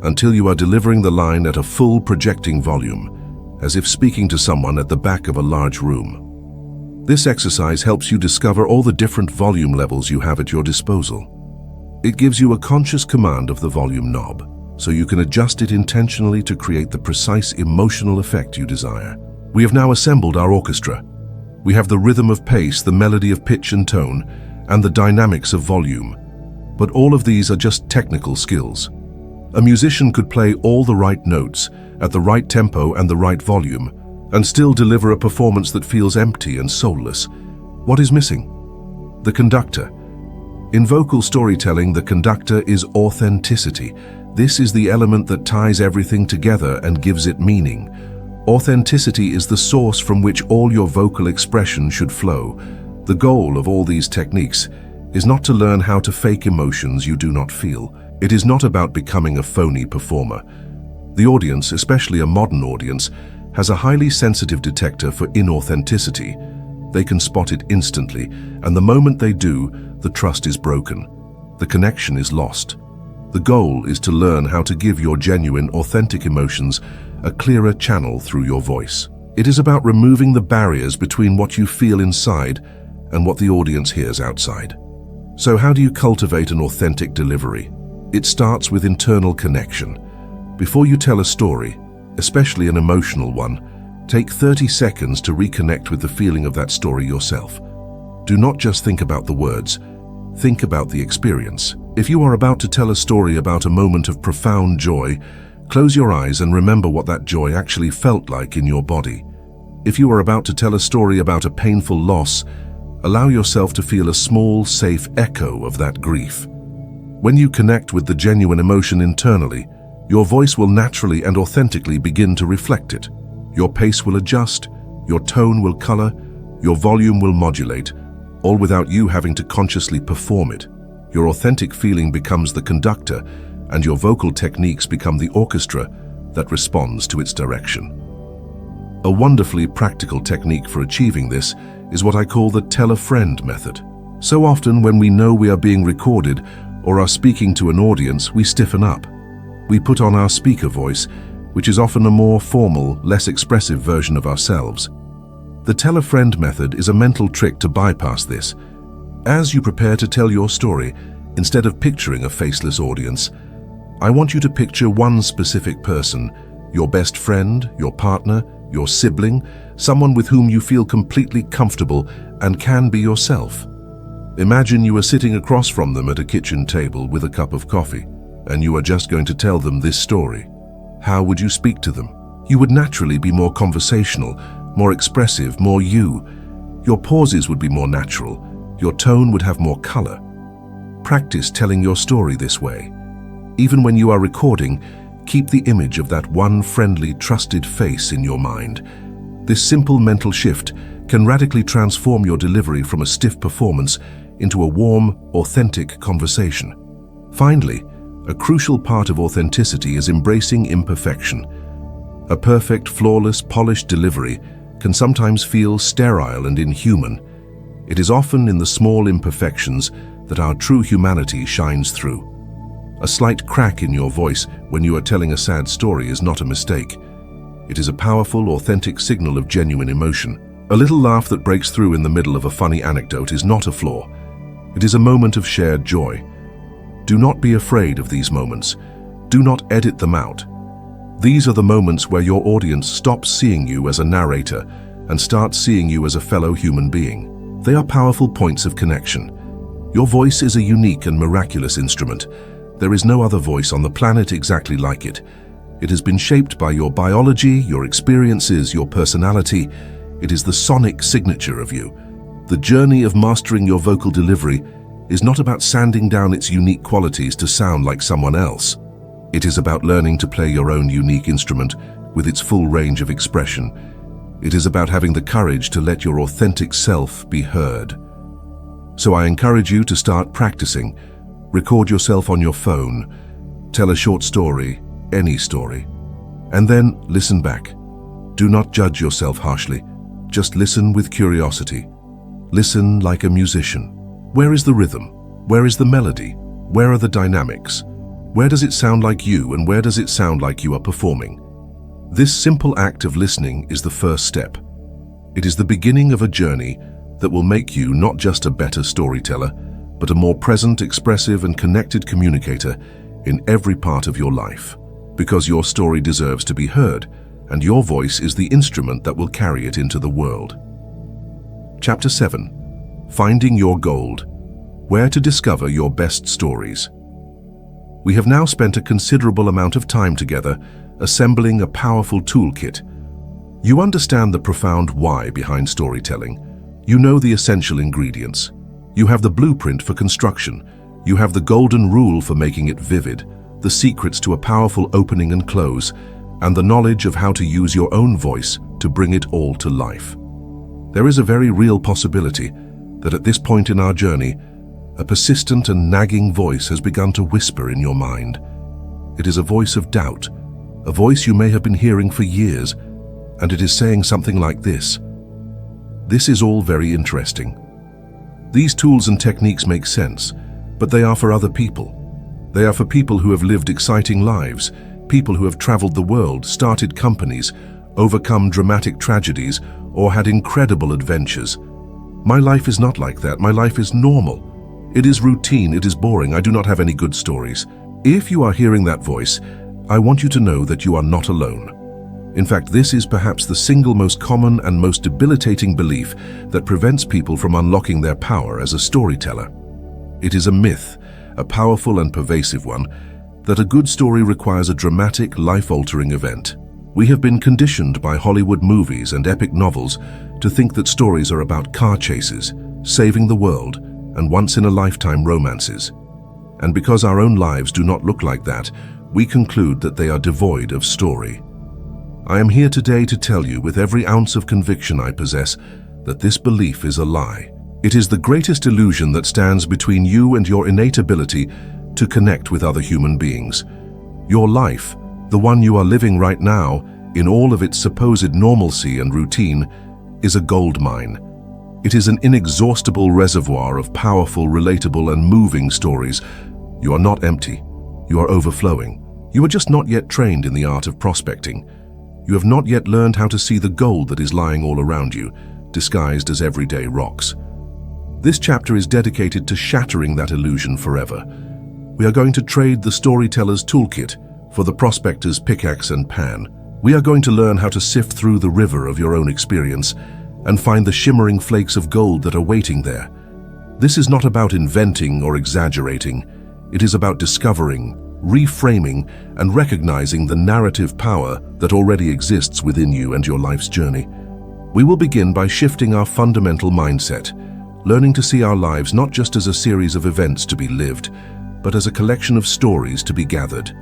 until you are delivering the line at a full projecting volume, as if speaking to someone at the back of a large room. This exercise helps you discover all the different volume levels you have at your disposal. It gives you a conscious command of the volume knob, so you can adjust it intentionally to create the precise emotional effect you desire. We have now assembled our orchestra. We have the rhythm of pace, the melody of pitch and tone, and the dynamics of volume. But all of these are just technical skills. A musician could play all the right notes at the right tempo and the right volume and still deliver a performance that feels empty and soulless. What is missing? The conductor. In vocal storytelling, the conductor is authenticity. This is the element that ties everything together and gives it meaning. Authenticity is the source from which all your vocal expression should flow. The goal of all these techniques is not to learn how to fake emotions you do not feel. It is not about becoming a phony performer. The audience, especially a modern audience, has a highly sensitive detector for inauthenticity. They can spot it instantly, and the moment they do, the trust is broken. The connection is lost. The goal is to learn how to give your genuine, authentic emotions a clearer channel through your voice. It is about removing the barriers between what you feel inside and what the audience hears outside. So how do you cultivate an authentic delivery? It starts with internal connection. Before you tell a story, especially an emotional one, take 30 seconds to reconnect with the feeling of that story yourself. Do not just think about the words, think about the experience. If you are about to tell a story about a moment of profound joy, close your eyes and remember what that joy actually felt like in your body. If you are about to tell a story about a painful loss, allow yourself to feel a small, safe echo of that grief. When you connect with the genuine emotion internally, your voice will naturally and authentically begin to reflect it. Your pace will adjust, your tone will color, your volume will modulate, all without you having to consciously perform it. Your authentic feeling becomes the conductor, and your vocal techniques become the orchestra that responds to its direction. A wonderfully practical technique for achieving this is what I call the tell a friend method. So often when we know we are being recorded or are speaking to an audience, we stiffen up. We put on our speaker voice, which is often a more formal, less expressive version of ourselves. The tell a friend method is a mental trick to bypass this. As you prepare to tell your story, instead of picturing a faceless audience, I want you to picture one specific person, your best friend, your partner, your sibling, someone with whom you feel completely comfortable and can be yourself. Imagine you are sitting across from them at a kitchen table with a cup of coffee, and you are just going to tell them this story. How would you speak to them? You would naturally be more conversational, more expressive, more you. Your pauses would be more natural. Your tone would have more color. Practice telling your story this way. Even when you are recording, keep the image of that one friendly, trusted face in your mind. This simple mental shift can radically transform your delivery from a stiff performance into a warm, authentic conversation. Finally, a crucial part of authenticity is embracing imperfection. A perfect, flawless, polished delivery can sometimes feel sterile and inhuman. It is often in the small imperfections that our true humanity shines through. A slight crack in your voice when you are telling a sad story is not a mistake. It is a powerful, authentic signal of genuine emotion. A little laugh that breaks through in the middle of a funny anecdote is not a flaw. It is a moment of shared joy. Do not be afraid of these moments. Do not edit them out. These are the moments where your audience stops seeing you as a narrator and starts seeing you as a fellow human being. They are powerful points of connection. Your voice is a unique and miraculous instrument. There is no other voice on the planet exactly like it. It has been shaped by your biology, your experiences, your personality. It is the sonic signature of you. The journey of mastering your vocal delivery is not about sanding down its unique qualities to sound like someone else. It is about learning to play your own unique instrument with its full range of expression. It is about having the courage to let your authentic self be heard. So I encourage you to start practicing. Record yourself on your phone. Tell a short story, any story, and then listen back. Do not judge yourself harshly. Just listen with curiosity. Listen like a musician. Where is the rhythm? Where is the melody? Where are the dynamics? Where does it sound like you, and where does it sound like you are performing? This simple act of listening is the first step. It is the beginning of a journey that will make you not just a better storyteller, but a more present, expressive, and connected communicator in every part of your life. Because your story deserves to be heard, and your voice is the instrument that will carry it into the world. Chapter 7. Finding Your Gold. Where to discover your best stories. We have now spent a considerable amount of time together assembling a powerful toolkit. You understand the profound why behind storytelling. You know the essential ingredients. You have the blueprint for construction. You have the golden rule for making it vivid, the secrets to a powerful opening and close, and the knowledge of how to use your own voice to bring it all to life. There is a very real possibility that at this point in our journey, a persistent and nagging voice has begun to whisper in your mind. It is a voice of doubt, a voice you may have been hearing for years, and it is saying something like this. This is all very interesting. These tools and techniques make sense, but they are for other people. They are for people who have lived exciting lives, people who have traveled the world, started companies, overcome dramatic tragedies, or had incredible adventures. My life is not like that. My life is normal. It is routine. It is boring. I do not have any good stories. If you are hearing that voice, I want you to know that you are not alone. In fact, this is perhaps the single most common and most debilitating belief that prevents people from unlocking their power as a storyteller. It is a myth, a powerful and pervasive one, that a good story requires a dramatic, life-altering event. We have been conditioned by Hollywood movies and epic novels to think that stories are about car chases, saving the world, and once-in-a-lifetime romances. And because our own lives do not look like that, we conclude that they are devoid of story. I am here today to tell you with every ounce of conviction I possess that this belief is a lie. It is the greatest illusion that stands between you and your innate ability to connect with other human beings. Your life, the one you are living right now, in all of its supposed normalcy and routine, is a gold mine. It is an inexhaustible reservoir of powerful, relatable, and moving stories. You are not empty. You are overflowing. You are just not yet trained in the art of prospecting. You have not yet learned how to see the gold that is lying all around you, disguised as everyday rocks. This chapter is dedicated to shattering that illusion forever. We are going to trade the storyteller's toolkit for the prospector's pickaxe and pan. We are going to learn how to sift through the river of your own experience and find the shimmering flakes of gold that are waiting there. This is not about inventing or exaggerating. It is about discovering, reframing, and recognizing the narrative power that already exists within you and your life's journey. We will begin by shifting our fundamental mindset, learning to see our lives not just as a series of events to be lived, but as a collection of stories to be gathered.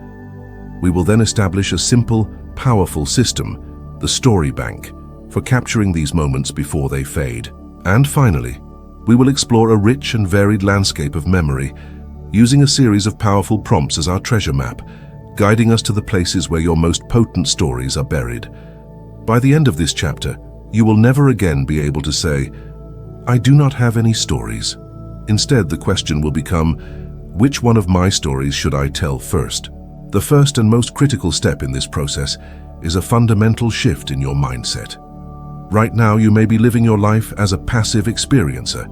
We will then establish a simple, powerful system, the story bank, for capturing these moments before they fade. And finally, we will explore a rich and varied landscape of memory, using a series of powerful prompts as our treasure map, guiding us to the places where your most potent stories are buried. By the end of this chapter, you will never again be able to say, "I do not have any stories." Instead, the question will become, which one of my stories should I tell first? The first and most critical step in this process is a fundamental shift in your mindset. Right now, you may be living your life as a passive experiencer.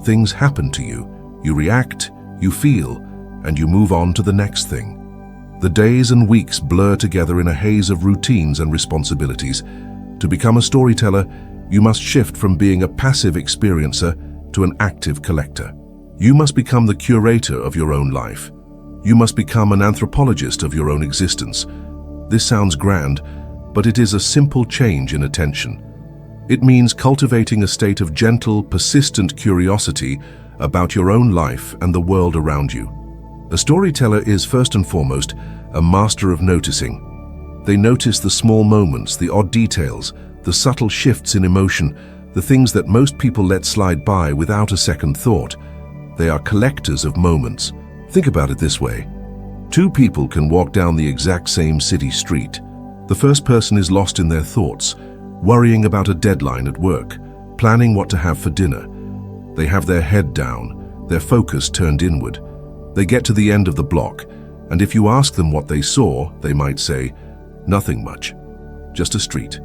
Things happen to you. You react, you feel, and you move on to the next thing. The days and weeks blur together in a haze of routines and responsibilities. To become a storyteller, you must shift from being a passive experiencer to an active collector. You must become the curator of your own life. You must become an anthropologist of your own existence. This sounds grand, but it is a simple change in attention. It means cultivating a state of gentle, persistent curiosity about your own life and the world around you. A storyteller is, first and foremost, a master of noticing. They notice the small moments, the odd details, the subtle shifts in emotion, the things that most people let slide by without a second thought. They are collectors of moments. Think about it this way. Two people can walk down the exact same city street. The first person is lost in their thoughts, worrying about a deadline at work, planning what to have for dinner. They have their head down, their focus turned inward. They get to the end of the block, and if you ask them what they saw, they might say, "Nothing much, just a street."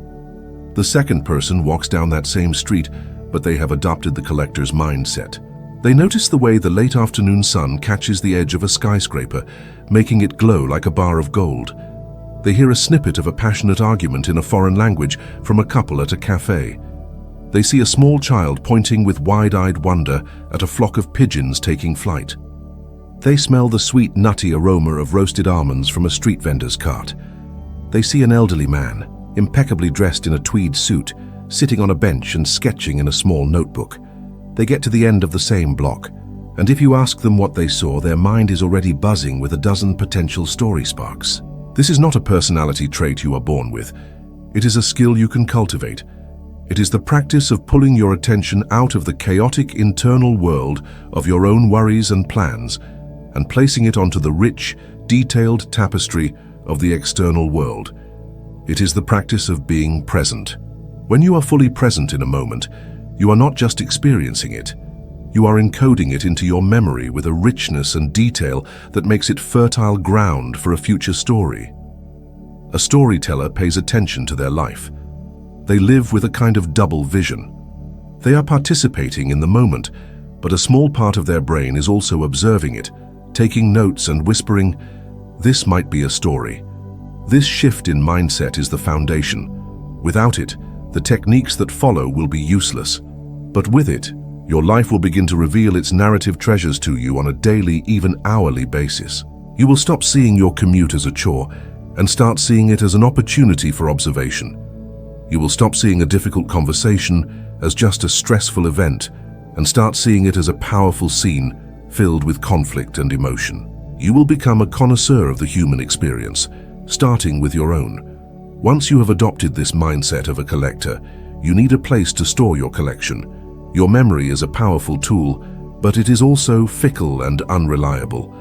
The second person walks down that same street, but they have adopted the collector's mindset. They notice the way the late afternoon sun catches the edge of a skyscraper, making it glow like a bar of gold. They hear a snippet of a passionate argument in a foreign language from a couple at a cafe. They see a small child pointing with wide-eyed wonder at a flock of pigeons taking flight. They smell the sweet, nutty aroma of roasted almonds from a street vendor's cart. They see an elderly man, impeccably dressed in a tweed suit, sitting on a bench and sketching in a small notebook. They get to the end of the same block, and if you ask them what they saw, their mind is already buzzing with a dozen potential story sparks. This is not a personality trait you are born with. It is a skill you can cultivate. It is the practice of pulling your attention out of the chaotic internal world of your own worries and plans and placing it onto the rich, detailed tapestry of the external world. It is the practice of being present. When you are fully present in a moment, you are not just experiencing it. You are encoding it into your memory with a richness and detail that makes it fertile ground for a future story. A storyteller pays attention to their life. They live with a kind of double vision. They are participating in the moment, but a small part of their brain is also observing it, taking notes and whispering, "This might be a story." This shift in mindset is the foundation. Without it, the techniques that follow will be useless. But with it, your life will begin to reveal its narrative treasures to you on a daily, even hourly basis. You will stop seeing your commute as a chore and start seeing it as an opportunity for observation. You will stop seeing a difficult conversation as just a stressful event and start seeing it as a powerful scene filled with conflict and emotion. You will become a connoisseur of the human experience, starting with your own. Once you have adopted this mindset of a collector, you need a place to store your collection. Your memory is a powerful tool, but it is also fickle and unreliable.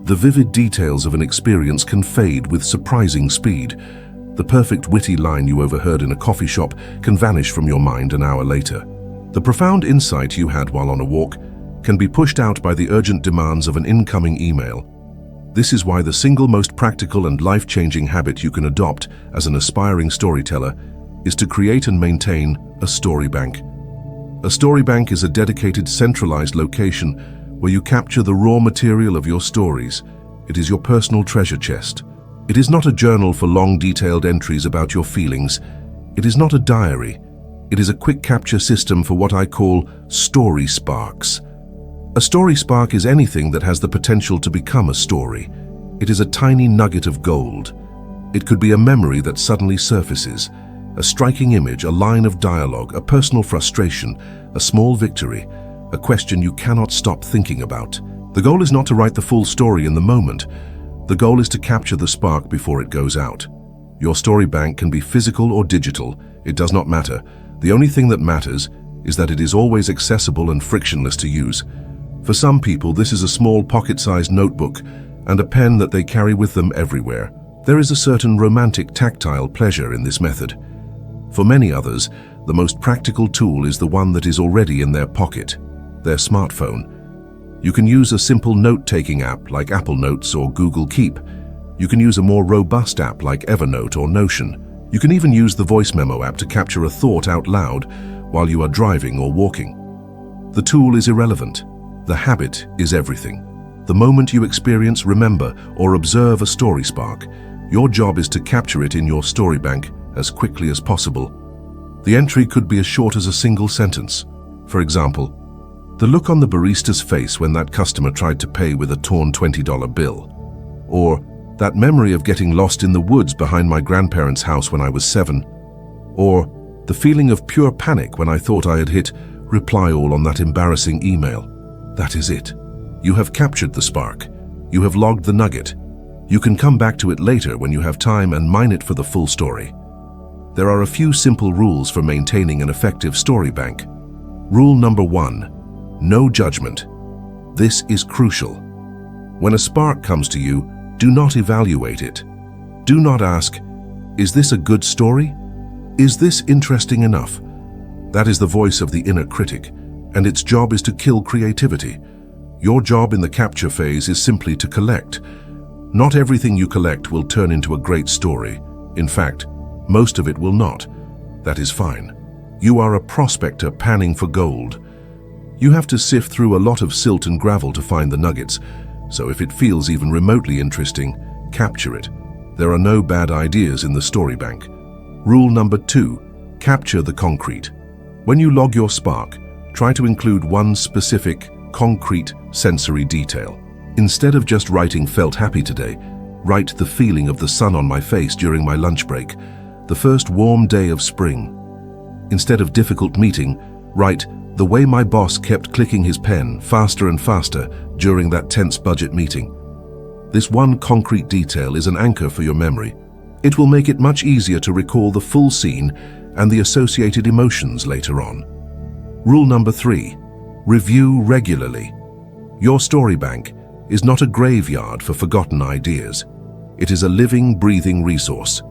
The vivid details of an experience can fade with surprising speed. The perfect witty line you overheard in a coffee shop can vanish from your mind an hour later. The profound insight you had while on a walk can be pushed out by the urgent demands of an incoming email. This is why the single most practical and life-changing habit you can adopt as an aspiring storyteller is to create and maintain a story bank. A story bank is a dedicated, centralized location where you capture the raw material of your stories. It is your personal treasure chest. It is not a journal for long, detailed entries about your feelings. It is not a diary. It is a quick capture system for what I call story sparks. A story spark is anything that has the potential to become a story. It is a tiny nugget of gold. It could be a memory that suddenly surfaces, a striking image, a line of dialogue, a personal frustration, a small victory, a question you cannot stop thinking about. The goal is not to write the full story in the moment. The goal is to capture the spark before it goes out. Your story bank can be physical or digital. It does not matter. The only thing that matters is that it is always accessible and frictionless to use. For some people, this is a small pocket-sized notebook and a pen that they carry with them everywhere. There is a certain romantic tactile pleasure in this method. For many others, the most practical tool is the one that is already in their pocket, their smartphone. You can use a simple note-taking app like Apple Notes or Google Keep. You can use a more robust app like Evernote or Notion. You can even use the voice memo app to capture a thought out loud while you are driving or walking. The tool is irrelevant. The habit is everything. The moment you experience, remember, or observe a story spark, your job is to capture it in your story bank as quickly as possible. The entry could be as short as a single sentence. For example, the look on the barista's face when that customer tried to pay with a torn $20 bill. Or that memory of getting lost in the woods behind my grandparents' house when I was 7. Or The feeling of pure panic when I thought I had hit reply all on that embarrassing email. That is it. You have captured the spark. You have logged the nugget. You can come back to it later when you have time and mine it for the full story. There are a few simple rules for maintaining an effective story bank. Rule number 1, no judgment. This is crucial. When a spark comes to you, do not evaluate it. Do not ask, is this a good story? Is this interesting enough? That is the voice of the inner critic, and its job is to kill creativity. Your job in the capture phase is simply to collect. Not everything you collect will turn into a great story. In fact, most of it will not. That is fine. You are a prospector panning for gold. You have to sift through a lot of silt and gravel to find the nuggets, so if it feels even remotely interesting, capture it. There are no bad ideas in the story bank. Rule number 2, capture the concrete. When you log your spark, try to include one specific, concrete, sensory detail. Instead of just writing "felt happy today," write "the feeling of the sun on my face during my lunch break," "the first warm day of spring." Instead of "difficult meeting," write "the way my boss kept clicking his pen faster and faster during that tense budget meeting." This one concrete detail is an anchor for your memory. It will make it much easier to recall the full scene and the associated emotions later on. Rule number 3, review regularly. Your story bank is not a graveyard for forgotten ideas. It is a living, breathing resource.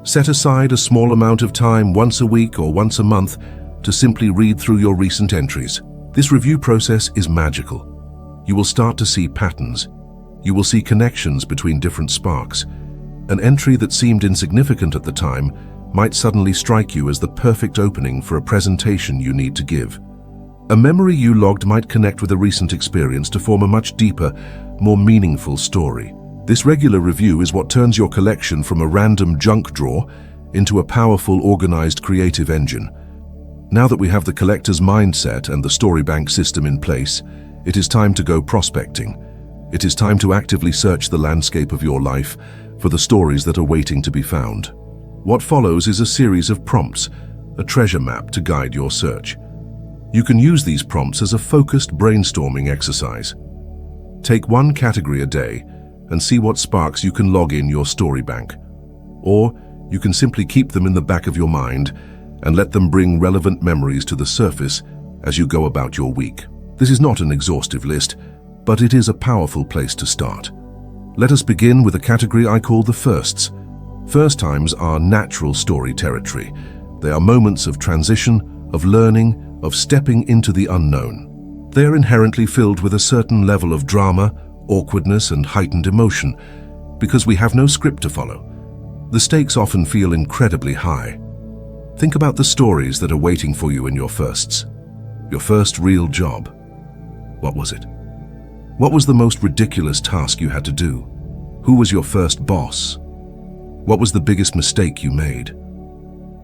Set aside a small amount of time once a week or once a month to simply read through your recent entries. This review process is magical. You will start to see patterns. You will see connections between different sparks. An entry that seemed insignificant at the time might suddenly strike you as the perfect opening for a presentation you need to give. A memory you logged might connect with a recent experience to form a much deeper, more meaningful story. This regular review is what turns your collection from a random junk drawer into a powerful, organized, creative engine. Now that we have the collector's mindset and the story bank system in place, it is time to go prospecting. It is time to actively search the landscape of your life for the stories that are waiting to be found. What follows is a series of prompts, a treasure map to guide your search. You can use these prompts as a focused brainstorming exercise. Take one category a day and see what sparks you can log in your story bank. Or you can simply keep them in the back of your mind and let them bring relevant memories to the surface as you go about your week. This is not an exhaustive list, but it is a powerful place to start. Let us begin with a category I call the firsts. First times are natural story territory. They are moments of transition, of learning, of stepping into the unknown. They are inherently filled with a certain level of drama, awkwardness, and heightened emotion, because we have no script to follow. The stakes often feel incredibly high. Think about the stories that are waiting for you in your firsts. Your first real job. What was it? What was the most ridiculous task you had to do? Who was your first boss? What was the biggest mistake you made?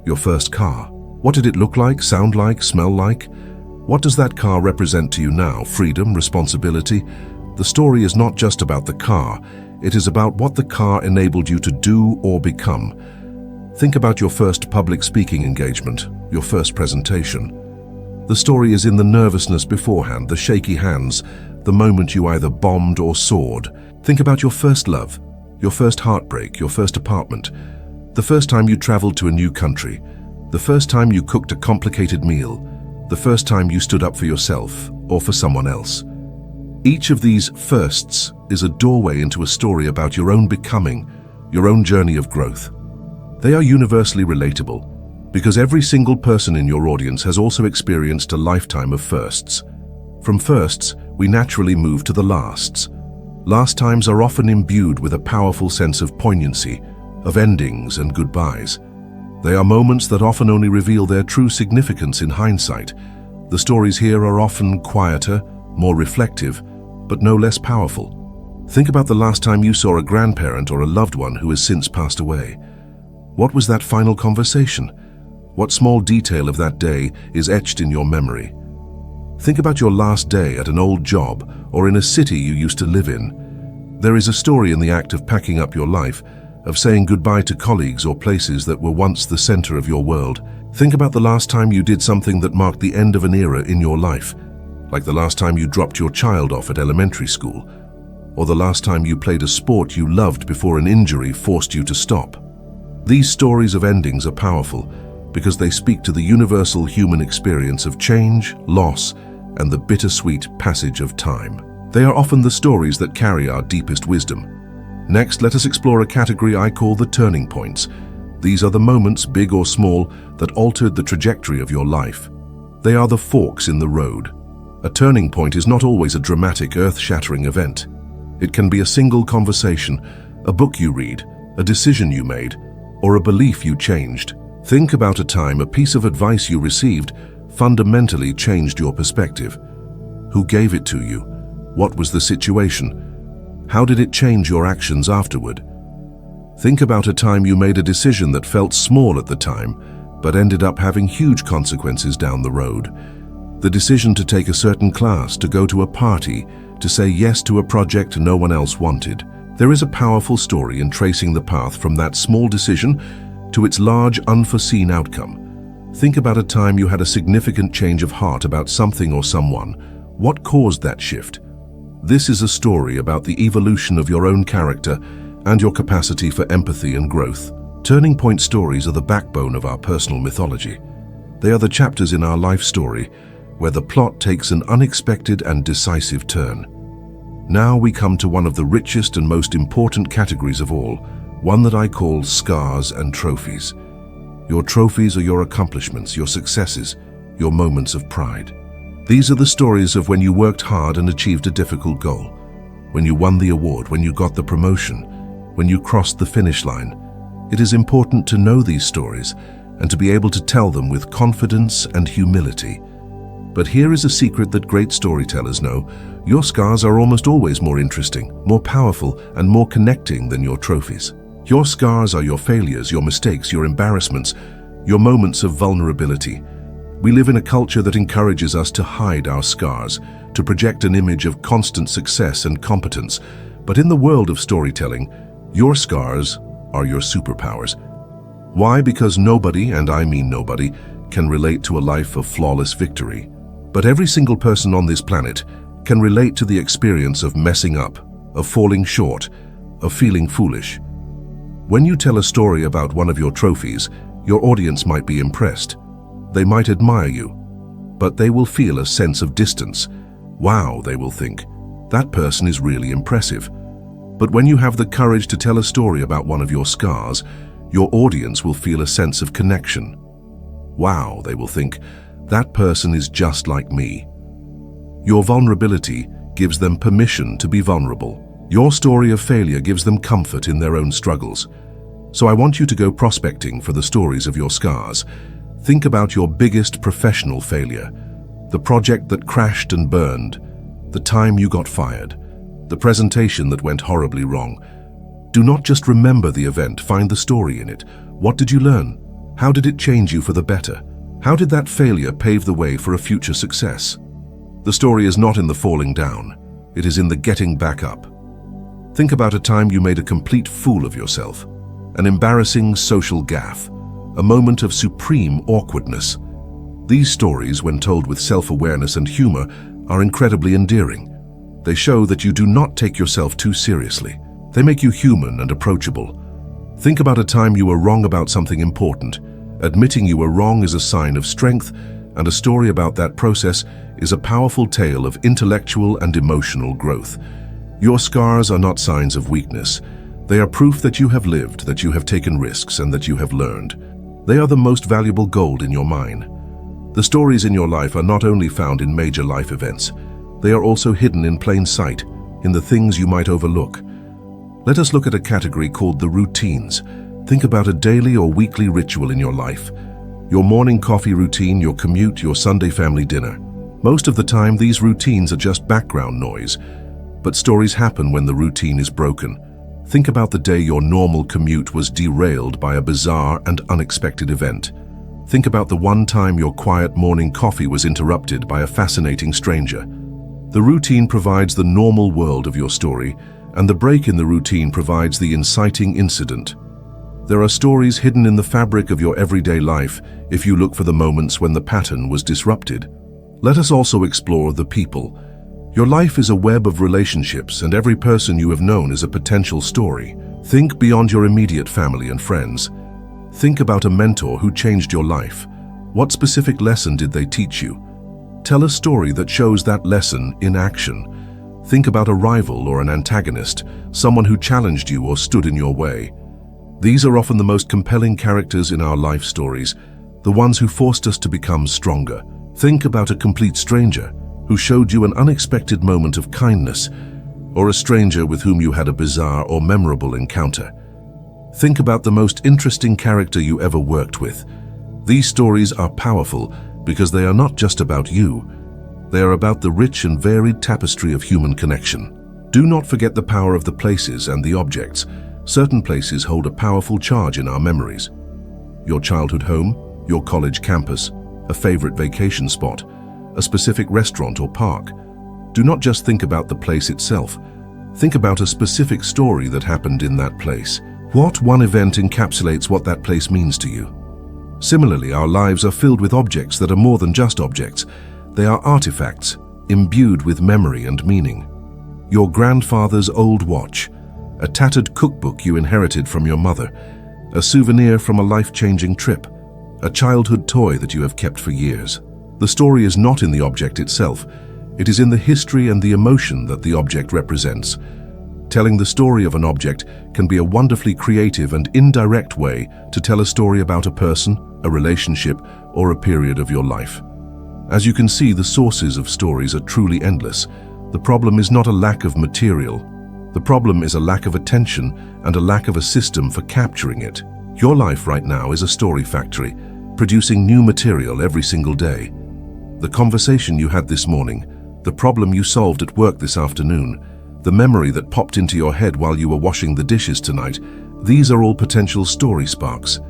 Your first car. What did it look like, sound like, smell like? What does that car represent to you now? Freedom, responsibility? The story is not just about the car. It is about what the car enabled you to do or become. Think about your first public speaking engagement, your first presentation. The story is in the nervousness beforehand, the shaky hands, the moment you either bombed or soared. Think about your first love, your first heartbreak, your first apartment, the first time you traveled to a new country, the first time you cooked a complicated meal, the first time you stood up for yourself or for someone else. Each of these firsts is a doorway into a story about your own becoming, your own journey of growth. They are universally relatable because every single person in your audience has also experienced a lifetime of firsts. From firsts, we naturally move to the lasts. Last times are often imbued with a powerful sense of poignancy, of endings and goodbyes. They are moments that often only reveal their true significance in hindsight. The stories here are often quieter, more reflective, but no less powerful. Think about the last time you saw a grandparent or a loved one who has since passed away. What was that final conversation? What small detail of that day is etched in your memory? Think about your last day at an old job or in a city you used to live in. There is a story in the act of packing up your life, of saying goodbye to colleagues or places that were once the center of your world. Think about the last time you did something that marked the end of an era in your life, like the last time you dropped your child off at elementary school, or the last time you played a sport you loved before an injury forced you to stop. These stories of endings are powerful because they speak to the universal human experience of change, loss, and the bittersweet passage of time. They are often the stories that carry our deepest wisdom. Next, let us explore a category I call the turning points. These are the moments, big or small, that altered the trajectory of your life. They are the forks in the road. A turning point is not always a dramatic, earth-shattering event. It can be a single conversation, a book you read, a decision you made, or a belief you changed. Think about a time a piece of advice you received fundamentally changed your perspective. Who gave it to you? What was the situation? How did it change your actions afterward? Think about a time you made a decision that felt small at the time, but ended up having huge consequences down the road. The decision to take a certain class, to go to a party, to say yes to a project no one else wanted. There is a powerful story in tracing the path from that small decision to its large, unforeseen outcome. Think about a time you had a significant change of heart about something or someone. What caused that shift? This is a story about the evolution of your own character and your capacity for empathy and growth. Turning point stories are the backbone of our personal mythology. They are the chapters in our life story where the plot takes an unexpected and decisive turn. Now we come to one of the richest and most important categories of all, one that I call scars and trophies. Your trophies are your accomplishments, your successes, your moments of pride. These are the stories of when you worked hard and achieved a difficult goal, when you won the award, when you got the promotion, when you crossed the finish line. It is important to know these stories and to be able to tell them with confidence and humility. But here is a secret that great storytellers know. Your scars are almost always more interesting, more powerful, and more connecting than your trophies. Your scars are your failures, your mistakes, your embarrassments, your moments of vulnerability. We live in a culture that encourages us to hide our scars, to project an image of constant success and competence. But in the world of storytelling, your scars are your superpowers. Why? Because nobody, and I mean nobody, can relate to a life of flawless victory. But every single person on this planet can relate to the experience of messing up, of falling short, of feeling foolish. When you tell a story about one of your trophies, your audience might be impressed. They might admire you, but they will feel a sense of distance. Wow, they will think, that person is really impressive. But when you have the courage to tell a story about one of your scars, your audience will feel a sense of connection. Wow, they will think, that person is just like me. Your vulnerability gives them permission to be vulnerable. Your story of failure gives them comfort in their own struggles. So I want you to go prospecting for the stories of your scars. Think about your biggest professional failure, the project that crashed and burned, the time you got fired, the presentation that went horribly wrong. Do not just remember the event, find the story in it. What did you learn? How did it change you for the better? How did that failure pave the way for a future success? The story is not in the falling down, it is in the getting back up. Think about a time you made a complete fool of yourself, an embarrassing social gaffe, a moment of supreme awkwardness. These stories, when told with self-awareness and humor, are incredibly endearing. They show that you do not take yourself too seriously. They make you human and approachable. Think about a time you were wrong about something important. Admitting you were wrong is a sign of strength, and a story about that process is a powerful tale of intellectual and emotional growth. Your scars are not signs of weakness. They are proof that you have lived, that you have taken risks, and that you have learned. They are the most valuable gold in your mine. The stories in your life are not only found in major life events, they are also hidden in plain sight, in the things you might overlook. Let us look at a category called the routines. Think about a daily or weekly ritual in your life. Your morning coffee routine, your commute, your Sunday family dinner. Most of the time, these routines are just background noise, but stories happen when the routine is broken. Think about the day your normal commute was derailed by a bizarre and unexpected event. Think about the one time your quiet morning coffee was interrupted by a fascinating stranger. The routine provides the normal world of your story, and the break in the routine provides the inciting incident. There are stories hidden in the fabric of your everyday life if you look for the moments when the pattern was disrupted. Let us also explore the people. Your life is a web of relationships, and every person you have known is a potential story. Think beyond your immediate family and friends. Think about a mentor who changed your life. What specific lesson did they teach you? Tell a story that shows that lesson in action. Think about a rival or an antagonist, someone who challenged you or stood in your way. These are often the most compelling characters in our life stories, the ones who forced us to become stronger. Think about a complete stranger who showed you an unexpected moment of kindness, or a stranger with whom you had a bizarre or memorable encounter. Think about the most interesting character you ever worked with. These stories are powerful because they are not just about you. They are about the rich and varied tapestry of human connection. Do not forget the power of the places and the objects. Certain places hold a powerful charge in our memories. Your childhood home, your college campus, a favorite vacation spot, a specific restaurant or park. Do not just think about the place itself. Think about a specific story that happened in that place. What one event encapsulates what that place means to you? Similarly, our lives are filled with objects that are more than just objects. They are artifacts, imbued with memory and meaning. Your grandfather's old watch, a tattered cookbook you inherited from your mother, a souvenir from a life-changing trip, a childhood toy that you have kept for years. The story is not in the object itself. It is in the history and the emotion that the object represents. Telling the story of an object can be a wonderfully creative and indirect way to tell a story about a person, a relationship, or a period of your life. As you can see, the sources of stories are truly endless. The problem is not a lack of material. The problem is a lack of attention and a lack of a system for capturing it. Your life right now is a story factory, producing new material every single day. The conversation you had this morning, the problem you solved at work this afternoon, the memory that popped into your head while you were washing the dishes tonight, these are all potential story sparks.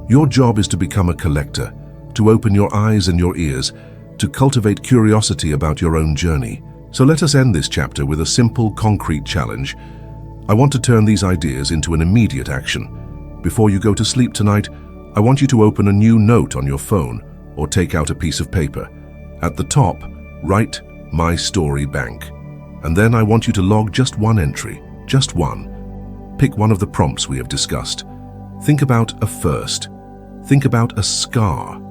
Your job is to become a collector, to open your eyes and your ears, to cultivate curiosity about your own journey. So let us end this chapter with a simple, concrete challenge. I want to turn these ideas into an immediate action. Before you go to sleep tonight, I want you to open a new note on your phone or take out a piece of paper. At the top, write My Story Bank. And then I want you to log just one entry, just one. Pick one of the prompts we have discussed. Think about a first. Think about a scar.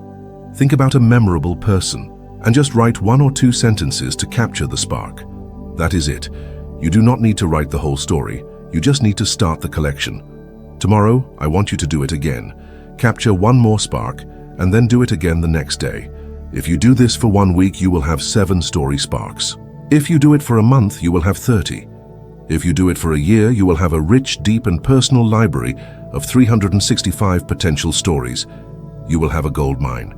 Think about a memorable person. And just write 1 or 2 sentences to capture the spark. That is it. You do not need to write the whole story. You just need to start the collection. Tomorrow, I want you to do it again. Capture one more spark, and then do it again the next day. If you do this for 1 week, you will have 7 story sparks. If you do it for a month, you will have 30. If you do it for a year, you will have a rich, deep, and personal library of 365 potential stories. You will have a gold mine.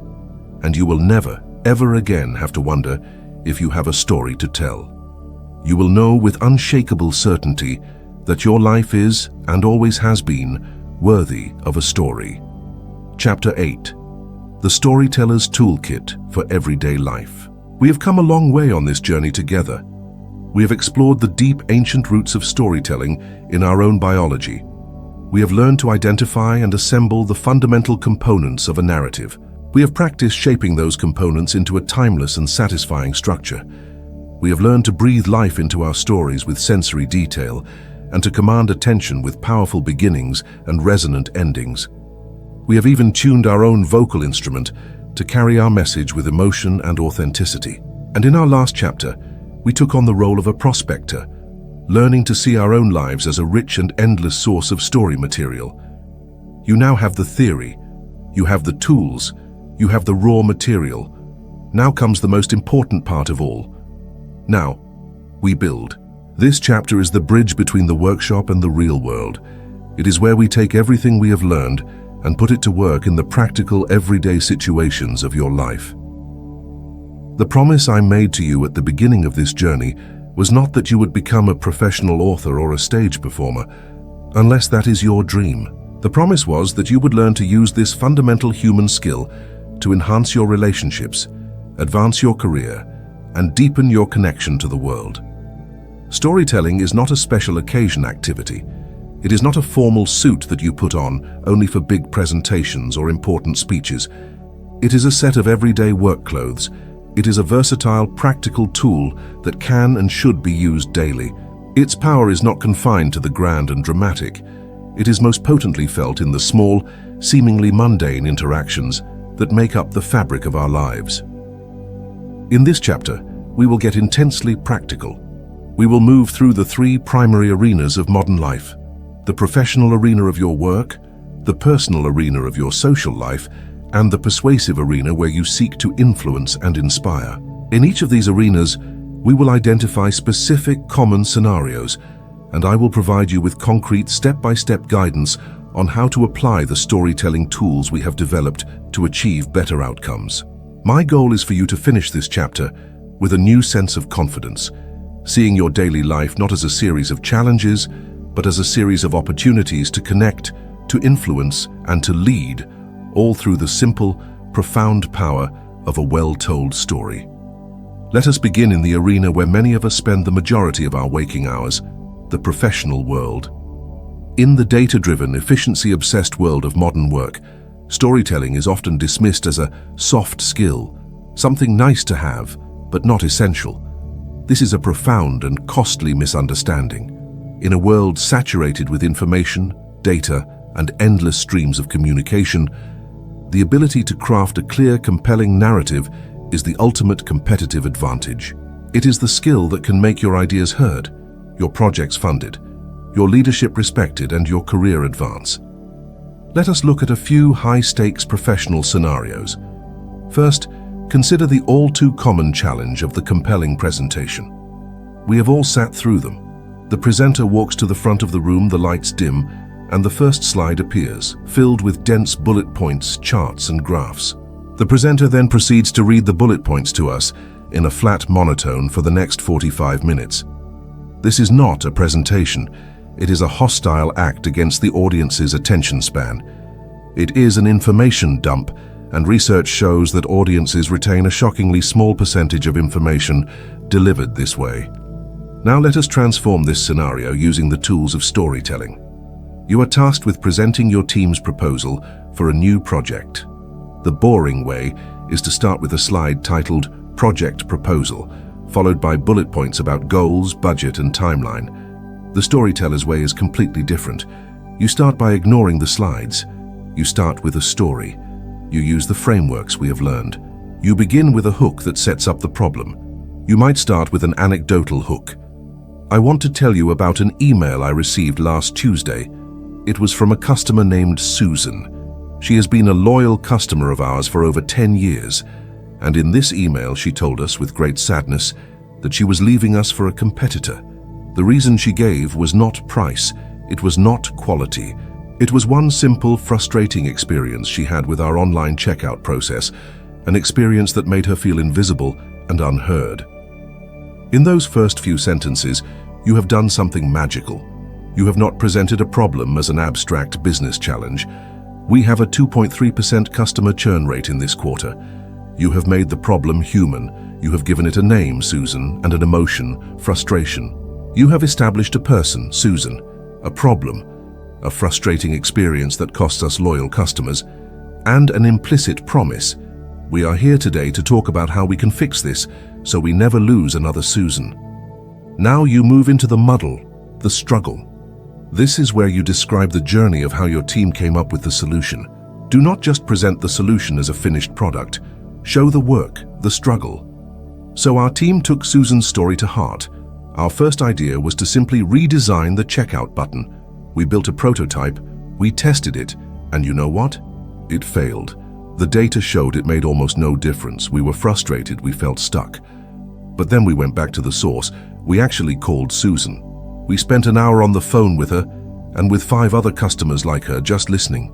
And you will never, ever again have to wonder if you have a story to tell. You will know with unshakable certainty that your life is, and always has been, worthy of a story. Chapter 8. The Storyteller's Toolkit for Everyday Life. We have come a long way on this journey together. We have explored the deep, ancient roots of storytelling in our own biology. We have learned to identify and assemble the fundamental components of a narrative. We have practiced shaping those components into a timeless and satisfying structure. We have learned to breathe life into our stories with sensory detail and to command attention with powerful beginnings and resonant endings. We have even tuned our own vocal instrument to carry our message with emotion and authenticity. And in our last chapter, we took on the role of a prospector, learning to see our own lives as a rich and endless source of story material. You now have the theory, you have the tools, you have the raw material. Now comes the most important part of all. Now, we build. This chapter is the bridge between the workshop and the real world. It is where we take everything we have learned and put it to work in the practical, everyday situations of your life. The promise I made to you at the beginning of this journey was not that you would become a professional author or a stage performer, unless that is your dream. The promise was that you would learn to use this fundamental human skill to enhance your relationships, advance your career, and deepen your connection to the world. Storytelling is not a special occasion activity. It is not a formal suit that you put on only for big presentations or important speeches. It is a set of everyday work clothes. It is a versatile, practical tool that can and should be used daily. Its power is not confined to the grand and dramatic. It is most potently felt in the small, seemingly mundane interactions that make up the fabric of our lives. In this chapter, we will get intensely practical. We will move through the three primary arenas of modern life: the professional arena of your work, the personal arena of your social life, and the persuasive arena where you seek to influence and inspire. In each of these arenas, we will identify specific common scenarios, and I will provide you with concrete step-by-step guidance on how to apply the storytelling tools we have developed to achieve better outcomes. My goal is for you to finish this chapter with a new sense of confidence, seeing your daily life not as a series of challenges, but as a series of opportunities to connect, to influence, and to lead, all through the simple, profound power of a well-told story. Let us begin in the arena where many of us spend the majority of our waking hours, the professional world. In the data-driven, efficiency-obsessed world of modern work, storytelling is often dismissed as a soft skill, something nice to have, but not essential. This is a profound and costly misunderstanding. In a world saturated with information, data, and endless streams of communication, the ability to craft a clear, compelling narrative is the ultimate competitive advantage. It is the skill that can make your ideas heard, your projects funded, your leadership respected, and your career advance. Let us look at a few high-stakes professional scenarios. First, consider the all-too-common challenge of the compelling presentation. We have all sat through them. The presenter walks to the front of the room, the lights dim, and the first slide appears, filled with dense bullet points, charts, and graphs. The presenter then proceeds to read the bullet points to us in a flat monotone for the next 45 minutes. This is not a presentation. It is a hostile act against the audience's attention span. It is an information dump, and research shows that audiences retain a shockingly small percentage of information delivered this way. Now let us transform this scenario using the tools of storytelling. You are tasked with presenting your team's proposal for a new project. The boring way is to start with a slide titled Project Proposal, followed by bullet points about goals, budget, and timeline. The storyteller's way is completely different. You start by ignoring the slides. You start with a story. You use the frameworks we have learned. You begin with a hook that sets up the problem. You might start with an anecdotal hook. I want to tell you about an email I received last Tuesday. It was from a customer named Susan. She has been a loyal customer of ours for over 10 years, and in this email she told us with great sadness that she was leaving us for a competitor. The reason she gave was not price, it was not quality. It was one simple, frustrating experience she had with our online checkout process, an experience that made her feel invisible and unheard. In those first few sentences, you have done something magical. You have not presented a problem as an abstract business challenge. We have a 2.3% customer churn rate in this quarter. You have made the problem human. You have given it a name, Susan, and an emotion, frustration. You have established a person, Susan, a problem, a frustrating experience that costs us loyal customers, and an implicit promise. We are here today to talk about how we can fix this so we never lose another Susan. Now you move into the muddle, the struggle. This is where you describe the journey of how your team came up with the solution. Do not just present the solution as a finished product. Show the work, the struggle. So our team took Susan's story to heart. Our first idea was to simply redesign the checkout button. We built a prototype, we tested it, and you know what? It failed. The data showed it made almost no difference. We were frustrated, we felt stuck. But then we went back to the source. We actually called Susan. We spent an hour on the phone with her, and with 5 other customers like her just listening.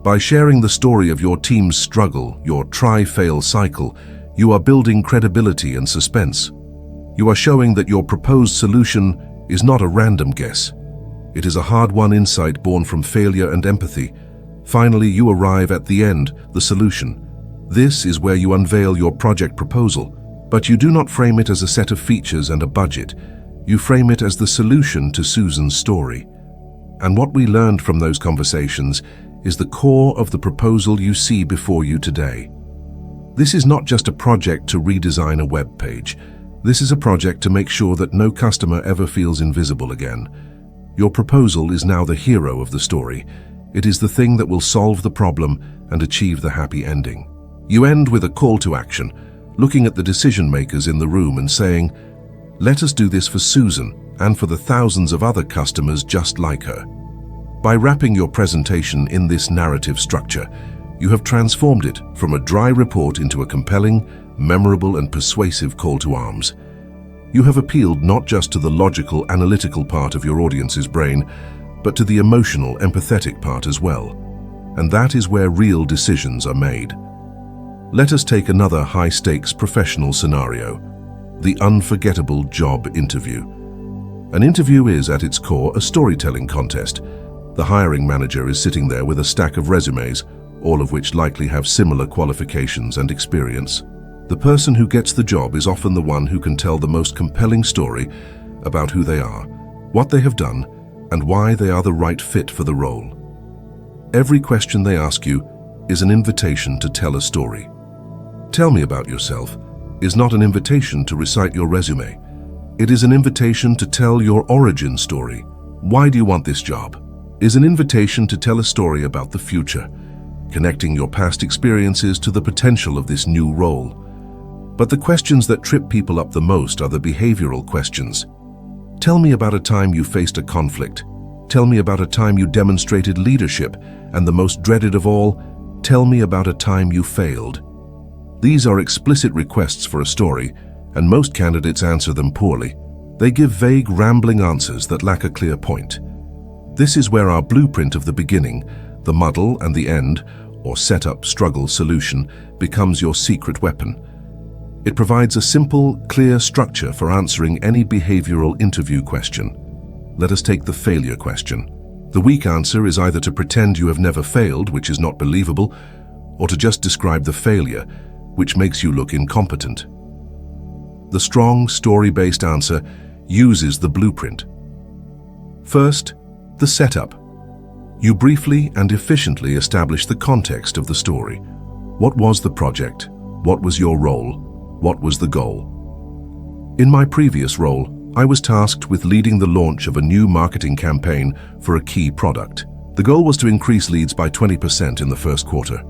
By sharing the story of your team's struggle, your try-fail cycle, you are building credibility and suspense. You are showing that your proposed solution is not a random guess. It is a hard-won insight born from failure and empathy. Finally, you arrive at the end, the solution. This is where you unveil your project proposal, but you do not frame it as a set of features and a budget. You frame it as the solution to Susan's story. And what we learned from those conversations is the core of the proposal you see before you today. This is not just a project to redesign a web page. This is a project to make sure that no customer ever feels invisible again. Your proposal is now the hero of the story. It is the thing that will solve the problem and achieve the happy ending. You end with a call to action, looking at the decision makers in the room and saying, "Let us do this for Susan and for the thousands of other customers just like her." By wrapping your presentation in this narrative structure, you have transformed it from a dry report into a compelling, memorable and persuasive call to arms. You have appealed not just to the logical, analytical part of your audience's brain, but to the emotional, empathetic part as well. And that is where real decisions are made. Let us take another high-stakes professional scenario, the unforgettable job interview. An interview is, at its core, a storytelling contest. The hiring manager is sitting there with a stack of resumes, all of which likely have similar qualifications and experience. The person who gets the job is often the one who can tell the most compelling story about who they are, what they have done, and why they are the right fit for the role. Every question they ask you is an invitation to tell a story. "Tell me about yourself" is not an invitation to recite your resume. It is an invitation to tell your origin story. "Why do you want this job?" is an invitation to tell a story about the future, connecting your past experiences to the potential of this new role. But the questions that trip people up the most are the behavioral questions. Tell me about a time you faced a conflict. Tell me about a time you demonstrated leadership. And the most dreaded of all, tell me about a time you failed. These are explicit requests for a story, and most candidates answer them poorly. They give vague, rambling answers that lack a clear point. This is where our blueprint of the beginning, the muddle and the end, or setup, struggle, solution, becomes your secret weapon. It provides a simple, clear structure for answering any behavioral interview question. Let us take the failure question. The weak answer is either to pretend you have never failed, which is not believable, or to just describe the failure, which makes you look incompetent. The strong, story-based answer uses the blueprint. First, the setup. You briefly and efficiently establish the context of the story. What was the project? What was your role? What was the goal? In my previous role, I was tasked with leading the launch of a new marketing campaign for a key product. The goal was to increase leads by 20% in the first quarter.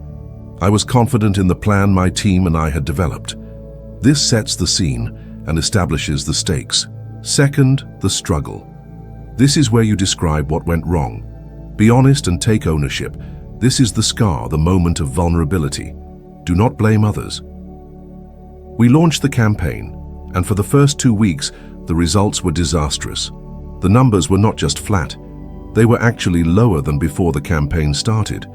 I was confident in the plan my team and I had developed. This sets the scene and establishes the stakes. Second, the struggle. This is where you describe what went wrong. Be honest and take ownership. This is the scar, the moment of vulnerability. Do not blame others. We launched the campaign, and for the first 2 weeks, the results were disastrous. The numbers were not just flat, they were actually lower than before the campaign started.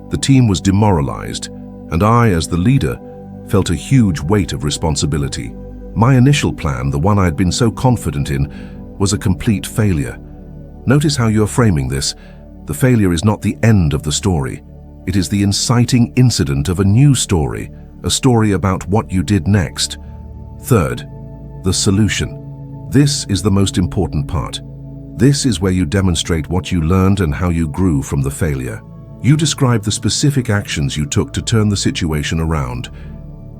The team was demoralized, and I, as the leader, felt a huge weight of responsibility. My initial plan, the one I had been so confident in, was a complete failure. Notice how you're framing this. The failure is not the end of the story. It is the inciting incident of a new story, a story about what you did next. Third, the solution. This is the most important part. This is where you demonstrate what you learned and how you grew from the failure. You describe the specific actions you took to turn the situation around.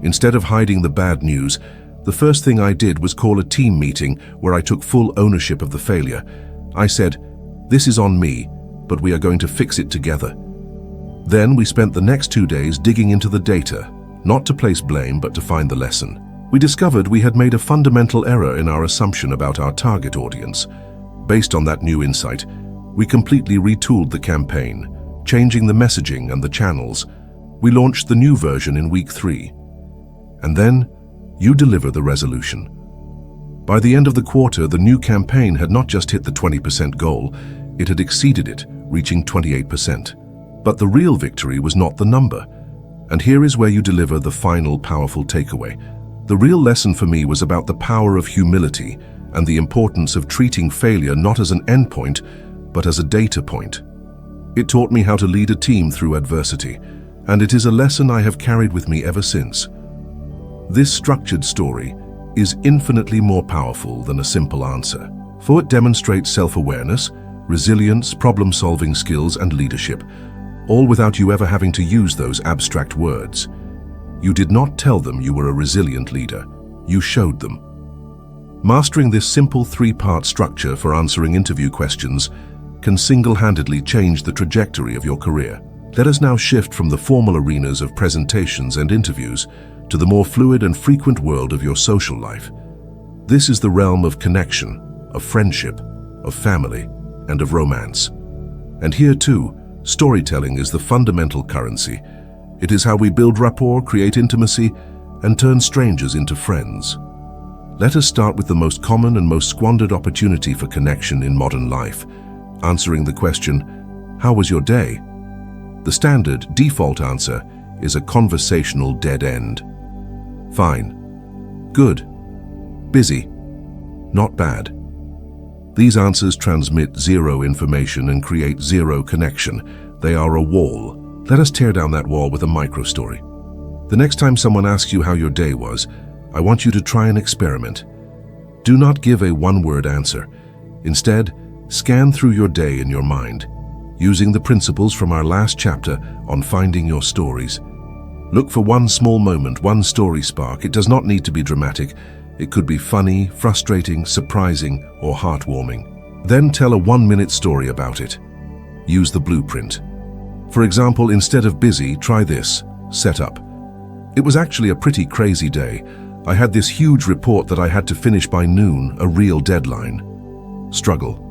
Instead of hiding the bad news, the first thing I did was call a team meeting where I took full ownership of the failure. I said, "This is on me, but we are going to fix it together." Then we spent the next 2 days digging into the data, not to place blame, but to find the lesson. We discovered we had made a fundamental error in our assumption about our target audience. Based on that new insight, we completely retooled the campaign, changing the messaging and the channels. We launched the new version in week 3. And then, you deliver the resolution. By the end of the quarter, the new campaign had not just hit the 20% goal, it had exceeded it, reaching 28%. But the real victory was not the number. And here is where you deliver the final powerful takeaway. The real lesson for me was about the power of humility and the importance of treating failure not as an endpoint, but as a data point. It taught me how to lead a team through adversity, and it is a lesson I have carried with me ever since. This structured story is infinitely more powerful than a simple answer, for it demonstrates self-awareness, resilience, problem-solving skills, and leadership, all without you ever having to use those abstract words. You did not tell them you were a resilient leader. You showed them. Mastering this simple three-part structure for answering interview questions can single-handedly change the trajectory of your career. Let us now shift from the formal arenas of presentations and interviews to the more fluid and frequent world of your social life. This is the realm of connection, of friendship, of family, and of romance. And here too, storytelling is the fundamental currency. It is how we build rapport, create intimacy, and turn strangers into friends. Let us start with the most common and most squandered opportunity for connection in modern life, answering the question, "How was your day?" The standard, default answer is a conversational dead end. Fine. Good. Busy. Not bad. These answers transmit zero information and create zero connection. They are a wall. Let us tear down that wall with a micro-story. The next time someone asks you how your day was, I want you to try an experiment. Do not give a one-word answer. Instead, scan through your day in your mind, using the principles from our last chapter on finding your stories. Look for one small moment, one story spark. It does not need to be dramatic. It could be funny, frustrating, surprising, or heartwarming. Then tell a 1-minute story about it. Use the blueprint. For example, instead of busy, try this. Setup. It was actually a pretty crazy day. I had this huge report that I had to finish by noon, a real deadline. Struggle.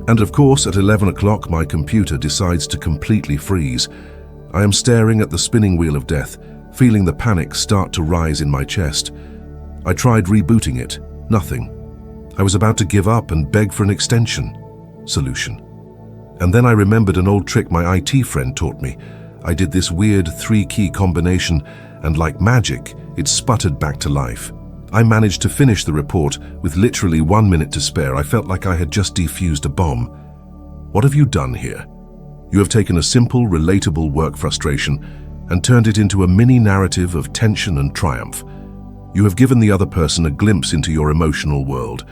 And of course, at 11 o'clock, my computer decides to completely freeze. I am staring at the spinning wheel of death, feeling the panic start to rise in my chest. I tried rebooting it. Nothing. I was about to give up and beg for an extension. Solution. And then I remembered an old trick my IT friend taught me. I did this weird 3-key combination, and like magic, it sputtered back to life. I managed to finish the report with literally 1 minute to spare. I felt like I had just defused a bomb. What have you done here? You have taken a simple, relatable work frustration and turned it into a mini narrative of tension and triumph. You have given the other person a glimpse into your emotional world.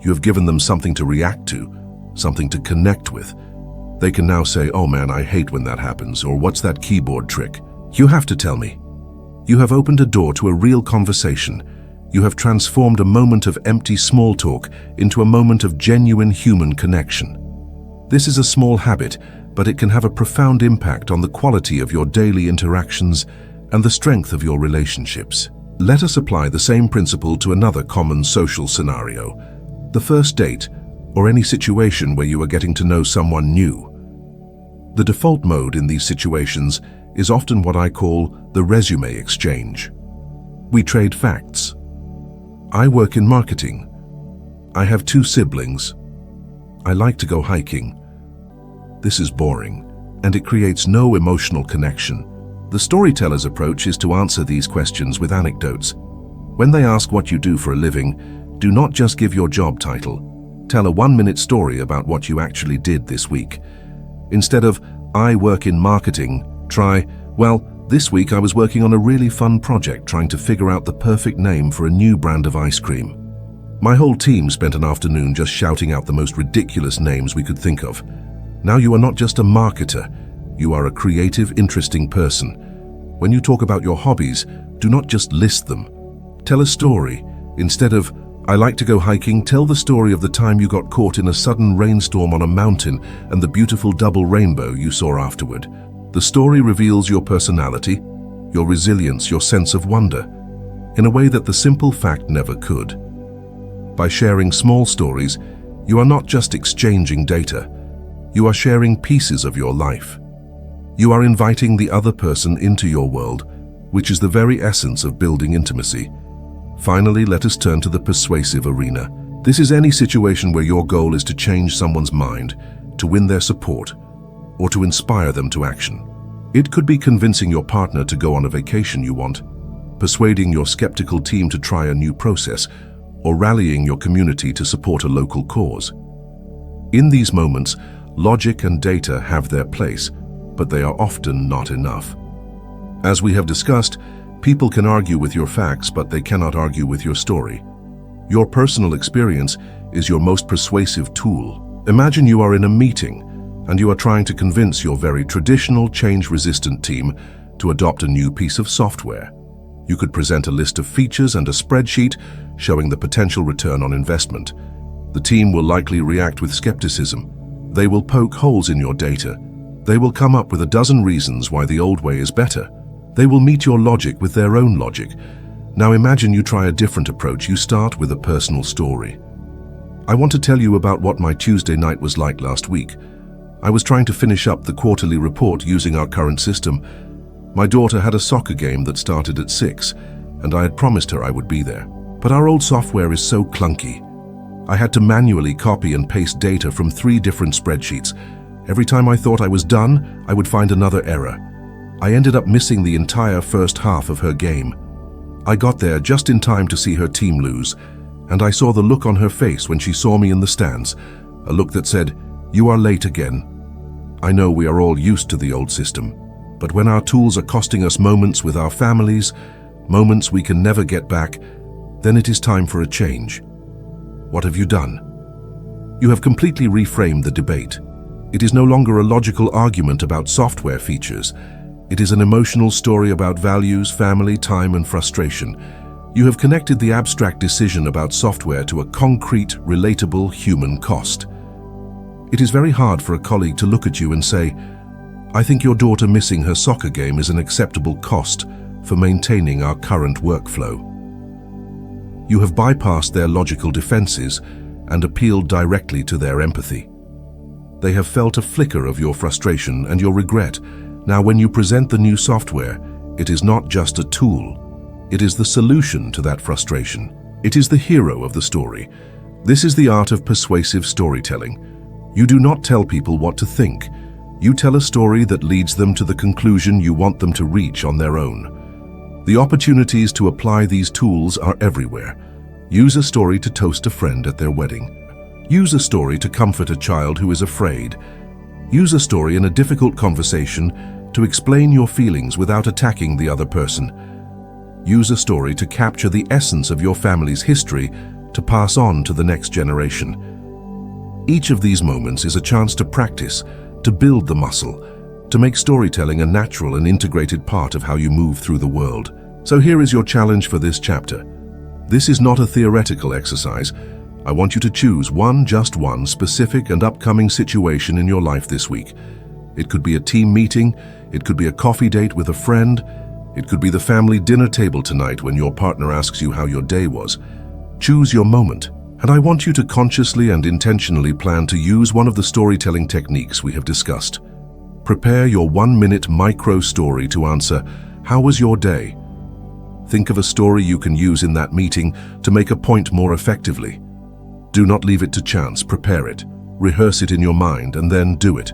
You have given them something to react to, something to connect with. They can now say, "Oh man, I hate when that happens," or "What's that keyboard trick?" You have to tell me. You have opened a door to a real conversation. You have transformed a moment of empty small talk into a moment of genuine human connection. This is a small habit, but it can have a profound impact on the quality of your daily interactions and the strength of your relationships. Let us apply the same principle to another common social scenario, the first date, or any situation where you are getting to know someone new. The default mode in these situations is often what I call the resume exchange. We trade facts. I work in marketing. I have 2 siblings. I like to go hiking. This is boring, and it creates no emotional connection. The storyteller's approach is to answer these questions with anecdotes. When they ask what you do for a living, do not just give your job title. Tell a 1-minute story about what you actually did this week. Instead of, "I work in marketing," try, "Well, this week I was working on a really fun project trying to figure out the perfect name for a new brand of ice cream. My whole team spent an afternoon just shouting out the most ridiculous names we could think of." Now you are not just a marketer, you are a creative, interesting person. When you talk about your hobbies, do not just list them. Tell a story. Instead of, "I like to go hiking," tell the story of the time you got caught in a sudden rainstorm on a mountain and the beautiful double rainbow you saw afterward. The story reveals your personality, your resilience, your sense of wonder, in a way that the simple fact never could. By sharing small stories, you are not just exchanging data, you are sharing pieces of your life. You are inviting the other person into your world, which is the very essence of building intimacy. Finally, let us turn to the persuasive arena. This is any situation where your goal is to change someone's mind, to win their support, or to inspire them to action. It could be convincing your partner to go on a vacation you want, persuading your skeptical team to try a new process, or rallying your community to support a local cause. In these moments, logic and data have their place, but they are often not enough. As we have discussed, people can argue with your facts, but they cannot argue with your story. Your personal experience is your most persuasive tool. Imagine you are in a meeting and you are trying to convince your very traditional, change-resistant team to adopt a new piece of software. You could present a list of features and a spreadsheet showing the potential return on investment. The team will likely react with skepticism. They will poke holes in your data. They will come up with a dozen reasons why the old way is better. They will meet your logic with their own logic. Now imagine you try a different approach. You start with a personal story. I want to tell you about what my Tuesday night was like last week. I was trying to finish up the quarterly report using our current system. My daughter had a soccer game that started at 6, and I had promised her I would be there. But our old software is so clunky. I had to manually copy and paste data from 3 different spreadsheets. Every time I thought I was done, I would find another error. I ended up missing the entire first half of her game. I got there just in time to see her team lose, and I saw the look on her face when she saw me in the stands, a look that said, "You are late again." I know we are all used to the old system, but when our tools are costing us moments with our families, moments we can never get back, then it is time for a change. What have you done? You have completely reframed the debate. It is no longer a logical argument about software features. It is an emotional story about values, family, time, and frustration. You have connected the abstract decision about software to a concrete, relatable human cost. It is very hard for a colleague to look at you and say, "I think your daughter missing her soccer game is an acceptable cost for maintaining our current workflow." You have bypassed their logical defenses and appealed directly to their empathy. They have felt a flicker of your frustration and your regret. Now, when you present the new software, it is not just a tool. It is the solution to that frustration. It is the hero of the story. This is the art of persuasive storytelling. You do not tell people what to think. You tell a story that leads them to the conclusion you want them to reach on their own. The opportunities to apply these tools are everywhere. Use a story to toast a friend at their wedding. Use a story to comfort a child who is afraid. Use a story in a difficult conversation to explain your feelings without attacking the other person. Use a story to capture the essence of your family's history to pass on to the next generation. Each of these moments is a chance to practice, to build the muscle, to make storytelling a natural and integrated part of how you move through the world. So here is your challenge for this chapter. This is not a theoretical exercise. I want you to choose just one specific and upcoming situation in your life this week. It could be a team meeting, it could be a coffee date with a friend, it could be the family dinner table tonight when your partner asks you how your day was. Choose your moment, and I want you to consciously and intentionally plan to use one of the storytelling techniques we have discussed. Prepare your 1-minute micro story to answer, "How was your day?" Think of a story you can use in that meeting to make a point more effectively. Do not leave it to chance. Prepare it, rehearse it in your mind, and then do it.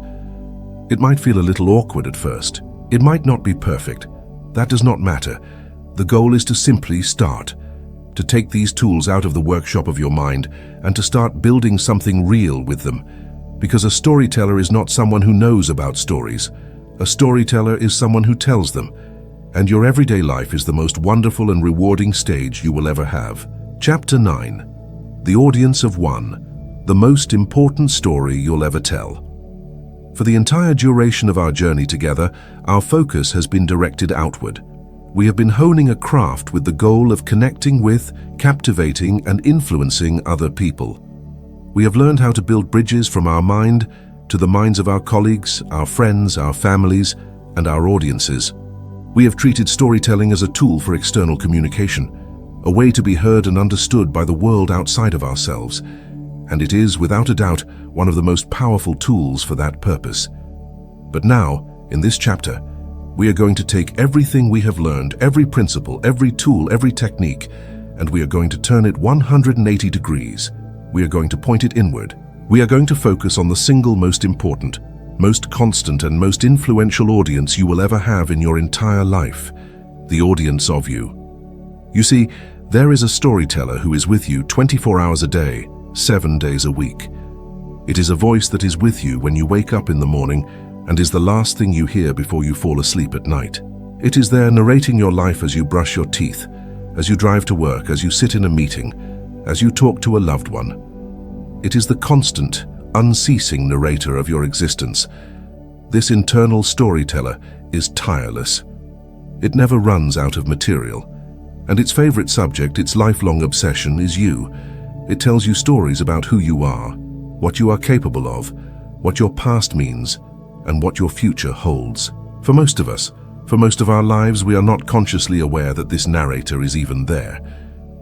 It might feel a little awkward at first. It might not be perfect. That does not matter. The goal is to simply start, to take these tools out of the workshop of your mind and to start building something real with them. Because a storyteller is not someone who knows about stories. A storyteller is someone who tells them. And your everyday life is the most wonderful and rewarding stage you will ever have. Chapter 9. The Audience of One, the most important story you'll ever tell. For the entire duration of our journey together, our focus has been directed outward. We have been honing a craft with the goal of connecting with, captivating, and influencing other people. We have learned how to build bridges from our mind to the minds of our colleagues, our friends, our families, and our audiences. We have treated storytelling as a tool for external communication, a way to be heard and understood by the world outside of ourselves, and it is, without a doubt, one of the most powerful tools for that purpose. But now, in this chapter, we are going to take everything we have learned, every principle, every tool, every technique, and we are going to turn it 180 degrees. We are going to point it inward. We are going to focus on the single most important, most constant, and most influential audience you will ever have in your entire life, the audience of you. You see, there is a storyteller who is with you 24 hours a day, 7 days a week. It is a voice that is with you when you wake up in the morning and is the last thing you hear before you fall asleep at night. It is there narrating your life as you brush your teeth, as you drive to work, as you sit in a meeting, as you talk to a loved one. It is the constant, unceasing narrator of your existence. This internal storyteller is tireless. It never runs out of material. And its favorite subject, its lifelong obsession, is you. It tells you stories about who you are, what you are capable of, what your past means, and what your future holds. For most of us, for most of our lives, we are not consciously aware that this narrator is even there.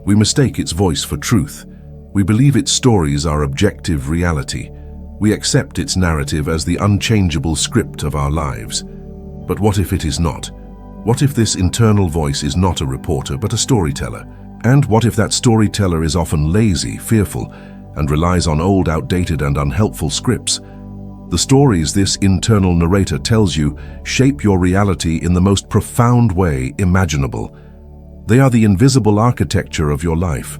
We mistake its voice for truth. We believe its stories are objective reality. We accept its narrative as the unchangeable script of our lives. But what if it is not? What if this internal voice is not a reporter but a storyteller? And what if that storyteller is often lazy, fearful, and relies on old, outdated, and unhelpful scripts? The stories this internal narrator tells you shape your reality in the most profound way imaginable. They are the invisible architecture of your life.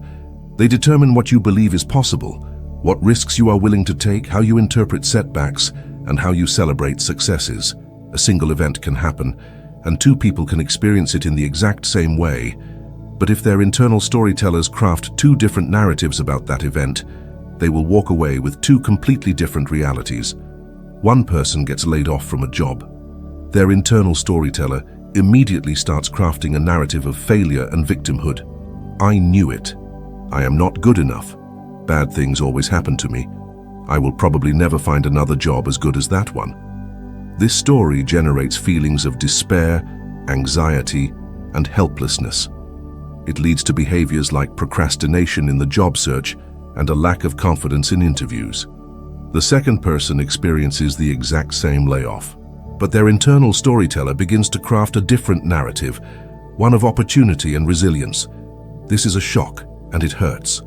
They determine what you believe is possible, what risks you are willing to take, how you interpret setbacks, and how you celebrate successes. A single event can happen, and two people can experience it in the exact same way. But if their internal storytellers craft two different narratives about that event, they will walk away with two completely different realities. One person gets laid off from a job. Their internal storyteller immediately starts crafting a narrative of failure and victimhood. I knew it. I am not good enough. Bad things always happen to me. I will probably never find another job as good as that one. This story generates feelings of despair, anxiety, and helplessness. It leads to behaviors like procrastination in the job search and a lack of confidence in interviews. The second person experiences the exact same layoff, but their internal storyteller begins to craft a different narrative, one of opportunity and resilience. This is a shock, and it hurts.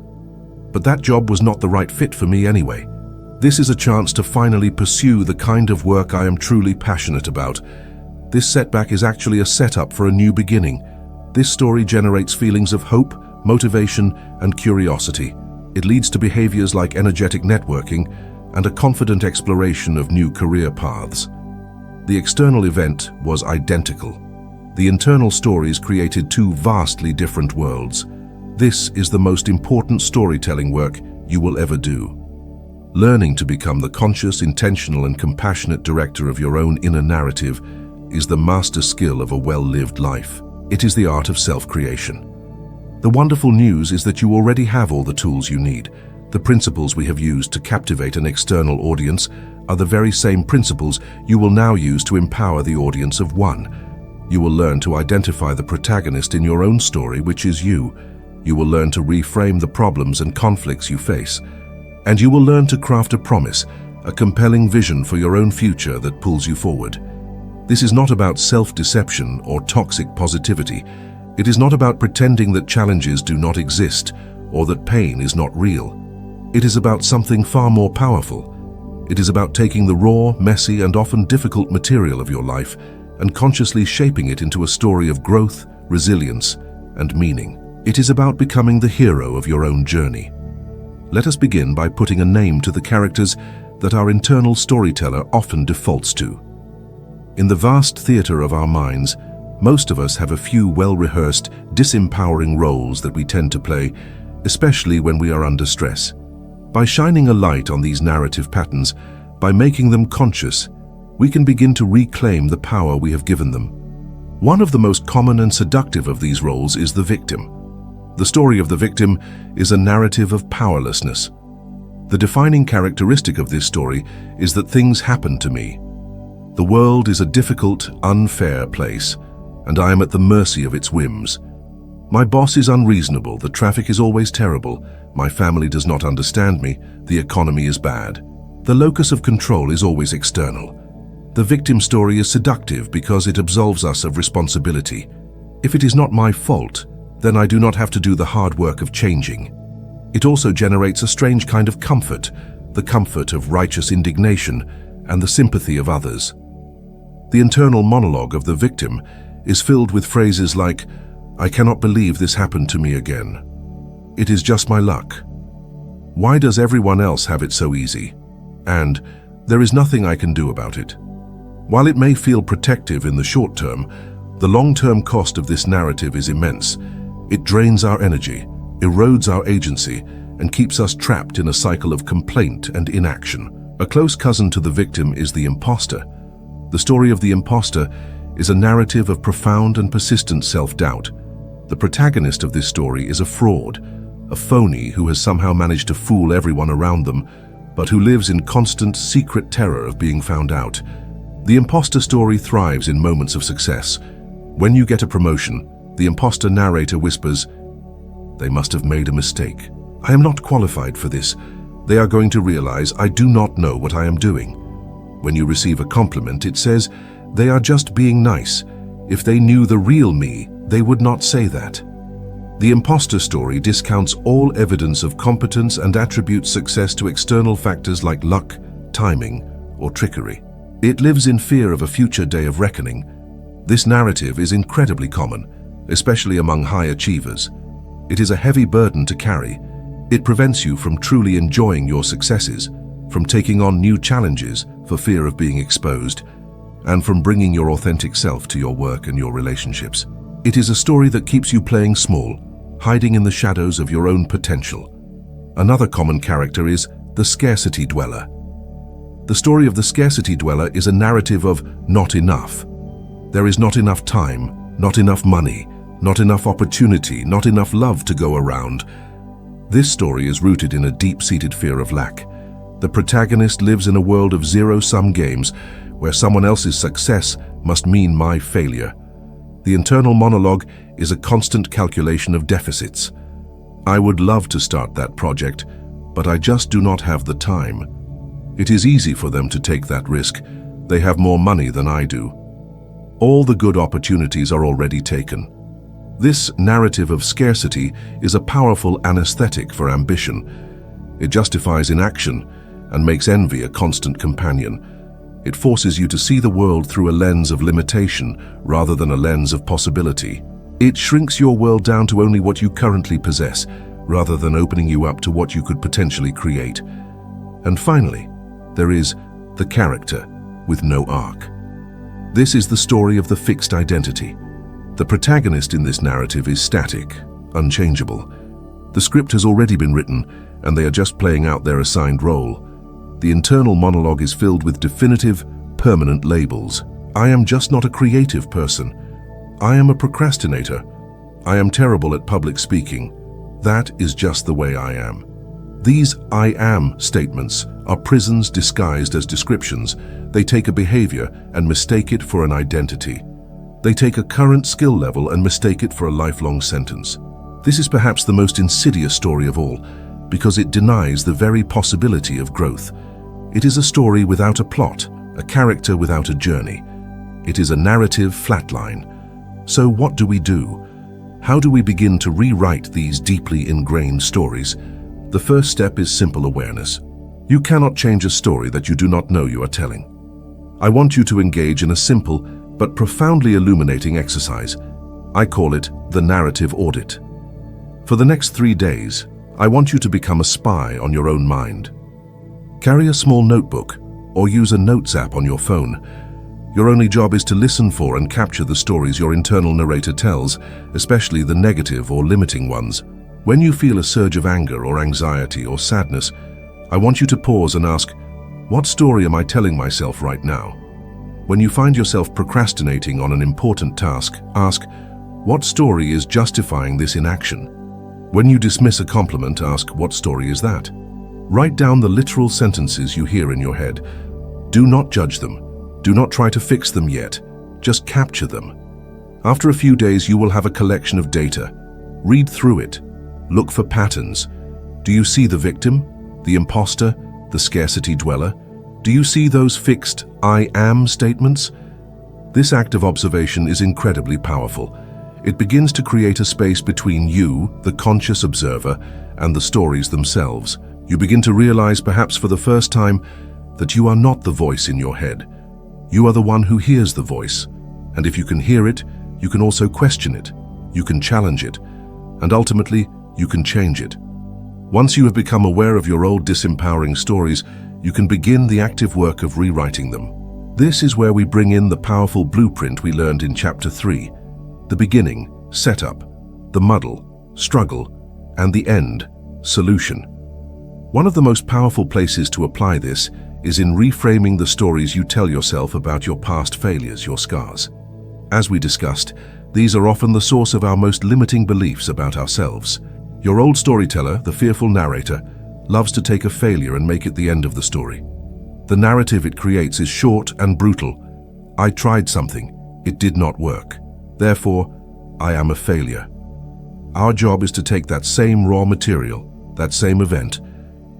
But that job was not the right fit for me anyway. This is a chance to finally pursue the kind of work I am truly passionate about. This setback is actually a setup for a new beginning. This story generates feelings of hope, motivation, and curiosity. It leads to behaviors like energetic networking and a confident exploration of new career paths. The external event was identical. The internal stories created two vastly different worlds. This is the most important storytelling work you will ever do. Learning to become the conscious, intentional, and compassionate director of your own inner narrative is the master skill of a well-lived life. It is the art of self-creation. The wonderful news is that you already have all the tools you need. The principles we have used to captivate an external audience are the very same principles you will now use to empower the audience of one. You will learn to identify the protagonist in your own story, which is you. You will learn to reframe the problems and conflicts you face. And you will learn to craft a promise, a compelling vision for your own future that pulls you forward. This is not about self-deception or toxic positivity. It is not about pretending that challenges do not exist or that pain is not real. It is about something far more powerful. It is about taking the raw, messy, and often difficult material of your life and consciously shaping it into a story of growth, resilience, and meaning. It is about becoming the hero of your own journey. Let us begin by putting a name to the characters that our internal storyteller often defaults to. In the vast theater of our minds, most of us have a few well-rehearsed, disempowering roles that we tend to play, especially when we are under stress. By shining a light on these narrative patterns, by making them conscious, we can begin to reclaim the power we have given them. One of the most common and seductive of these roles is the victim. The story of the victim is a narrative of powerlessness. The defining characteristic of this story is that things happen to me. The world is a difficult, unfair place, and I am at the mercy of its whims. My boss is unreasonable, the traffic is always terrible, my family does not understand me, the economy is bad. The locus of control is always external. The victim story is seductive because it absolves us of responsibility. If it is not my fault, then I do not have to do the hard work of changing. It also generates a strange kind of comfort, the comfort of righteous indignation and the sympathy of others. The internal monologue of the victim is filled with phrases like, "I cannot believe this happened to me again. It is just my luck. Why does everyone else have it so easy? And there is nothing I can do about it." While it may feel protective in the short term, the long-term cost of this narrative is immense. It drains our energy, erodes our agency, and keeps us trapped in a cycle of complaint and inaction. A close cousin to the victim is the imposter. The story of the imposter is a narrative of profound and persistent self-doubt. The protagonist of this story is a fraud, a phony who has somehow managed to fool everyone around them, but who lives in constant, secret terror of being found out. The imposter story thrives in moments of success. When you get a promotion, the imposter narrator whispers, "They must have made a mistake. I am not qualified for this. They are going to realize I do not know what I am doing." When you receive a compliment, it says, "They are just being nice. If they knew the real me, they would not say that." The imposter story discounts all evidence of competence and attributes success to external factors like luck, timing, or trickery. It lives in fear of a future day of reckoning. This narrative is incredibly common, especially among high achievers. It is a heavy burden to carry. It prevents you from truly enjoying your successes, from taking on new challenges for fear of being exposed, and from bringing your authentic self to your work and your relationships. It is a story that keeps you playing small, hiding in the shadows of your own potential. Another common character is the scarcity dweller. The story of the scarcity dweller is a narrative of not enough. There is not enough time, not enough money, not enough opportunity, not enough love to go around. This story is rooted in a deep-seated fear of lack. The protagonist lives in a world of zero-sum games where someone else's success must mean my failure. The internal monologue is a constant calculation of deficits. I would love to start that project, but I just do not have the time. It is easy for them to take that risk. They have more money than I do. All the good opportunities are already taken. This narrative of scarcity is a powerful anesthetic for ambition. It justifies inaction and makes envy a constant companion. It forces you to see the world through a lens of limitation rather than a lens of possibility. It shrinks your world down to only what you currently possess, rather than opening you up to what you could potentially create. And finally, there is the character with no arc. This is the story of the fixed identity. The protagonist in this narrative is static, unchangeable. The script has already been written, and they are just playing out their assigned role. The internal monologue is filled with definitive, permanent labels. I am just not a creative person. I am a procrastinator. I am terrible at public speaking. That is just the way I am. These I am statements are prisons disguised as descriptions. They take a behavior and mistake it for an identity. They take a current skill level and mistake it for a lifelong sentence. This is perhaps the most insidious story of all, because it denies the very possibility of growth. It is a story without a plot, a character without a journey. It is a narrative flatline. So what do we do? How do we begin to rewrite these deeply ingrained stories? The first step is simple awareness. You cannot change a story that you do not know you are telling. I want you to engage in a simple but profoundly illuminating exercise. I call it the narrative audit. For the next 3 days, I want you to become a spy on your own mind. Carry a small notebook or use a notes app on your phone. Your only job is to listen for and capture the stories your internal narrator tells, especially the negative or limiting ones. When you feel a surge of anger or anxiety or sadness, I want you to pause and ask, what story am I telling myself right now? When you find yourself procrastinating on an important task, ask, what story is justifying this inaction? When you dismiss a compliment, ask, what story is that? Write down the literal sentences you hear in your head. Do not judge them. Do not try to fix them yet. Just capture them. After a few days, you will have a collection of data. Read through it. Look for patterns. Do you see the victim, the imposter, the scarcity dweller? Do you see those fixed I am statements? This act of observation is incredibly powerful. It begins to create a space between you, the conscious observer, and the stories themselves. You begin to realize, perhaps for the first time, that you are not the voice in your head. You are the one who hears the voice. And if you can hear it, you can also question it. You can challenge it. And ultimately, you can change it. Once you have become aware of your old disempowering stories, you can begin the active work of rewriting them. This is where we bring in the powerful blueprint we learned in Chapter 3. The beginning, setup, the muddle, struggle, and the end, solution. One of the most powerful places to apply this is in reframing the stories you tell yourself about your past failures, your scars. As we discussed, these are often the source of our most limiting beliefs about ourselves. Your old storyteller, the fearful narrator, loves to take a failure and make it the end of the story. The narrative it creates is short and brutal. I tried something. It did not work. Therefore, I am a failure. Our job is to take that same raw material, that same event,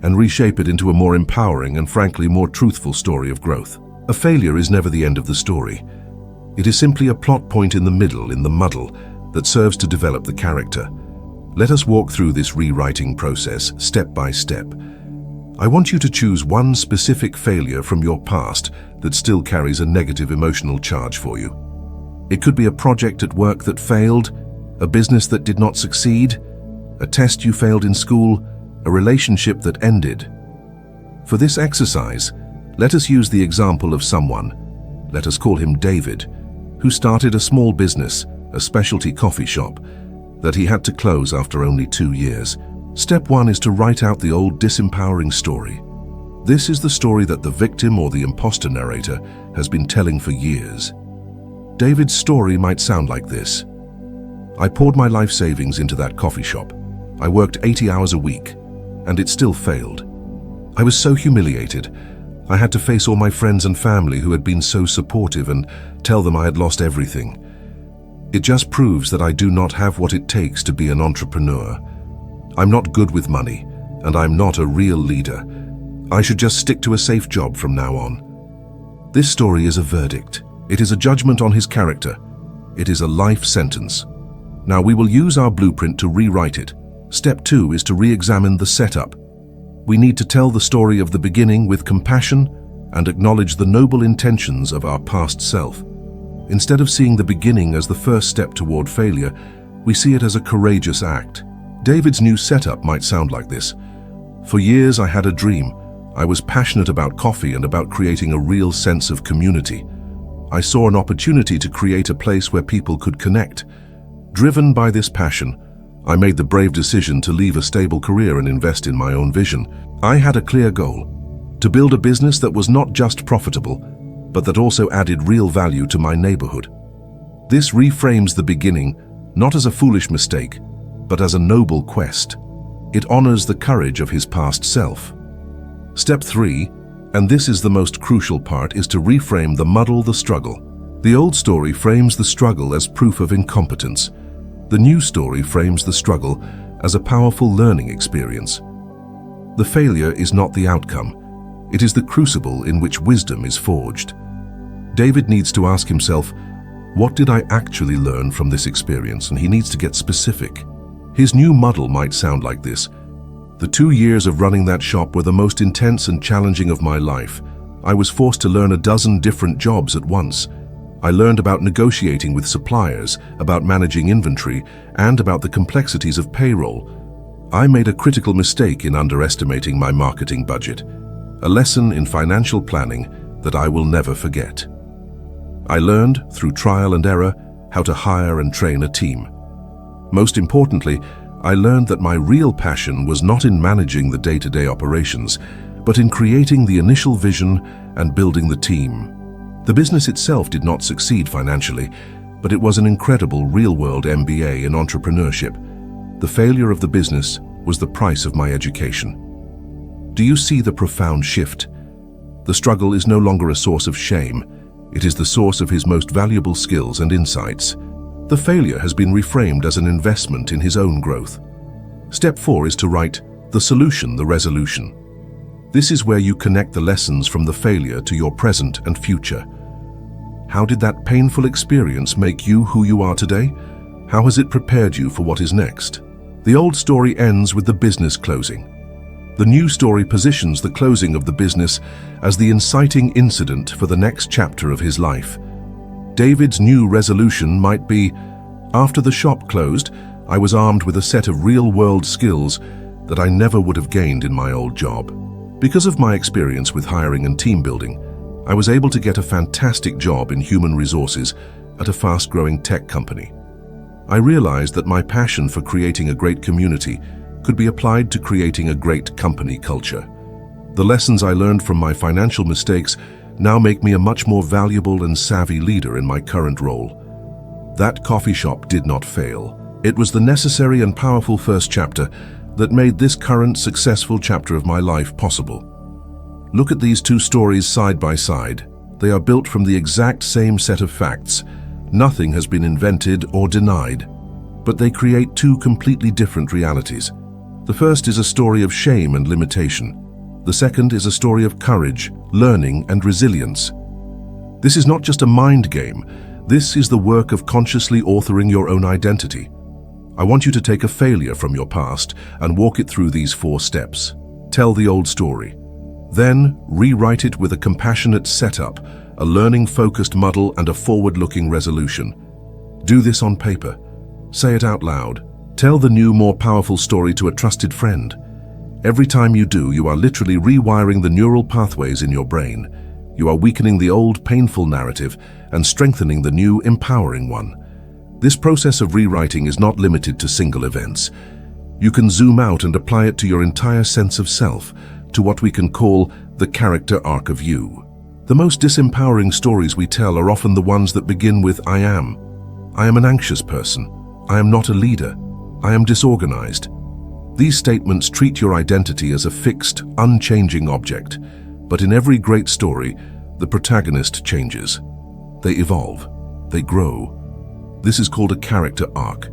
and reshape it into a more empowering and frankly more truthful story of growth. A failure is never the end of the story. It is simply a plot point in the middle, in the muddle, that serves to develop the character. Let us walk through this rewriting process, step by step. I want you to choose one specific failure from your past that still carries a negative emotional charge for you. It could be a project at work that failed, a business that did not succeed, a test you failed in school, a relationship that ended. For this exercise, let us use the example of someone, let us call him David, who started a small business, a specialty coffee shop, that he had to close after only 2 years. Step 1 is to write out the old disempowering story. This is the story that the victim or the imposter narrator has been telling for years. David's story might sound like this. I poured my life savings into that coffee shop. I worked 80 hours a week, and it still failed. I was so humiliated. I had to face all my friends and family who had been so supportive and tell them I had lost everything. It just proves that I do not have what it takes to be an entrepreneur. I'm not good with money, and I'm not a real leader. I should just stick to a safe job from now on. This story is a verdict. It is a judgment on his character. It is a life sentence. Now we will use our blueprint to rewrite it. Step 2 is to re-examine the setup. We need to tell the story of the beginning with compassion and acknowledge the noble intentions of our past self. Instead of seeing the beginning as the first step toward failure, we see it as a courageous act. David's new setup might sound like this. For years I had a dream. I was passionate about coffee and about creating a real sense of community. I saw an opportunity to create a place where people could connect. Driven by this passion, I made the brave decision to leave a stable career and invest in my own vision. I had a clear goal: to build a business that was not just profitable, but that also added real value to my neighborhood. This reframes the beginning, not as a foolish mistake, but as a noble quest. It honors the courage of his past self. Step 3, and this is the most crucial part, is to reframe the muddle, the struggle. The old story frames the struggle as proof of incompetence. The new story frames the struggle as a powerful learning experience. The failure is not the outcome. It is the crucible in which wisdom is forged. David needs to ask himself, what did I actually learn from this experience? And he needs to get specific. His new muddle might sound like this. The 2 years of running that shop were the most intense and challenging of my life. I was forced to learn a dozen different jobs at once. I learned about negotiating with suppliers, about managing inventory, and about the complexities of payroll. I made a critical mistake in underestimating my marketing budget, a lesson in financial planning that I will never forget. I learned, through trial and error, how to hire and train a team. Most importantly, I learned that my real passion was not in managing the day-to-day operations, but in creating the initial vision and building the team. The business itself did not succeed financially, but it was an incredible real-world MBA in entrepreneurship. The failure of the business was the price of my education. Do you see the profound shift? The struggle is no longer a source of shame. It is the source of his most valuable skills and insights. The failure has been reframed as an investment in his own growth. Step 4 is to write the solution, the resolution. This is where you connect the lessons from the failure to your present and future. How did that painful experience make you who you are today? How has it prepared you for what is next? The old story ends with the business closing. The new story positions the closing of the business as the inciting incident for the next chapter of his life. David's new resolution might be, after the shop closed, I was armed with a set of real-world skills that I never would have gained in my old job. Because of my experience with hiring and team building, I was able to get a fantastic job in human resources at a fast-growing tech company. I realized that my passion for creating a great community could be applied to creating a great company culture. The lessons I learned from my financial mistakes now make me a much more valuable and savvy leader in my current role. That coffee shop did not fail. It was the necessary and powerful first chapter that made this current successful chapter of my life possible. Look at these two stories side by side. They are built from the exact same set of facts. Nothing has been invented or denied, but they create two completely different realities. The first is a story of shame and limitation. The second is a story of courage, learning, and resilience. This is not just a mind game. This is the work of consciously authoring your own identity. I want you to take a failure from your past and walk it through these 4 steps. Tell the old story. Then rewrite it with a compassionate setup, a learning-focused muddle, and a forward-looking resolution. Do this on paper. Say it out loud. Tell the new, more powerful story to a trusted friend. Every time you do, you are literally rewiring the neural pathways in your brain. You are weakening the old, painful narrative and strengthening the new, empowering one. This process of rewriting is not limited to single events. You can zoom out and apply it to your entire sense of self, to what we can call the character arc of you. The most disempowering stories we tell are often the ones that begin with I am. I am an anxious person. I am not a leader. I am disorganized. These statements treat your identity as a fixed, unchanging object, but in every great story, the protagonist changes. They evolve. They grow. This is called a character arc.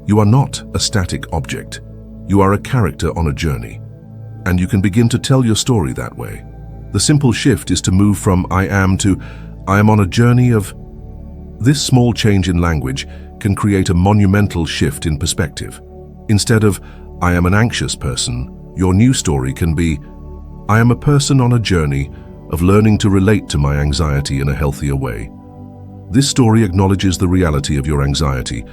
You are not a static object. You are a character on a journey. And you can begin to tell your story that way. The simple shift is to move from I am to I am on a journey of. This small change in language can create a monumental shift in perspective. Instead of I am an anxious person, your new story can be I am a person on a journey of learning to relate to my anxiety in a healthier way. This story acknowledges the reality of your anxiety,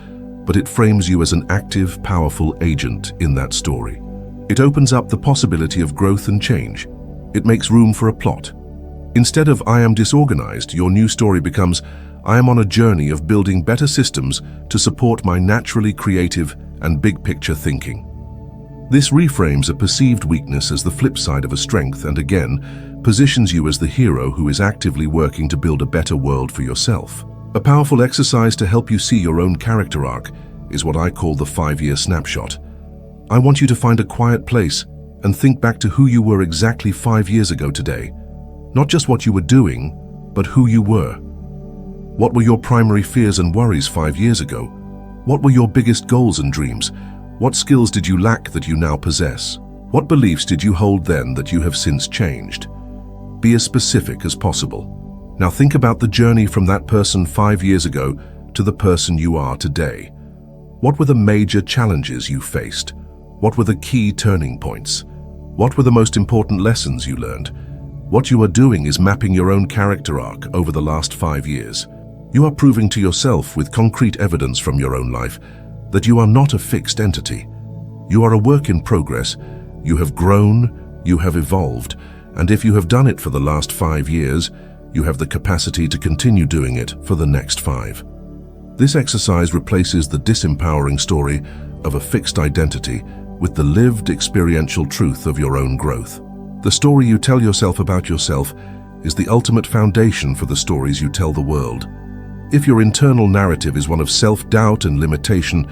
but it frames you as an active, powerful agent in that story. It opens up the possibility of growth and change. It makes room for a plot. Instead of I am disorganized, your new story becomes I am on a journey of building better systems to support my naturally creative and big-picture thinking. This reframes a perceived weakness as the flip side of a strength and again positions you as the hero who is actively working to build a better world for yourself. A powerful exercise to help you see your own character arc is what I call the 5-year snapshot. I want you to find a quiet place and think back to who you were exactly 5 years ago today. Not just what you were doing, but who you were. What were your primary fears and worries 5 years ago? What were your biggest goals and dreams? What skills did you lack that you now possess? What beliefs did you hold then that you have since changed? Be as specific as possible. Now think about the journey from that person 5 years ago to the person you are today. What were the major challenges you faced? What were the key turning points? What were the most important lessons you learned? What you are doing is mapping your own character arc over the last 5 years. You are proving to yourself with concrete evidence from your own life that you are not a fixed entity. You are a work in progress. You have grown, you have evolved, and if you have done it for the last 5 years, you have the capacity to continue doing it for the next 5. This exercise replaces the disempowering story of a fixed identity with the lived experiential truth of your own growth. The story you tell yourself about yourself is the ultimate foundation for the stories you tell the world. If your internal narrative is one of self-doubt and limitation,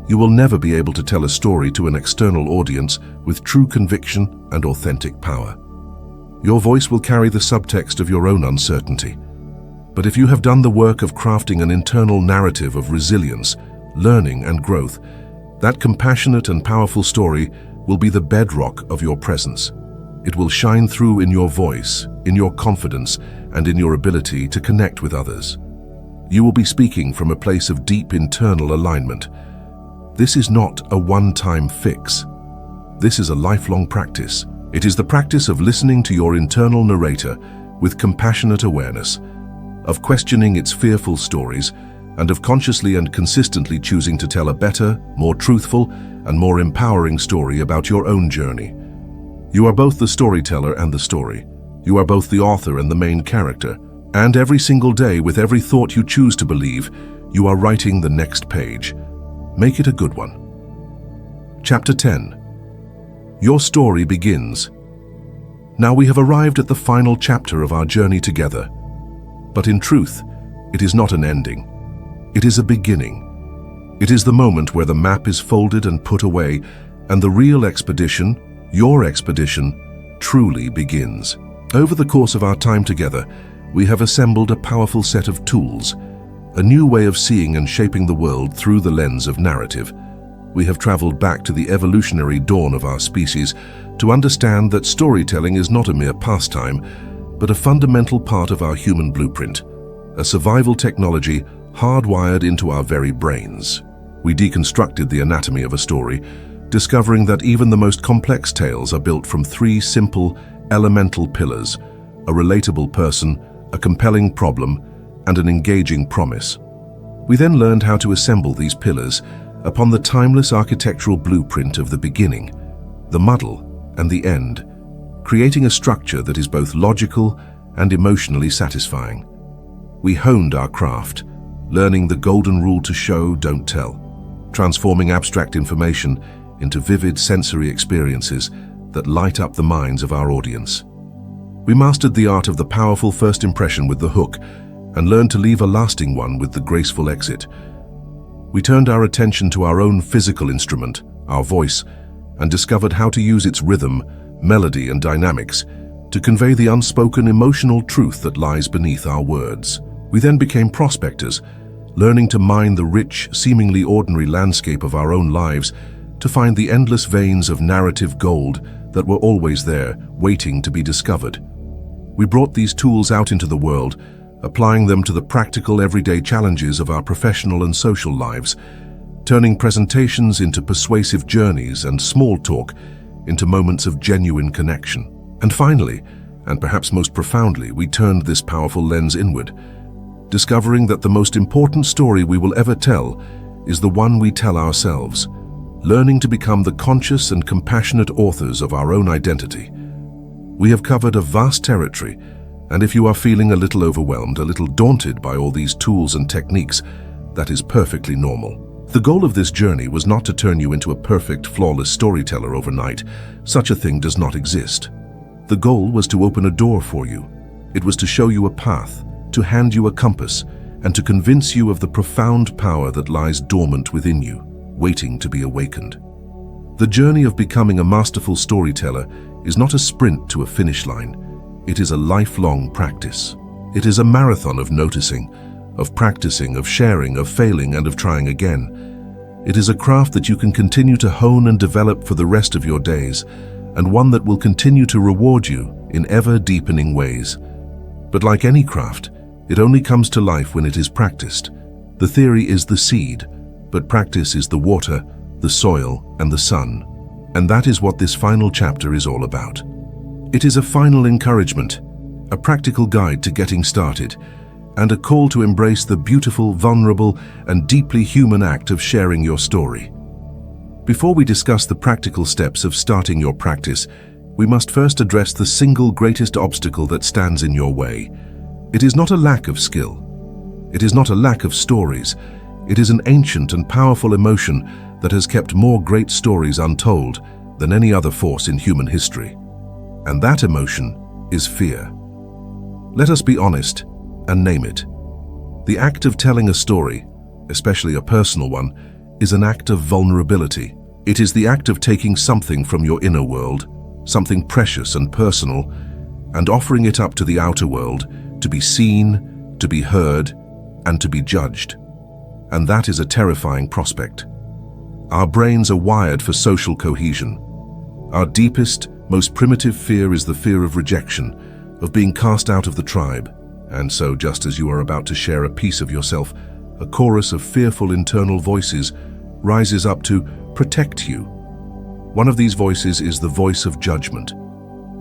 you will never be able to tell a story to an external audience with true conviction and authentic power. Your voice will carry the subtext of your own uncertainty. But if you have done the work of crafting an internal narrative of resilience, learning, and growth, that compassionate and powerful story will be the bedrock of your presence. It will shine through in your voice, in your confidence, and in your ability to connect with others. You will be speaking from a place of deep internal alignment. This is not a one-time fix. This is a lifelong practice. It is the practice of listening to your internal narrator with compassionate awareness, of questioning its fearful stories, and of consciously and consistently choosing to tell a better, more truthful, and more empowering story about your own journey. You are both the storyteller and the story. You are both the author and the main character. And every single day, with every thought you choose to believe, you are writing the next page. Make it a good one. Chapter 10. Your story begins. Now we have arrived at the final chapter of our journey together. But in truth, it is not an ending. It is a beginning. It is the moment where the map is folded and put away, and the real expedition, your expedition, truly begins. Over the course of our time together, we have assembled a powerful set of tools, a new way of seeing and shaping the world through the lens of narrative. We have traveled back to the evolutionary dawn of our species to understand that storytelling is not a mere pastime, but a fundamental part of our human blueprint, a survival technology hardwired into our very brains. We deconstructed the anatomy of a story, discovering that even the most complex tales are built from three simple, elemental pillars: a relatable person, a compelling problem, and an engaging promise. We then learned how to assemble these pillars upon the timeless architectural blueprint of the beginning, the muddle, and the end, creating a structure that is both logical and emotionally satisfying. We honed our craft, learning the golden rule to show, don't tell, transforming abstract information into vivid sensory experiences that light up the minds of our audience. We mastered the art of the powerful first impression with the hook and learned to leave a lasting one with the graceful exit. We turned our attention to our own physical instrument, our voice, and discovered how to use its rhythm, melody, and dynamics to convey the unspoken emotional truth that lies beneath our words. We then became prospectors, learning to mine the rich, seemingly ordinary landscape of our own lives to find the endless veins of narrative gold that were always there, waiting to be discovered. We brought these tools out into the world, applying them to the practical everyday challenges of our professional and social lives, turning presentations into persuasive journeys and small talk into moments of genuine connection. And finally, and perhaps most profoundly, we turned this powerful lens inward, discovering that the most important story we will ever tell is the one we tell ourselves, learning to become the conscious and compassionate authors of our own identity. We have covered a vast territory, and if you are feeling a little overwhelmed, a little daunted by all these tools and techniques, that is perfectly normal. The goal of this journey was not to turn you into a perfect, flawless storyteller overnight. Such a thing does not exist. The goal was to open a door for you. It was to show you a path, to hand you a compass, and to convince you of the profound power that lies dormant within you, waiting to be awakened. The journey of becoming a masterful storyteller is not a sprint to a finish line. It is a lifelong practice. It is a marathon of noticing, of practicing, of sharing, of failing, and of trying again. It is a craft that you can continue to hone and develop for the rest of your days, and one that will continue to reward you in ever-deepening ways. But like any craft, it only comes to life when it is practiced. The theory is the seed, but practice is the water, the soil, and the sun. And that is what this final chapter is all about. It is a final encouragement, a practical guide to getting started, and a call to embrace the beautiful, vulnerable, and deeply human act of sharing your story. Before we discuss the practical steps of starting your practice, we must first address the single greatest obstacle that stands in your way. It is not a lack of skill. It is not a lack of stories. It is an ancient and powerful emotion that has kept more great stories untold than any other force in human history. And that emotion is fear. Let us be honest and name it. The act of telling a story, especially a personal one, is an act of vulnerability. It is the act of taking something from your inner world, something precious and personal, and offering it up to the outer world to be seen, to be heard, and to be judged. And that is a terrifying prospect. Our brains are wired for social cohesion. Our deepest, most primitive fear is the fear of rejection, of being cast out of the tribe. And so, just as you are about to share a piece of yourself, a chorus of fearful internal voices rises up to protect you. One of these voices is the voice of judgment.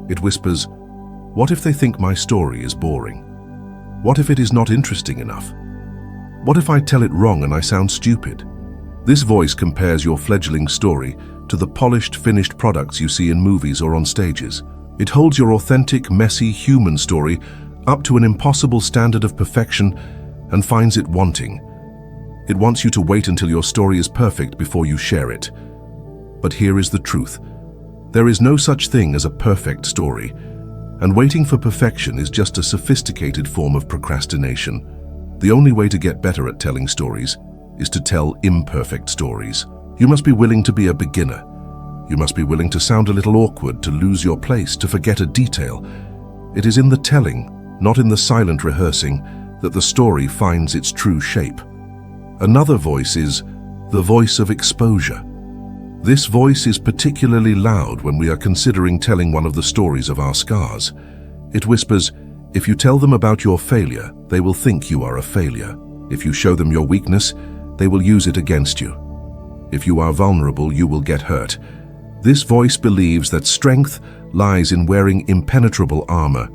It whispers, "What if they think my story is boring? What if it is not interesting enough? What if I tell it wrong and I sound stupid?" This voice compares your fledgling story to the polished, finished products you see in movies or on stages. It holds your authentic, messy, human story up to an impossible standard of perfection and finds it wanting. It wants you to wait until your story is perfect before you share it. But here is the truth. There is no such thing as a perfect story. And waiting for perfection is just a sophisticated form of procrastination. The only way to get better at telling stories is to tell imperfect stories. You must be willing to be a beginner. You must be willing to sound a little awkward, to lose your place, to forget a detail. It is in the telling, not in the silent rehearsing, that the story finds its true shape. Another voice is the voice of exposure. This voice is particularly loud when we are considering telling one of the stories of our scars. It whispers, if you tell them about your failure, they will think you are a failure. If you show them your weakness, they will use it against you. If you are vulnerable, you will get hurt. This voice believes that strength lies in wearing impenetrable armor,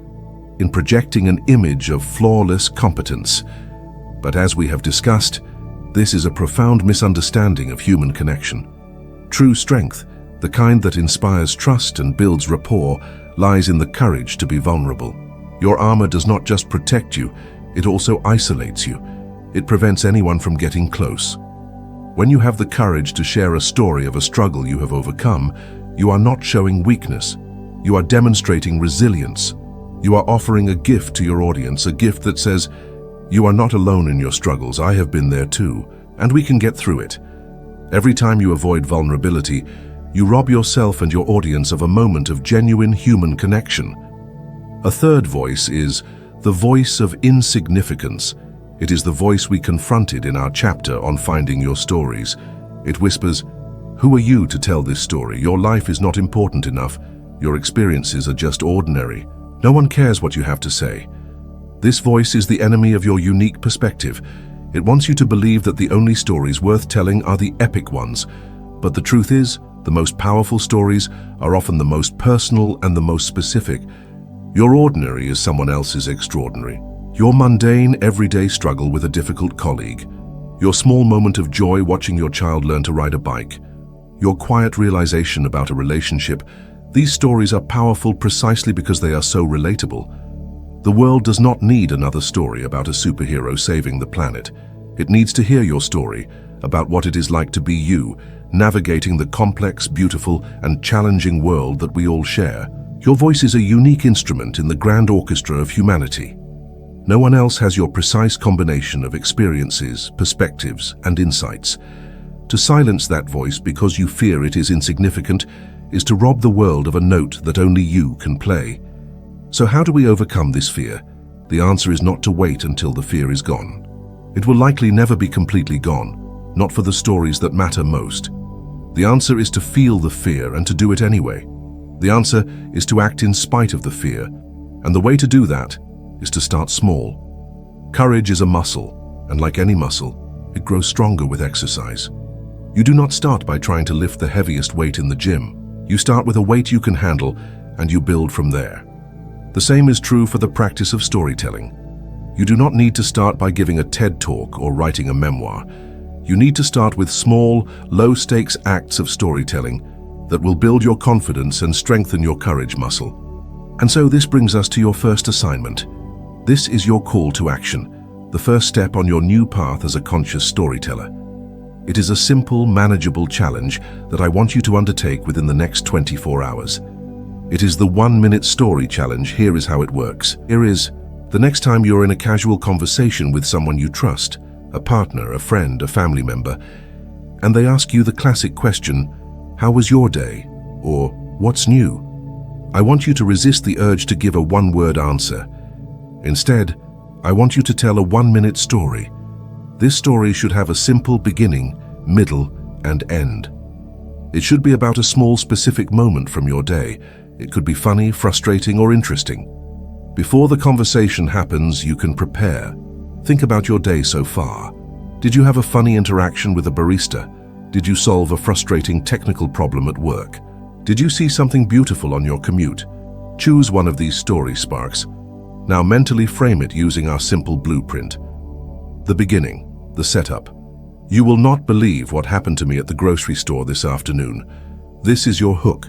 in projecting an image of flawless competence. But as we have discussed, this is a profound misunderstanding of human connection. True strength, the kind that inspires trust and builds rapport, lies in the courage to be vulnerable. Your armor does not just protect you, it also isolates you. It prevents anyone from getting close. When you have the courage to share a story of a struggle you have overcome, you are not showing weakness. You are demonstrating resilience. You are offering a gift to your audience, a gift that says, you are not alone in your struggles, I have been there too, and we can get through it. Every time you avoid vulnerability, you rob yourself and your audience of a moment of genuine human connection. A third voice is the voice of insignificance. It is the voice we confronted in our chapter on finding your stories. It whispers, who are you to tell this story? Your life is not important enough. Your experiences are just ordinary. No one cares what you have to say. This voice is the enemy of your unique perspective. It wants you to believe that the only stories worth telling are the epic ones. But the truth is, the most powerful stories are often the most personal and the most specific. Your ordinary is someone else's extraordinary. Your mundane, everyday struggle with a difficult colleague. Your small moment of joy watching your child learn to ride a bike. Your quiet realization about a relationship. These stories are powerful precisely because they are so relatable. The world does not need another story about a superhero saving the planet. It needs to hear your story about what it is like to be you, navigating the complex, beautiful, and challenging world that we all share. Your voice is a unique instrument in the grand orchestra of humanity. No one else has your precise combination of experiences, perspectives, and insights. To silence that voice because you fear it is insignificant is to rob the world of a note that only you can play. So how do we overcome this fear? The answer is not to wait until the fear is gone. It will likely never be completely gone, not for the stories that matter most. The answer is to feel the fear and to do it anyway. The answer is to act in spite of the fear, and the way to do that is to start small. Courage is a muscle, and like any muscle, it grows stronger with exercise. You do not start by trying to lift the heaviest weight in the gym. You start with a weight you can handle, and you build from there. The same is true for the practice of storytelling. You do not need to start by giving a TED talk or writing a memoir. You need to start with small, low-stakes acts of storytelling that will build your confidence and strengthen your courage muscle. And so this brings us to your first assignment. This is your call to action, the first step on your new path as a conscious storyteller. It is a simple, manageable challenge that I want you to undertake within the next 24 hours. It is the 1-minute story challenge. Here is how it works. Here is, the next time you're in a casual conversation with someone you trust, a partner, a friend, a family member, and they ask you the classic question, how was your day? Or, what's new? I want you to resist the urge to give a one-word answer. Instead, I want you to tell a 1-minute story. This story should have a simple beginning, middle, and end. It should be about a small, specific moment from your day. It could be funny, frustrating, or interesting. Before the conversation happens, you can prepare. Think about your day so far. Did you have a funny interaction with a barista? Did you solve a frustrating technical problem at work? Did you see something beautiful on your commute? Choose one of these story sparks. Now mentally frame it using our simple blueprint. The beginning, the setup. You will not believe what happened to me at the grocery store this afternoon. This is your hook.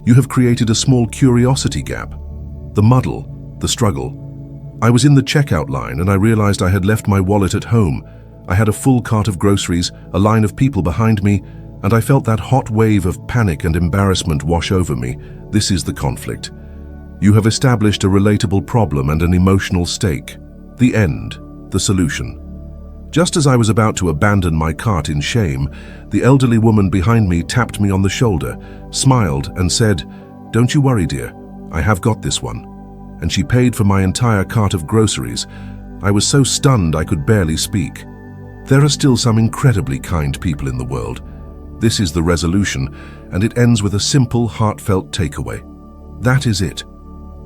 You have created a small curiosity gap. The muddle, the struggle. I was in the checkout line and I realized I had left my wallet at home. I had a full cart of groceries, a line of people behind me, and I felt that hot wave of panic and embarrassment wash over me. This is the conflict. You have established a relatable problem and an emotional stake. The end, the solution. Just as I was about to abandon my cart in shame, the elderly woman behind me tapped me on the shoulder, smiled, and said, "Don't you worry, dear, I have got this one." And she paid for my entire cart of groceries. I was so stunned I could barely speak. There are still some incredibly kind people in the world. This is the resolution, and it ends with a simple, heartfelt takeaway. That is it.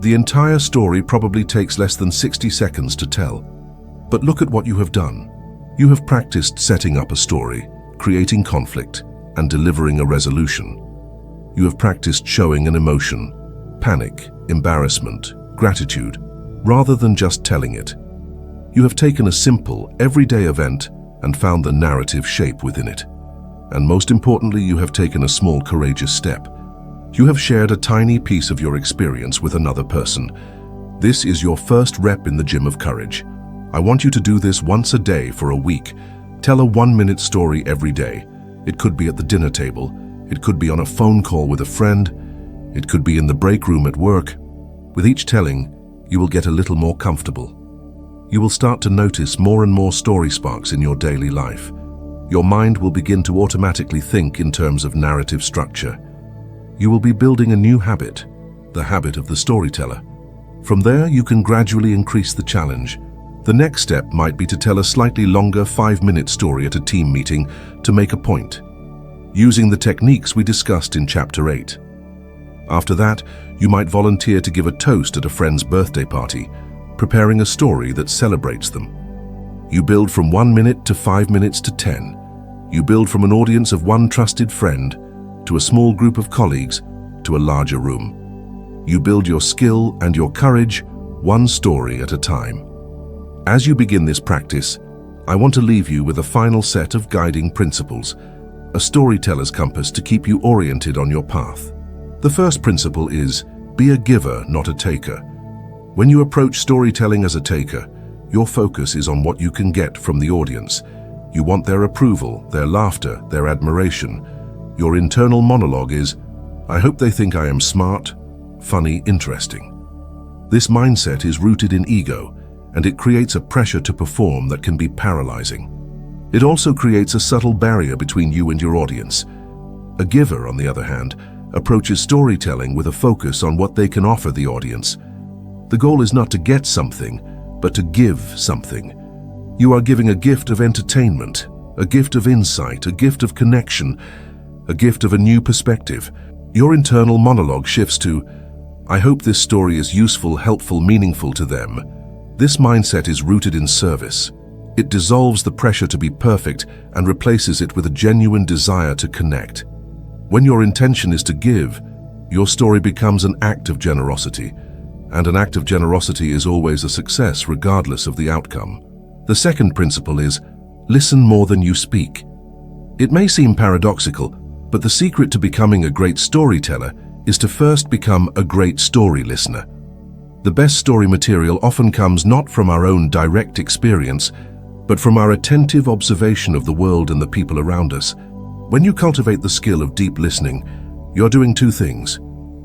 The entire story probably takes less than 60 seconds to tell. But look at what you have done. You have practiced setting up a story, creating conflict, and delivering a resolution. You have practiced showing an emotion, panic, embarrassment, gratitude, rather than just telling it. You have taken a simple, everyday event and found the narrative shape within it. And most importantly, you have taken a small, courageous step. You have shared a tiny piece of your experience with another person. This is your first rep in the gym of courage. I want you to do this once a day for a week. Tell a 1-minute story every day. It could be at the dinner table. It could be on a phone call with a friend. It could be in the break room at work. With each telling, you will get a little more comfortable. You will start to notice more and more story sparks in your daily life. Your mind will begin to automatically think in terms of narrative structure. You will be building a new habit, the habit of the storyteller. From there, you can gradually increase the challenge. The next step might be to tell a slightly longer 5-minute story at a team meeting to make a point, using the techniques we discussed in Chapter 8. After that, you might volunteer to give a toast at a friend's birthday party, preparing a story that celebrates them. You build from 1 minute to 5 minutes to 10. You build from an audience of one trusted friend to a small group of colleagues to a larger room. You build your skill and your courage one story at a time. As you begin this practice, I want to leave you with a final set of guiding principles, a storyteller's compass to keep you oriented on your path. The first principle is, be a giver, not a taker. When you approach storytelling as a taker, your focus is on what you can get from the audience. You want their approval, their laughter, their admiration. Your internal monologue is, I hope they think I am smart, funny, interesting. This mindset is rooted in ego, and it creates a pressure to perform that can be paralyzing. It also creates a subtle barrier between you and your audience. A giver, on the other hand, approaches storytelling with a focus on what they can offer the audience. The goal is not to get something, but to give something. You are giving a gift of entertainment, a gift of insight, a gift of connection, a gift of a new perspective. Your internal monologue shifts to, I hope this story is useful, helpful, meaningful to them. This mindset is rooted in service. It dissolves the pressure to be perfect and replaces it with a genuine desire to connect. When your intention is to give, your story becomes an act of generosity, and an act of generosity is always a success regardless of the outcome. The second principle is, listen more than you speak. It may seem paradoxical, but the secret to becoming a great storyteller is to first become a great story listener. The best story material often comes not from our own direct experience, but from our attentive observation of the world and the people around us. When you cultivate the skill of deep listening, you're doing two things.